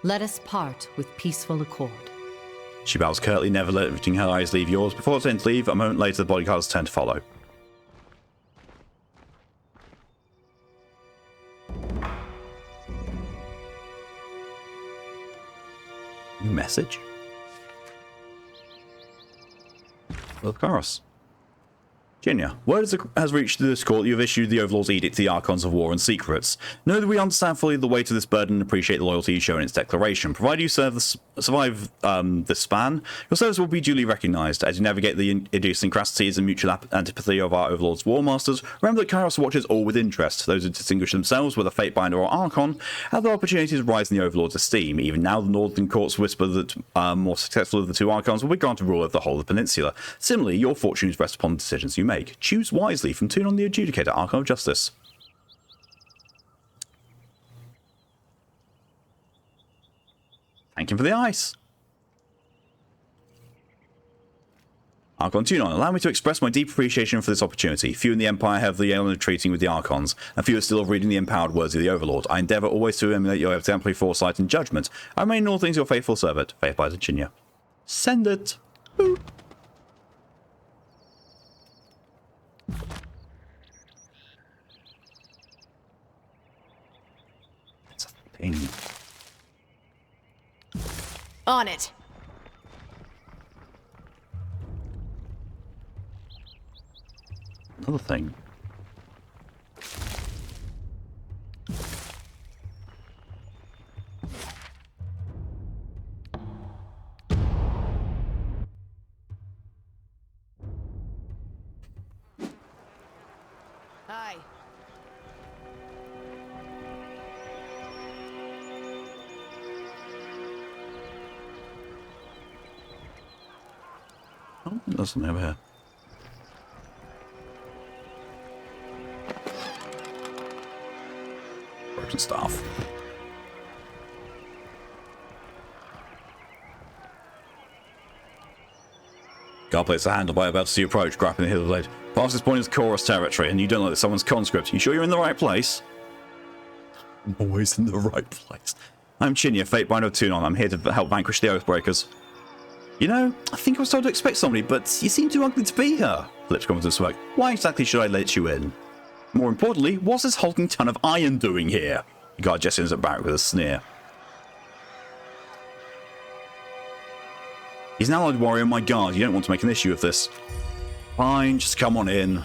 B: let us part with peaceful accord.
A: She bows curtly, never letting her eyes leave yours. Before turning to leave, a moment later the bodyguards turn to follow. New message? Of course. Jinya, word has reached this court you have issued the Overlord's edict to the Archons of War and Secrets. Know that we understand fully the weight of this burden and appreciate the loyalty you show in its declaration. Provided you survive this span, your service will be duly recognized. As you navigate the idiosyncrasies and mutual antipathy of our Overlord's War Masters, remember that Kairos watches all with interest. Those who distinguish themselves, whether Fatebinder or Archon, have the opportunity to rise in the Overlord's esteem. Even now, the Northern Courts whisper that more successful of the two Archons will be granted rule over the whole of the peninsula. Similarly, your fortunes rest upon the decisions you make. Choose wisely from Tune on the Adjudicator, Archon of Justice. Thank him for the ice. Archon Tunon, allow me to express my deep appreciation for this opportunity. Few in the Empire have the element of treating with the Archons, and few are still of reading the empowered words of the Overlord. I endeavour always to emulate your exemplary foresight and judgment. I remain in all things your faithful servant, Faith by Virginia. Send it. Boop.
G: On it.
A: Another thing.
G: Hi.
A: Oh, there's something over here. Broken staff. Guard places a handle by about to see you approach, grappling the hill blade. Past this point is chorus territory, and you don't know that someone's conscript. You sure you're in the right place? I'm always in the right place. I'm Chinya, Fatebinder of Tunon. I'm here to help vanquish the Oathbreakers. You know, I think I was told to expect somebody, but you seem too ugly to be here. Lips come to the smoke. Why exactly should I let you in? More importantly, what's this hulking ton of iron doing here? The guard gestures at Barrack with a sneer. He's an allied warrior on my guard. You don't want to make an issue of this. Fine, just come on in.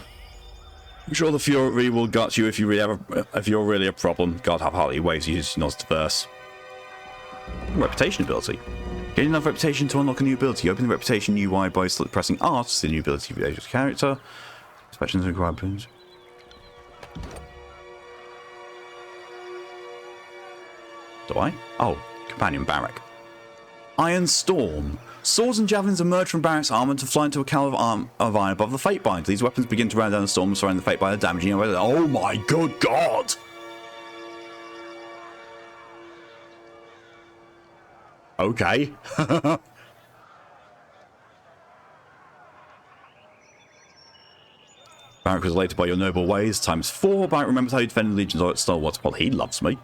A: I'm sure the Fury will gut you if you're really a problem. God half-heartedly waves you, nods diverse. Reputation ability. Gain enough reputation to unlock a new ability. Open the reputation UI by pressing R to see the new ability for the character. Inspections and requirements. Do I? Oh, companion Barrack. Iron Storm. Swords and javelins emerge from Barrack's armor to fly into a cloud of iron above the Fatebinder. These weapons begin to round down the storm, surrounding the Fatebinder, damaging it. Oh my good god! Okay. Barrack was elated by your noble ways. Times 4. Barrack remembers how you defended Legion's at stalwarts. Well, he loves me.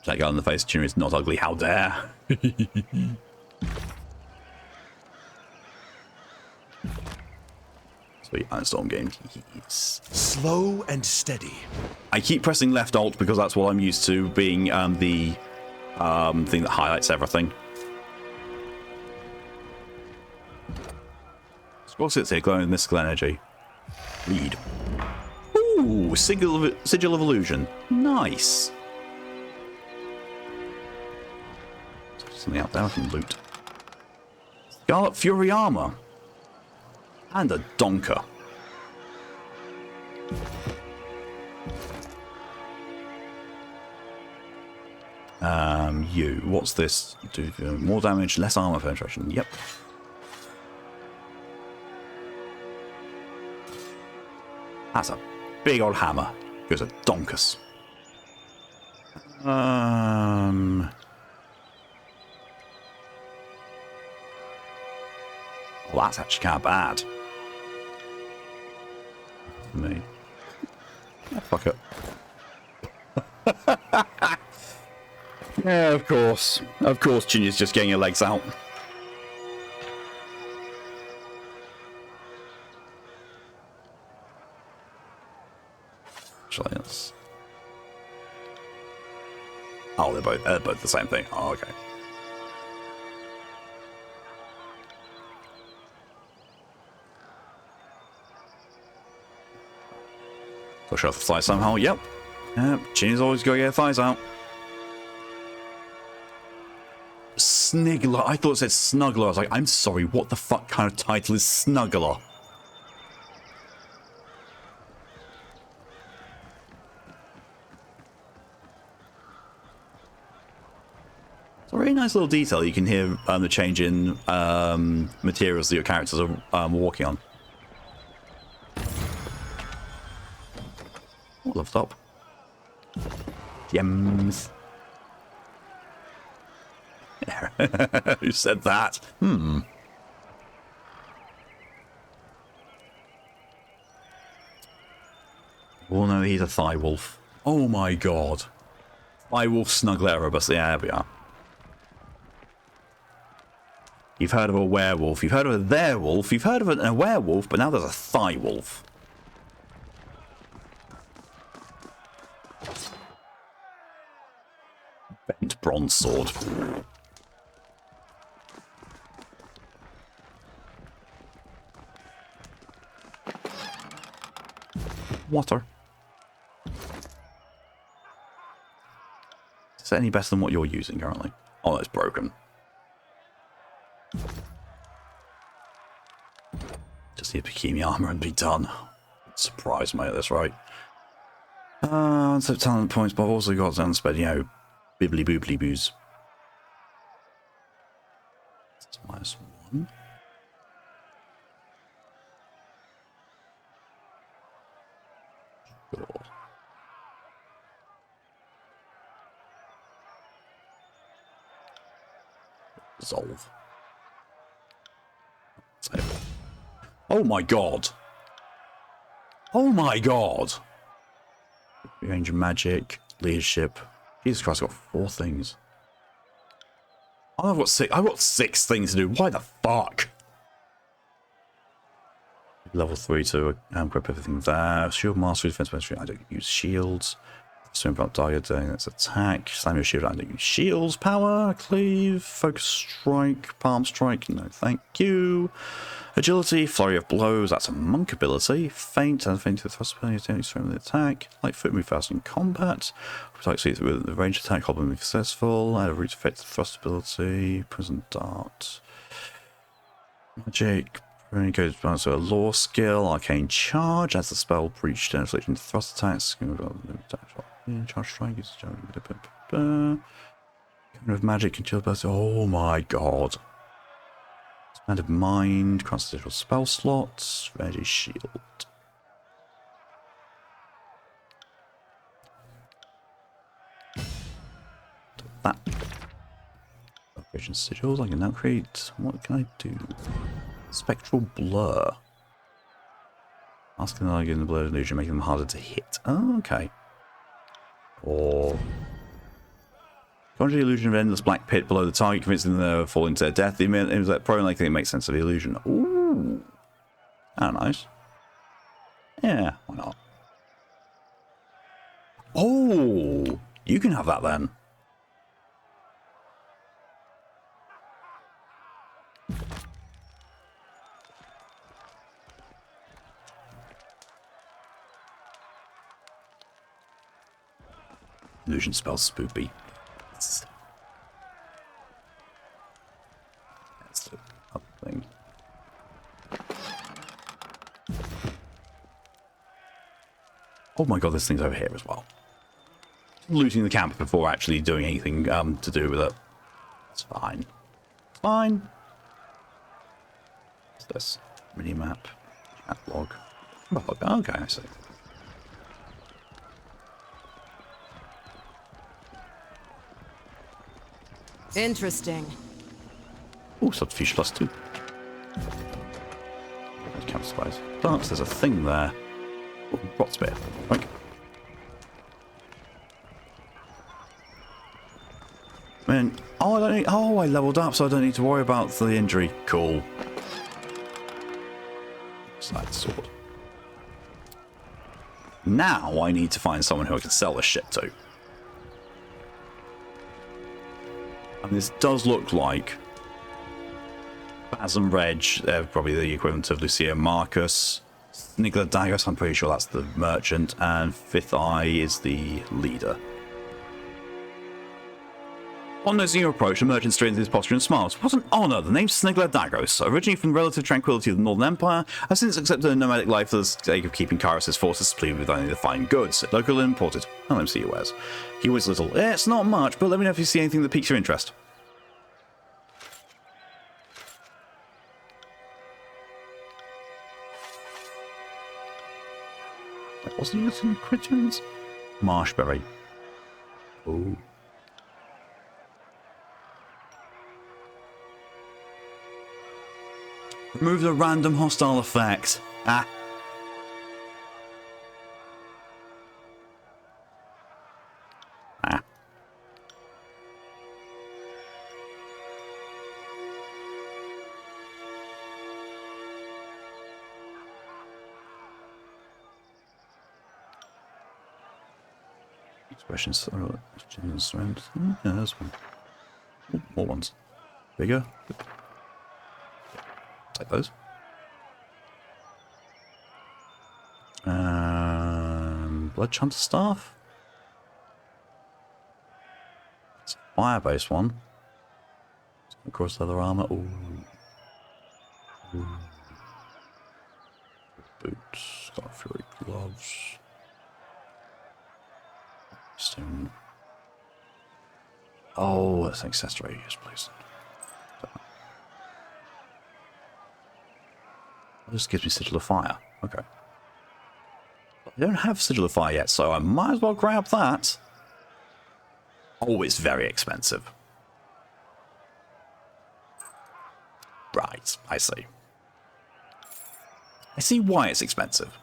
A: That guy in the face, Chinya is not ugly. How dare? Sweet, Iron game keys.
H: Slow and steady.
A: I keep pressing left alt because that's what I'm used to, being the thing that highlights everything. Scroll sits here glowing with mystical energy. Read. Ooh, Sigil of Illusion. Nice. Something out there I can loot. Scarlet Fury armor. And a donker. You. What's this? Do more damage, less armor penetration. Yep. That's a big old hammer. Goes a donkus. Well, that's actually kind of bad. For me. Yeah, fuck it. Yeah, of course. Of course, Chinya's just getting her legs out. Actually, that's... Oh, they're both the same thing. Oh, okay. Push off the thighs somehow. Yep. Yep. Chinya's always got to get her thighs out. Sniggler. I thought it said Snuggler. I was like, I'm sorry, what the fuck kind of title is Snuggler? It's a very nice little detail. You can hear the change in materials that your characters are walking on. Oh, love top. Gems. Who said that? Oh no, he's a thigh wolf. Oh my god. Thigh wolf Snuggler Erebus. Yeah, there we are. You've heard of a werewolf, you've heard of a werewolf, you've heard of a werewolf, but now there's a thigh wolf. Bent bronze sword. Water. Is it any better than what you're using currently? Oh, it's broken. Just need Bikini armor and be done. Surprise me at this rate. So talent points, but I've also got unspent, you know, bibbly boobly boos. That's -1. Sure. Resolve. Save. Oh my god! Oh my god! Range of magic, leadership. Jesus Christ, I've got 4 things. Oh, I've got 6. I've got 6 things to do. Why the fuck? Level 3 to equip everything there. Shield mastery, defense mastery. I don't use shields. Swim up target, that's attack. Slam your shield. I don't use shields. Power, cleave, focus strike, palm strike. No, thank you. Agility, flurry of blows. That's a monk ability. Feint and feint with thrust ability. Strength with attack. Light foot move fast in combat. Protect see with the range attack. Hobble move successful. Add a root effect to thrust ability. Prison dart. Magic. Goes down to a law skill, arcane charge, adds the spell breach to infliction thrust attacks. Charge strike is kind of magic and chill burst. Oh my god. Expanded mind, constitutional spell slots, ready shield. That. Operation sigils, I can now create. What can I do? Spectral blur. Asking that I get the blur illusion, making them harder to hit. Oh, okay. Or conjure the illusion of an endless black pit below the target, convincing them they're falling to their death. The image is that prone, I think it makes sense of the illusion. Ooh. Oh, nice. Yeah, why not? Oh, you can have that then. Illusion spells spoopy. That's the other thing. Oh my god, this thing's over here as well. Looting the camp before actually doing anything to do with it. It's fine. It's fine. What's this? Mini-map. Chat log. Oh, okay, I see.
B: Interesting.
A: Oh, subterfuge +2. Camp supplies. But there's a thing there. Oh, rot spear. Right. Man, oh, I don't need. Oh, I leveled up, so I don't need to worry about the injury. Cool. Slide sword. Now I need to find someone who I can sell this shit to. And this does look like Baz and Reg, they're probably the equivalent of Lucia and Marcus. Snigler Dagos, I'm pretty sure that's the merchant, and Fifth Eye is the leader. On noticing your approach, the merchant straightens his posture and smiles. What an honour! The name's Snigler Dagos. Originally from the relative tranquility of the Northern Empire, I've since accepted a nomadic life for the sake of keeping Kyros's forces supplied with only the fine goods, local and imported. LMC wares. He was little. It's not much, but let me know if you see anything that piques your interest. That wasn't using Crittens? Marshberry. Oh. Remove the random hostile effect. Ah. Ah. Expressions. Strength. Yeah, there's one. Ooh, more ones. Bigger. Take those. Blood Hunter Staff. It's a fire-based one. Of course, leather armor. Ooh. Ooh. Boots. Got fury gloves. Stone. Oh, that's an accessory. Yes, please. This gives me Sigil of Fire. Okay. I don't have Sigil of Fire yet, so I might as well grab that. Oh, it's very expensive. Right, I see. I see why it's expensive.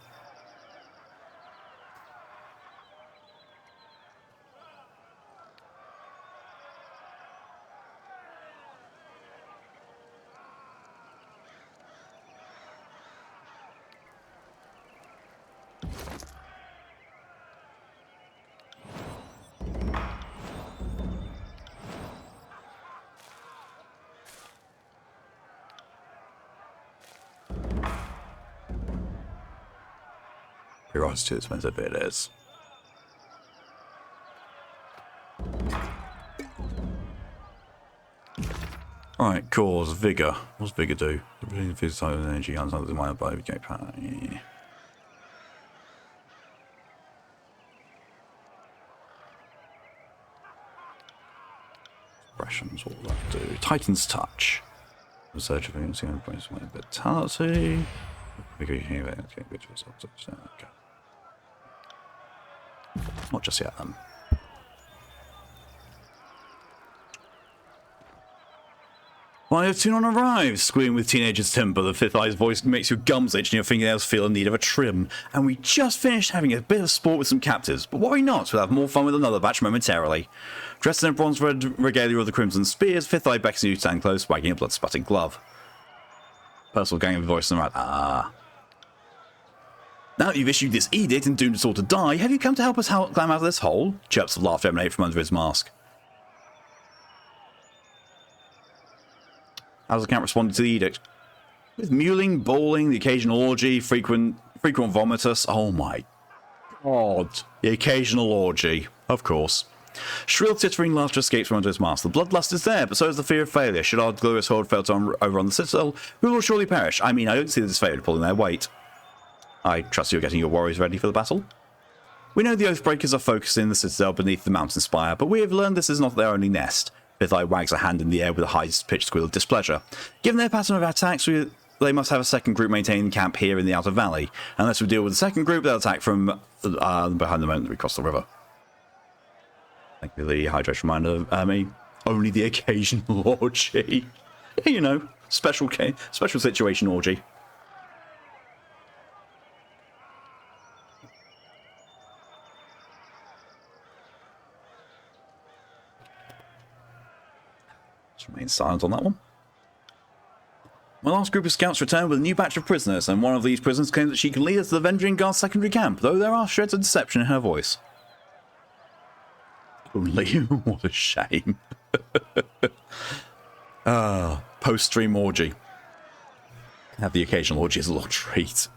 A: It's too expensive, it is. Alright, cause, vigor. What's vigor do? The physical energy on something my body. Yeah. Expressions, what will that do? Titan's touch. Research of vitality. Okay. Not just yet, then. Why have Tunon arrived? Squealing with teenager's temper, the fifth eye's voice makes your gums itch and your fingernails feel in need of a trim. And we just finished having a bit of sport with some captives, but why not? We'll have more fun with another batch momentarily. Dressed in a bronze-red regalia of the Crimson Spears, fifth eye beckons you to stand close, wagging a blood-spattered glove. Personal gang of voice on the right. Ah. Now that you've issued this edict and doomed us all to die, have you come to help us climb out of this hole? Chirps of laughter emanate from under his mask. How's the camp responded to the edict? With mewling, bawling, the occasional orgy, frequent vomitus. Oh my god. The occasional orgy. Of course. Shrill tittering laughter escapes from under his mask. The bloodlust is there, but so is the fear of failure. Should our glorious horde fail to overrun the citadel, we will surely perish. I mean, I don't see this favour pulling their weight. I trust you're getting your warriors ready for the battle. We know the Oathbreakers are focused in the citadel beneath the mountain spire, but we have learned this is not their only nest. Fifth Eye wags a hand in the air with a high-pitched squeal of displeasure. Given their pattern of attacks, they must have a second group maintaining camp here in the Outer Valley. Unless we deal with the second group, they'll attack from behind the mountain we cross the river. Thank you for the hydration reminder, me. Only the occasional orgy. You know, special situation orgy. Remain silent on that one. My last group of scouts returned with a new batch of prisoners, and one of these prisoners claims that she can lead us to the Vendrian Guard's secondary camp, though there are shreds of deception in her voice. Only, what a shame. Post-stream orgy. Have the occasional orgy as a little treat.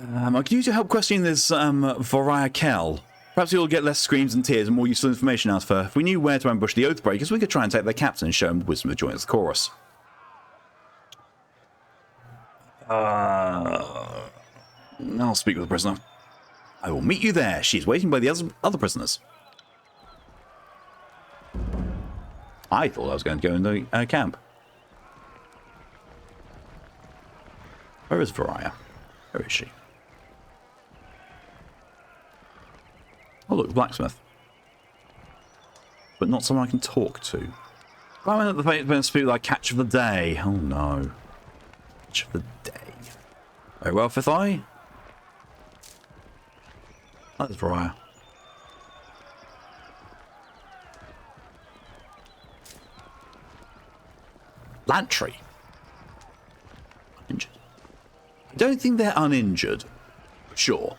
A: I could use your help questioning this Voria Kell. Perhaps you'll get less screams and tears and more useful information out of her. If we knew where to ambush the Oathbreakers, we could try and take their captain and show him the wisdom of joining the chorus. I'll speak with the prisoner. I will meet you there. She's waiting by the other prisoners. I thought I was going to go in the camp. Where is Voria? Where is she? Oh look, blacksmith. But not someone I can talk to. I went at the famous speak like catch of the day. Oh no. Catch of the day. Very well, Fifth Eye. That's Voria. Lantry. Uninjured. I don't think they're uninjured. But sure.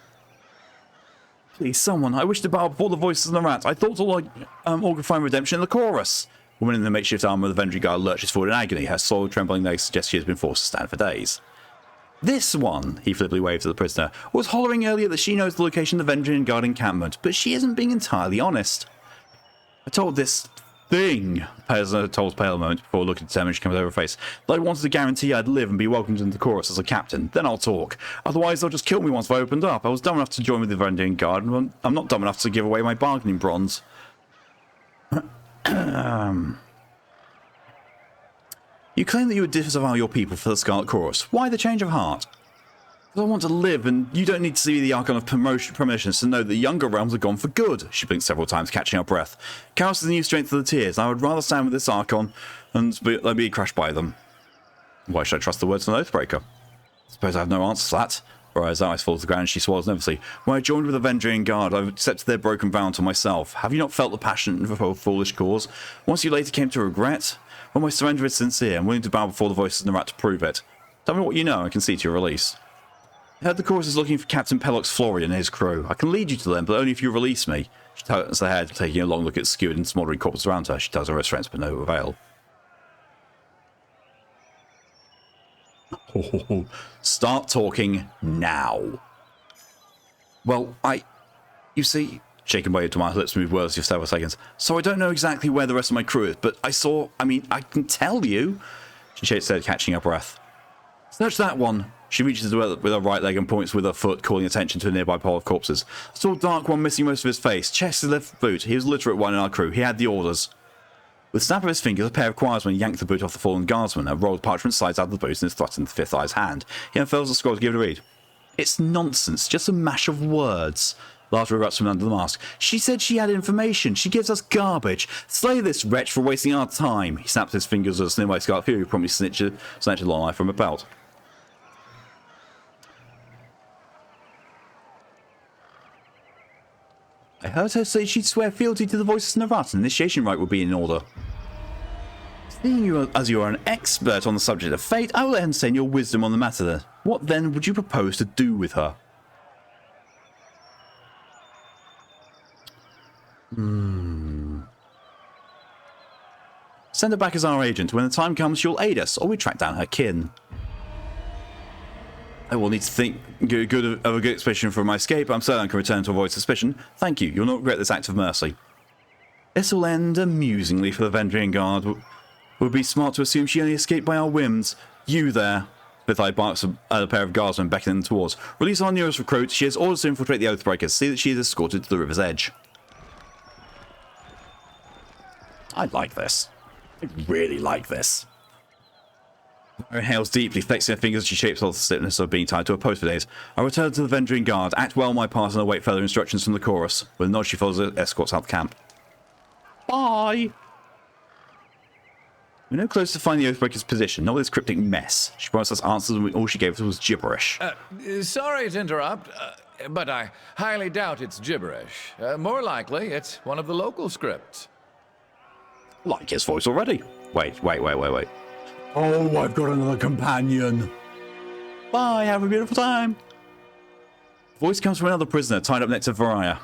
A: Please, someone. I wish to bow before the voices of the rat. I thought all could find redemption in the chorus. The woman in the makeshift armor of the Vendry Guard lurches forward in agony. Her soiled, trembling legs suggest she has been forced to stand for days. This one, he flippantly waved to the prisoner, was hollering earlier that she knows the location of the Vendry Guard encampment, but she isn't being entirely honest. I told this thing, Prisoner told Pale a moment before looking determined she comes over her face, that I wanted to guarantee I'd live and be welcomed into the chorus as a captain. Then I'll talk. Otherwise, they'll just kill me once I opened up. I was dumb enough to join with the Vendry Guard, and I'm not dumb enough to give away my bargaining bronze. You claim that you would disavow your people for the Scarlet Chorus. Why the change of heart? Because I want to live, and you don't need to see the Archon of Permissions to know that the younger realms are gone for good. She blinked several times, catching her breath. Chaos is the new strength of the Tears. I would rather stand with this Archon and let me crushed by them. Why should I trust the words of an Oathbreaker? I suppose I have no answer to that. Her eyes fall to the ground and she swallows nervously. When I joined with the Vendrian Guard, I accepted their broken vow to myself. Have you not felt the passion for a foolish cause? Once you later came to regret? Well, my surrender is sincere. I'm willing to bow before the voices in the rat to prove it. Tell me what you know and I can see to your release. I heard the chorus is looking for Captain Pelox Florian and his crew. I can lead you to them, but only if you release me. She turns her head, taking a long look at the skewered and smouldering corpses around her. She does her strength, but no avail. Oh, start talking now. Well, you see, shaking by to my lips moved words for several seconds. So I don't know exactly where the rest of my crew is, but I can tell you. She shakes her head, catching her breath. Search that one. She reaches with her right leg and points with her foot, calling attention to a nearby pile of corpses. A tall, dark one missing most of his face, chest and left boot. He was a literate one in our crew. He had the orders. With a snap of his fingers, a pair of choirsmen yanked the boot off the fallen guardsman. A rolled parchment slides out of the boot and is thrust into the fifth eye's hand. He unfurls the scroll to give it a read. It's nonsense, just a mash of words. Laughter erupts from under the mask. She said she had information. She gives us garbage. Slay this wretch for wasting our time. He snaps his fingers at a slim-white Scarlet Fury, who promptly snatched a long knife from her belt. I heard her say she'd swear fealty to the voices in the rat. An initiation rite would be in order. Seeing you as you are an expert on the subject of fate, I will entertain your wisdom on the matter. What then would you propose to do with her? Send her back as our agent. When the time comes, she'll aid us, or we track down her kin. I will need to think of a good explanation for my escape. I'm certain I can return to avoid suspicion. Thank you. You'll not regret this act of mercy. This will end amusingly for the Vendrian Guard. Would be smart to assume she only escaped by our whims. You there. Smith-Eye barks at a pair of guardsmen beckoning them towards. Release our newest recruit. She has orders to infiltrate the Oathbreakers. See that she is escorted to the river's edge. I like this. I really like this. Her inhales deeply, flexing her fingers as she shapes off the stiffness of being tied to a post for days. I return to the Vendrian Guard, act well my part and await further instructions from the chorus. With a nod, she follows her escorts out the camp. Bye! We're no closer to finding the Oathbreaker's position, not with this cryptic mess. She promised us answers and all she gave us was gibberish.
G: Sorry to interrupt, but I highly doubt it's gibberish. More likely, it's one of the local scripts.
A: Like his voice already. Wait. Oh, I've got another companion. Bye, have a beautiful time. Voice comes from another prisoner tied up next to Varia.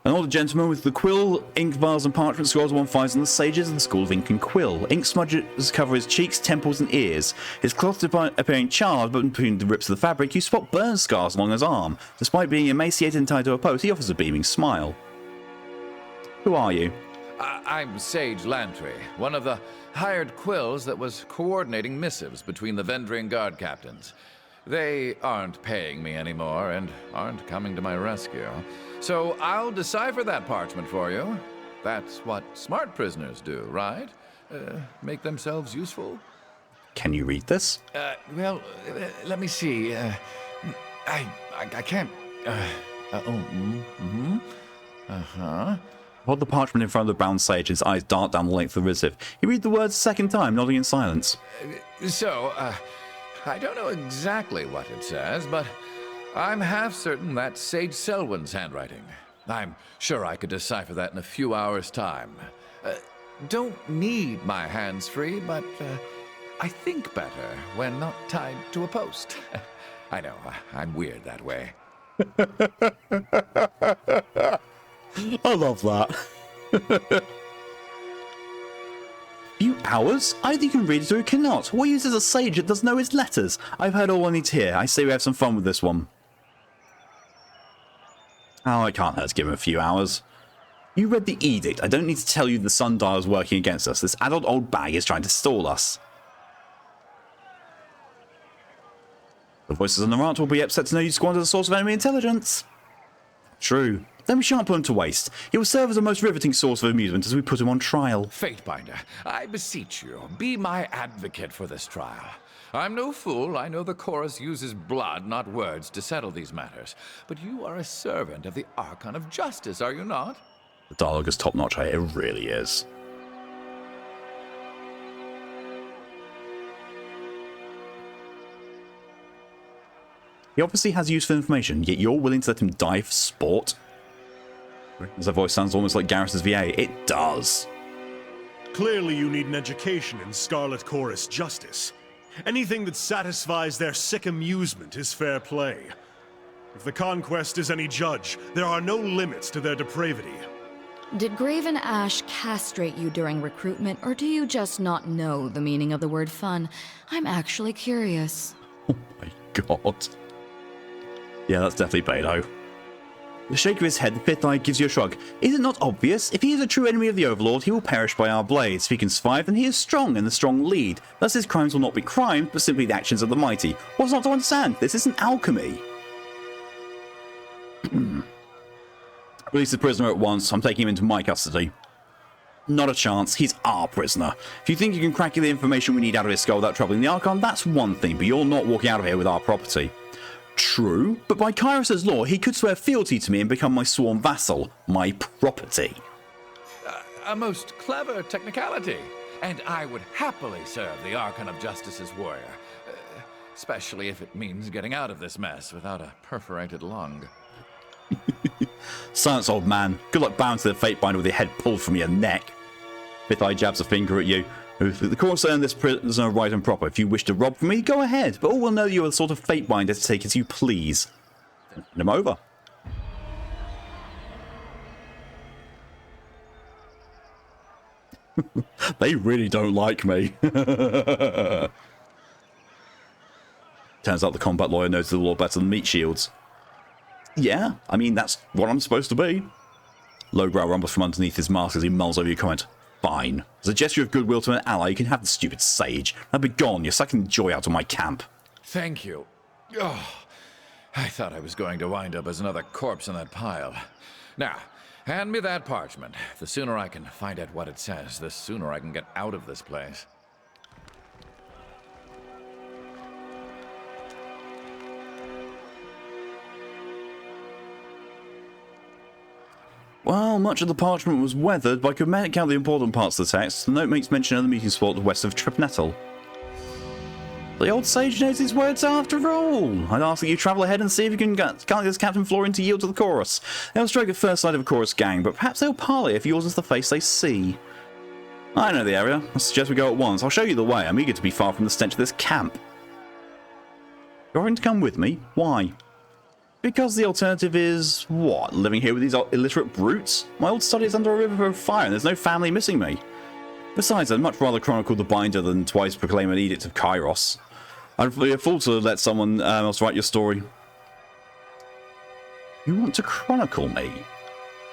A: An older gentleman with the quill, ink vials and parchment scrolls one finds on the sages of the School of Ink and Quill. Ink smudges cover his cheeks, temples and ears. His cloth appearing charred, but between the rips of the fabric you spot burn scars along his arm. Despite being emaciated and tied to a post, he offers a beaming smile. Who are you?
G: I'm Sage Lantry, one of the hired quills that was coordinating missives between the Vendrian Guard captains. They aren't paying me anymore and aren't coming to my rescue. So I'll decipher that parchment for you. That's what smart prisoners do, right? Make themselves useful.
A: Can you read this?
G: Let me see. I can't.
A: Hold the parchment in front of the brown sage, his eyes dart down the length of the missive. He read the words a second time, nodding in silence.
G: I don't know exactly what it says, but I'm half certain that's Sage Selwyn's handwriting. I'm sure I could decipher that in a few hours' time. Don't need my hands free, but I think better when not tied to a post. I know, I'm weird that way.
A: I love that. Few hours? Either you can read it or you cannot. What use is a sage that doesn't know his letters? I've heard all I need to hear. I say we have some fun with this one. Oh, I can't hurt to give him a few hours. You read the edict. I don't need to tell you the sundial is working against us. This adult old bag is trying to stall us. The voices on the ranch will be upset to know you squandered the source of enemy intelligence. True. Then we shan't put him to waste. He will serve as a most riveting source of amusement as we put him on trial.
G: Fatebinder, I beseech you, be my advocate for this trial. I'm no fool. I know the chorus uses blood, not words, to settle these matters. But you are a servant of the Archon of Justice, are you not?
A: The dialogue is top-notch, it really is. He obviously has useful information, yet you're willing to let him die for sport? His voice sounds almost like Garrus's VA. It does.
H: Clearly you need an education in Scarlet Chorus justice. Anything that satisfies their sick amusement is fair play. If the Conquest is any judge, there are no limits to their depravity.
C: Did Graven Ash castrate you during recruitment, or do you just not know the meaning of the word fun? I'm actually curious.
A: Oh my god. Yeah, that's definitely Beto. The shake of his head, the fifth eye gives you a shrug. Is it not obvious? If he is a true enemy of the Overlord, he will perish by our blades. If he can survive, then he is strong, and the strong lead. Thus his crimes will not be crimes, but simply the actions of the mighty. What's not to understand? This isn't alchemy. Release the prisoner at once. I'm taking him into my custody. Not a chance. He's our prisoner. If you think you can crack the information we need out of his skull without troubling the Archon, that's one thing, but you're not walking out of here with our property. True, but by Kyros's law, he could swear fealty to me and become my sworn vassal, my property.
G: A most clever technicality. And I would happily serve the Archon of Justice's warrior. Especially if it means getting out of this mess without a perforated lung.
A: Silence, old man. Good luck bound to the Fatebinder with your head pulled from your neck. Fifth Eye jabs a finger at you. The course earned this prisoner right and proper. If you wish to rob from me, go ahead. But all will know you are the sort of Fatebinder to take as you please. Send him over. They really don't like me. Turns out the combat lawyer knows the law better than meat shields. Yeah, I mean, that's what I'm supposed to be. Lowbrow rumbles from underneath his mask as he mulls over your comment. Fine. As a gesture of goodwill to an ally, you can have the stupid sage. Now be gone. You're sucking the joy out of my camp.
G: Thank you. Oh, I thought I was going to wind up as another corpse in that pile. Now, hand me that parchment. The sooner I can find out what it says, the sooner I can get out of this place.
A: Well, much of the parchment was weathered, but I could make out the important parts of the text. The note makes mention of the meeting spot west of Tripnettle. The old sage knows his words after all. I'd ask that you travel ahead and see if you can get Captain Florian to yield to the chorus. They'll strike at first sight of a chorus gang, but perhaps they'll parley if yours is the face they see. I know the area. I suggest we go at once. I'll show you the way. I'm eager to be far from the stench of this camp. You're offering to come with me? Why? Because the alternative is, what, living here with these illiterate brutes? My old study is under a river of fire and there's no family missing me. Besides, I'd much rather chronicle the binder than twice proclaim an edict of Kairos. I'd be a fool to let someone else write your story. You want to chronicle me?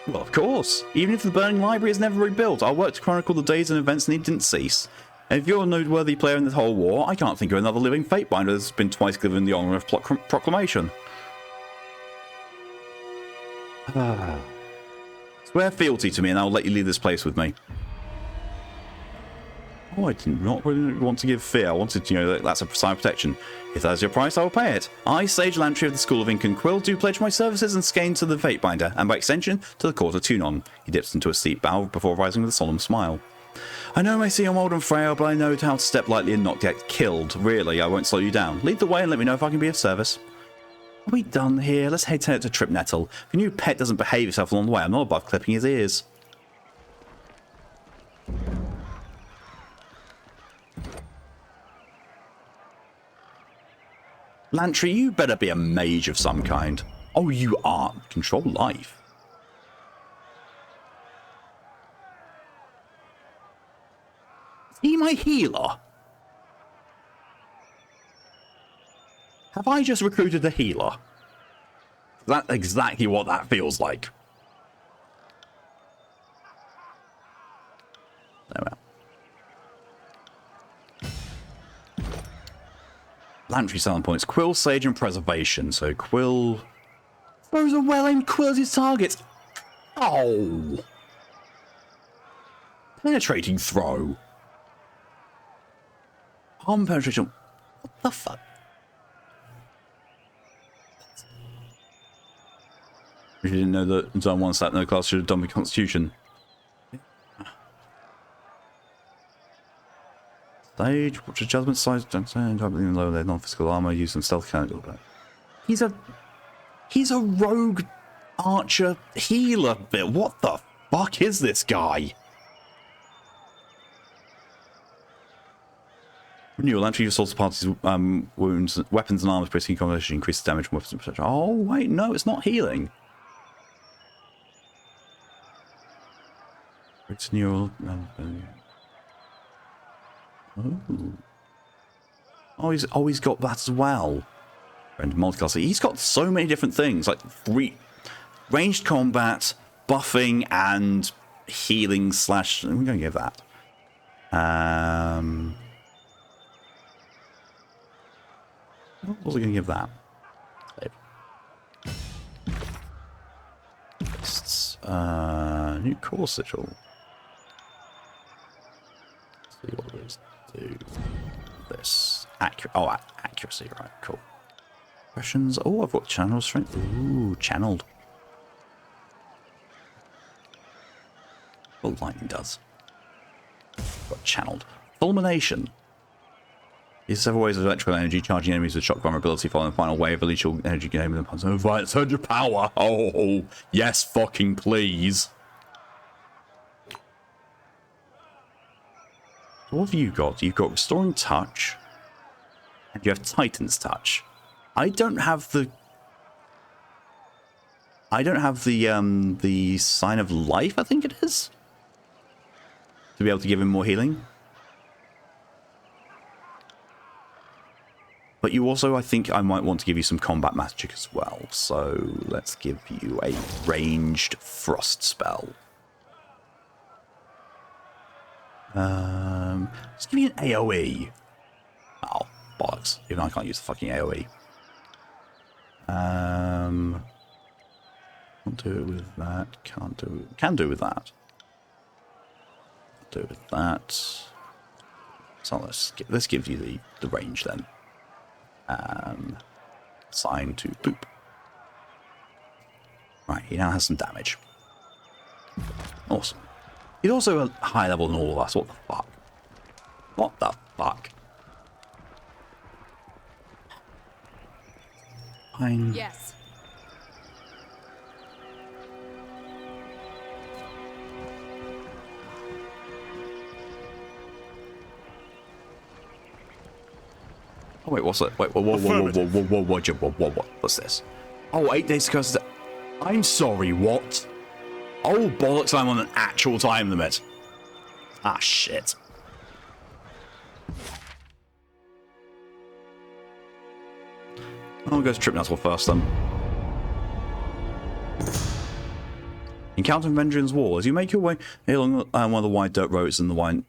A: Well, of course. Even if the burning library is never rebuilt, I'll work to chronicle the days and events that didn't cease. And if you're a noteworthy player in this whole war, I can't think of another living Fatebinder that's been twice given the honour of proclamation. Swear fealty to me and I'll let you leave this place with me. Oh, I did not really want to give fear. I wanted to know that that's a sign of protection. If that is your price, I will pay it. I, Sage Lantry of the School of Ink and Quill, do pledge my services and skein to the Fatebinder, and by extension, to the court of Tunon. He dips into a steep bow before rising with a solemn smile. I know I may seem old and frail, but I know how to step lightly and not get killed. Really, I won't slow you down. Lead the way and let me know if I can be of service. Are we done here? Let's head to Tripnettle. If your new pet doesn't behave himself along the way, I'm not above clipping his ears. Lantry, you better be a mage of some kind. Oh, you are. Control life. Is he my healer? Have I just recruited a healer? That's exactly what that feels like. Oh well. Lantry selling points. Quill, Sage, and Preservation. So Quill... Those are well-aimed quills as targets. Oh! Penetrating throw. Palm penetration. What the fuck? If you didn't know that Zone 1 sat no class should have done with Constitution. Stage, watch a judgment size, even lower their non-physical armor, use some stealth cannon. He's a rogue archer healer bit. What the fuck is this guy? Renewal entry assaults parties wounds, weapons and armors, pressing combination increases damage from weapons, etc. Oh wait, no, it's not healing. It's neural. Oh, he's got that as well. And multiclass. He's got so many different things, like ranged combat, buffing, and healing slash. We're gonna give that. What was I gonna give that? Lists. New core sigil. See what it is. Do this. Accuracy, right, cool. Questions. Oh, I've got channel strength. Ooh, channeled. What lightning does. Got channeled. Fulmination. These several ways of electrical energy, charging enemies with shock vulnerability following the final wave, lethal energy game with them. Oh, surge of power. Oh, yes, fucking please. What have you got? You've got Restoring Touch, and you have Titan's Touch. I don't have the Sign of Life, I think it is, to be able to give him more healing. But you also, I think I might want to give you some combat magic as well. So let's give you a ranged frost spell. Let's give you an AoE. Oh, bollocks. Even I can't use the fucking AoE. Can't do it with that. Can do it with that. Do it with that. So let's give you the range then. Sign to boop. Right, he now has some damage. Awesome. He's also a high level than all of us. What the fuck? What the fuck? Fine.
C: Yes.
A: Oh wait, what's that? Wait, whoa, what's this? Oh, 8 days to curse. I'm sorry, what? Oh, bollocks, I'm on an actual time limit. Ah, shit. I'll go to Trip Nuttall first, then. Encountering Vendrian's Wall. As you make your way along one of the wide dirt roads in the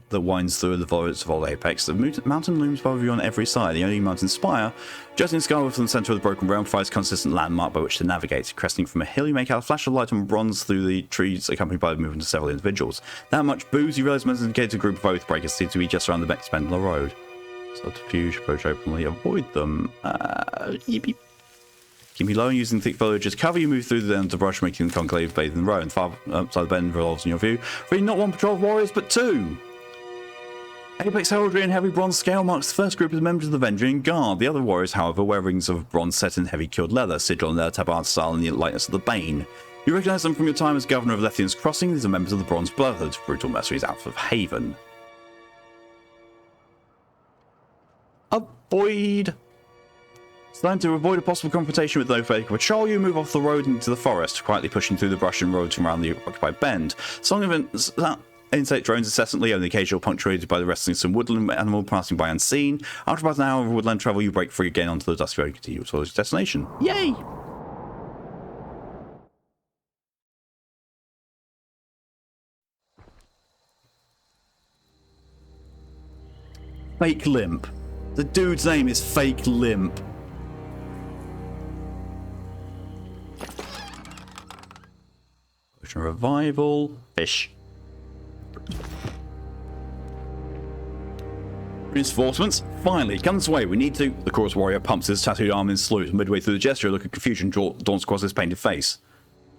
A: that winds through the forests of Old Apex, the mountain looms above you on every side. The only mountain spire, jutting skyward from the centre of the broken realm, provides a consistent landmark by which to navigate. Cresting from a hill, you make out a flash of light and bronze through the trees, accompanied by the movement of several individuals. That much booze, you realise a gate group of oath breakers seem to be just around the next bend on the road. Subterfuge, approach openly, avoid them. Keep me low and using thick foliage as cover. You move through the underbrush, making the conclave bathe in the row, and far outside the bend revolves in your view. Freeing not one patrol of warriors, but two. Apex heraldry and heavy bronze scale marks the first group as members of the Vendrian Guard. The other warriors, however, wear rings of bronze set in heavy cured leather, sigil on their tabard style and the lightness of the Bane. You recognise them from your time as governor of Lethian's Crossing. These are members of the Bronze Brotherhood, brutal mercenaries out of Haven. Avoid. It's time to avoid a possible confrontation with no fake patrol. You move off the road into the forest, quietly pushing through the brush and roads around the occupied bend. Song events insect drones incessantly, only occasional punctuated by the wrestling of some woodland animal passing by unseen. After about an hour of woodland travel, you break free again onto the dusty road and continue towards your destination. Yay! Fake Limp. The dude's name is Fake Limp. Potion revival. Fish. Reinforcements? Finally, come this way. We need to. The chorus warrior pumps his tattooed arm in salute. Midway through the gesture, a look of confusion dawns across his painted face.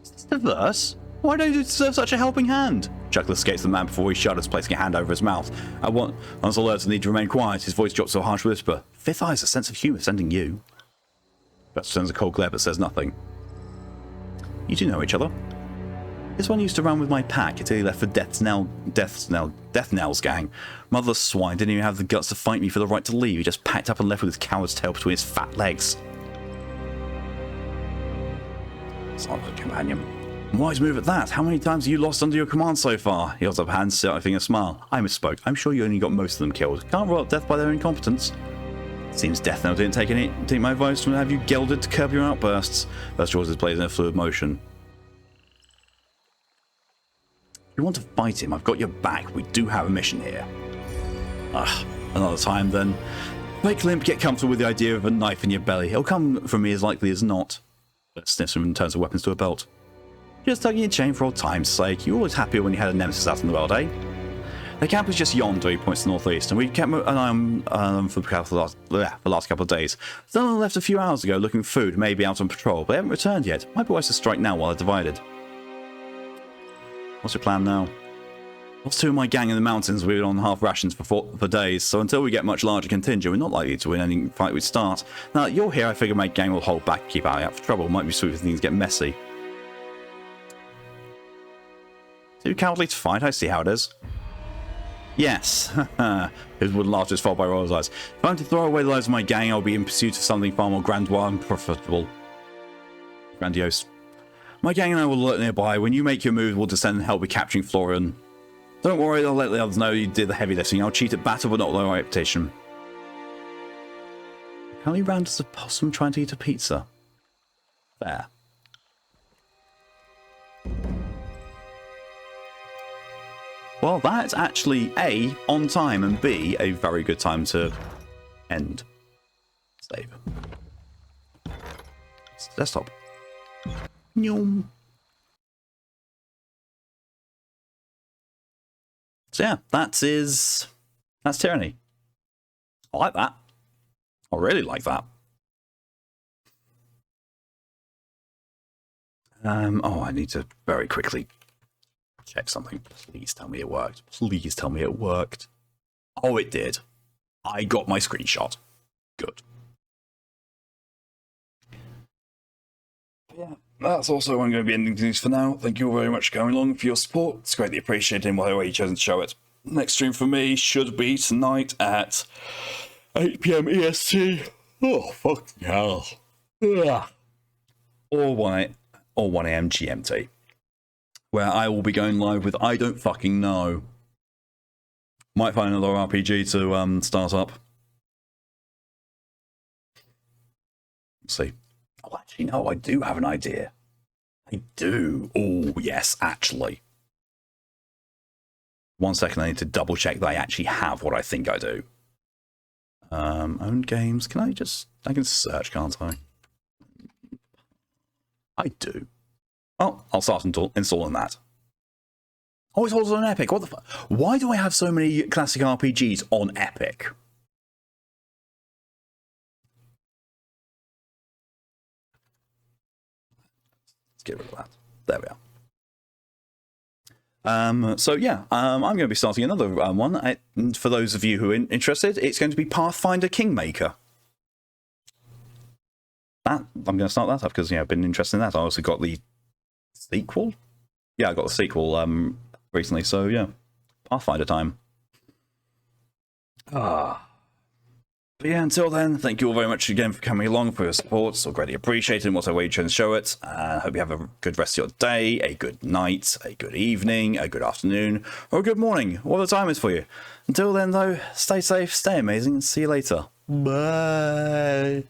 A: Is this the verse? Why don't you deserve such a helping hand? Chuckle escapes the man before he shudders, placing a hand over his mouth. Once alerts the need to remain quiet, his voice drops to a harsh whisper. Fifth Eye's a sense of humour sending you. Best turns a cold glare but says nothing. You do know each other? This one used to run with my pack until he left for Death Knell's gang. Mother swine didn't even have the guts to fight me for the right to leave. He just packed up and left with his coward's tail between his fat legs. Silent companion. Wise move at that. How many times have you lost under your command so far? He holds up hands, stifling a smile. I misspoke. I'm sure you only got most of them killed. Can't rule out death by their incompetence. Seems Death Knell didn't take my advice to have you gelded to curb your outbursts. First draws his blade in a fluid motion. If you want to fight him, I've got your back. We do have a mission here. Another time then. Make Limp get comfortable with the idea of a knife in your belly. It'll come from me as likely as not. Bert sniffs and turns the weapons to a belt. Just tugging your chain for old time's sake. You're always happier when you had a nemesis out in the world, eh? The camp is just yonder, he points to the northeast, and we kept an eye on for the last couple of days. Someone left a few hours ago looking for food, maybe out on patrol, but they haven't returned yet. Might be wise to strike now while they're divided. What's your plan now? Lost two of my gang in the mountains. We've been on half rations for days, so until we get much larger contingent, we're not likely to win any fight we start. Now that you're here, I figure my gang will hold back and keep our eye out for trouble. Might be sweet if things get messy. Too cowardly to fight, I see how it is. Yes. His wooden laughter is followed by Royal's eyes. If I'm to throw away the lives of my gang, I'll be in pursuit of something far more grandiose and profitable. Grandiose. My gang and I will lurk nearby. When you make your move, we'll descend and help with capturing Florian. Don't worry, I'll let the others know you did the heavy lifting. I'll cheat at battle, but not with my reputation. How many rounds does a possum trying to eat a pizza? Fair. Well, that's actually A, on time, and B, a very good time to end. Save. It's the desktop. Nyom. So yeah, that's Tyranny. I like that. I really like that. Oh, I need to very quickly check something. Please tell me it worked. Please tell me it worked. Oh, it did. I got my screenshot. Good. Yeah, that's also where I'm going to be ending things for now. Thank you all very much for coming along for your support. It's greatly appreciated in whatever way you've chosen to show it. Next stream for me should be tonight at 8 PM EST. Oh, fucking hell. Ugh. Or 1 AM GMT. Where I will be going live with I don't fucking know. Might find another RPG to start up. Let's see. Oh, actually, no, I do have an idea. I do. Oh, yes, actually. 1 second, I need to double check that I actually have what I think I do. Own games. I can search, can't I? I do. Oh, I'll start installing that. Oh, it's also on Epic. What the fuck? Why do I have so many classic RPGs on Epic? Let's get rid of that. There we are. So yeah, I'm going to be starting another one. And for those of you who are interested, it's going to be Pathfinder Kingmaker. I'm going to start that up because I've been interested in that. I also got the sequel. Yeah, I got the sequel recently. So yeah, Pathfinder time. But yeah, until then, thank you all very much again for coming along, for your support. So greatly appreciated in whatever way you try and show it. I hope you have a good rest of your day, a good night, a good evening, a good afternoon, or a good morning, whatever the time is for you. Until then, though, stay safe, stay amazing, and see you later. Bye.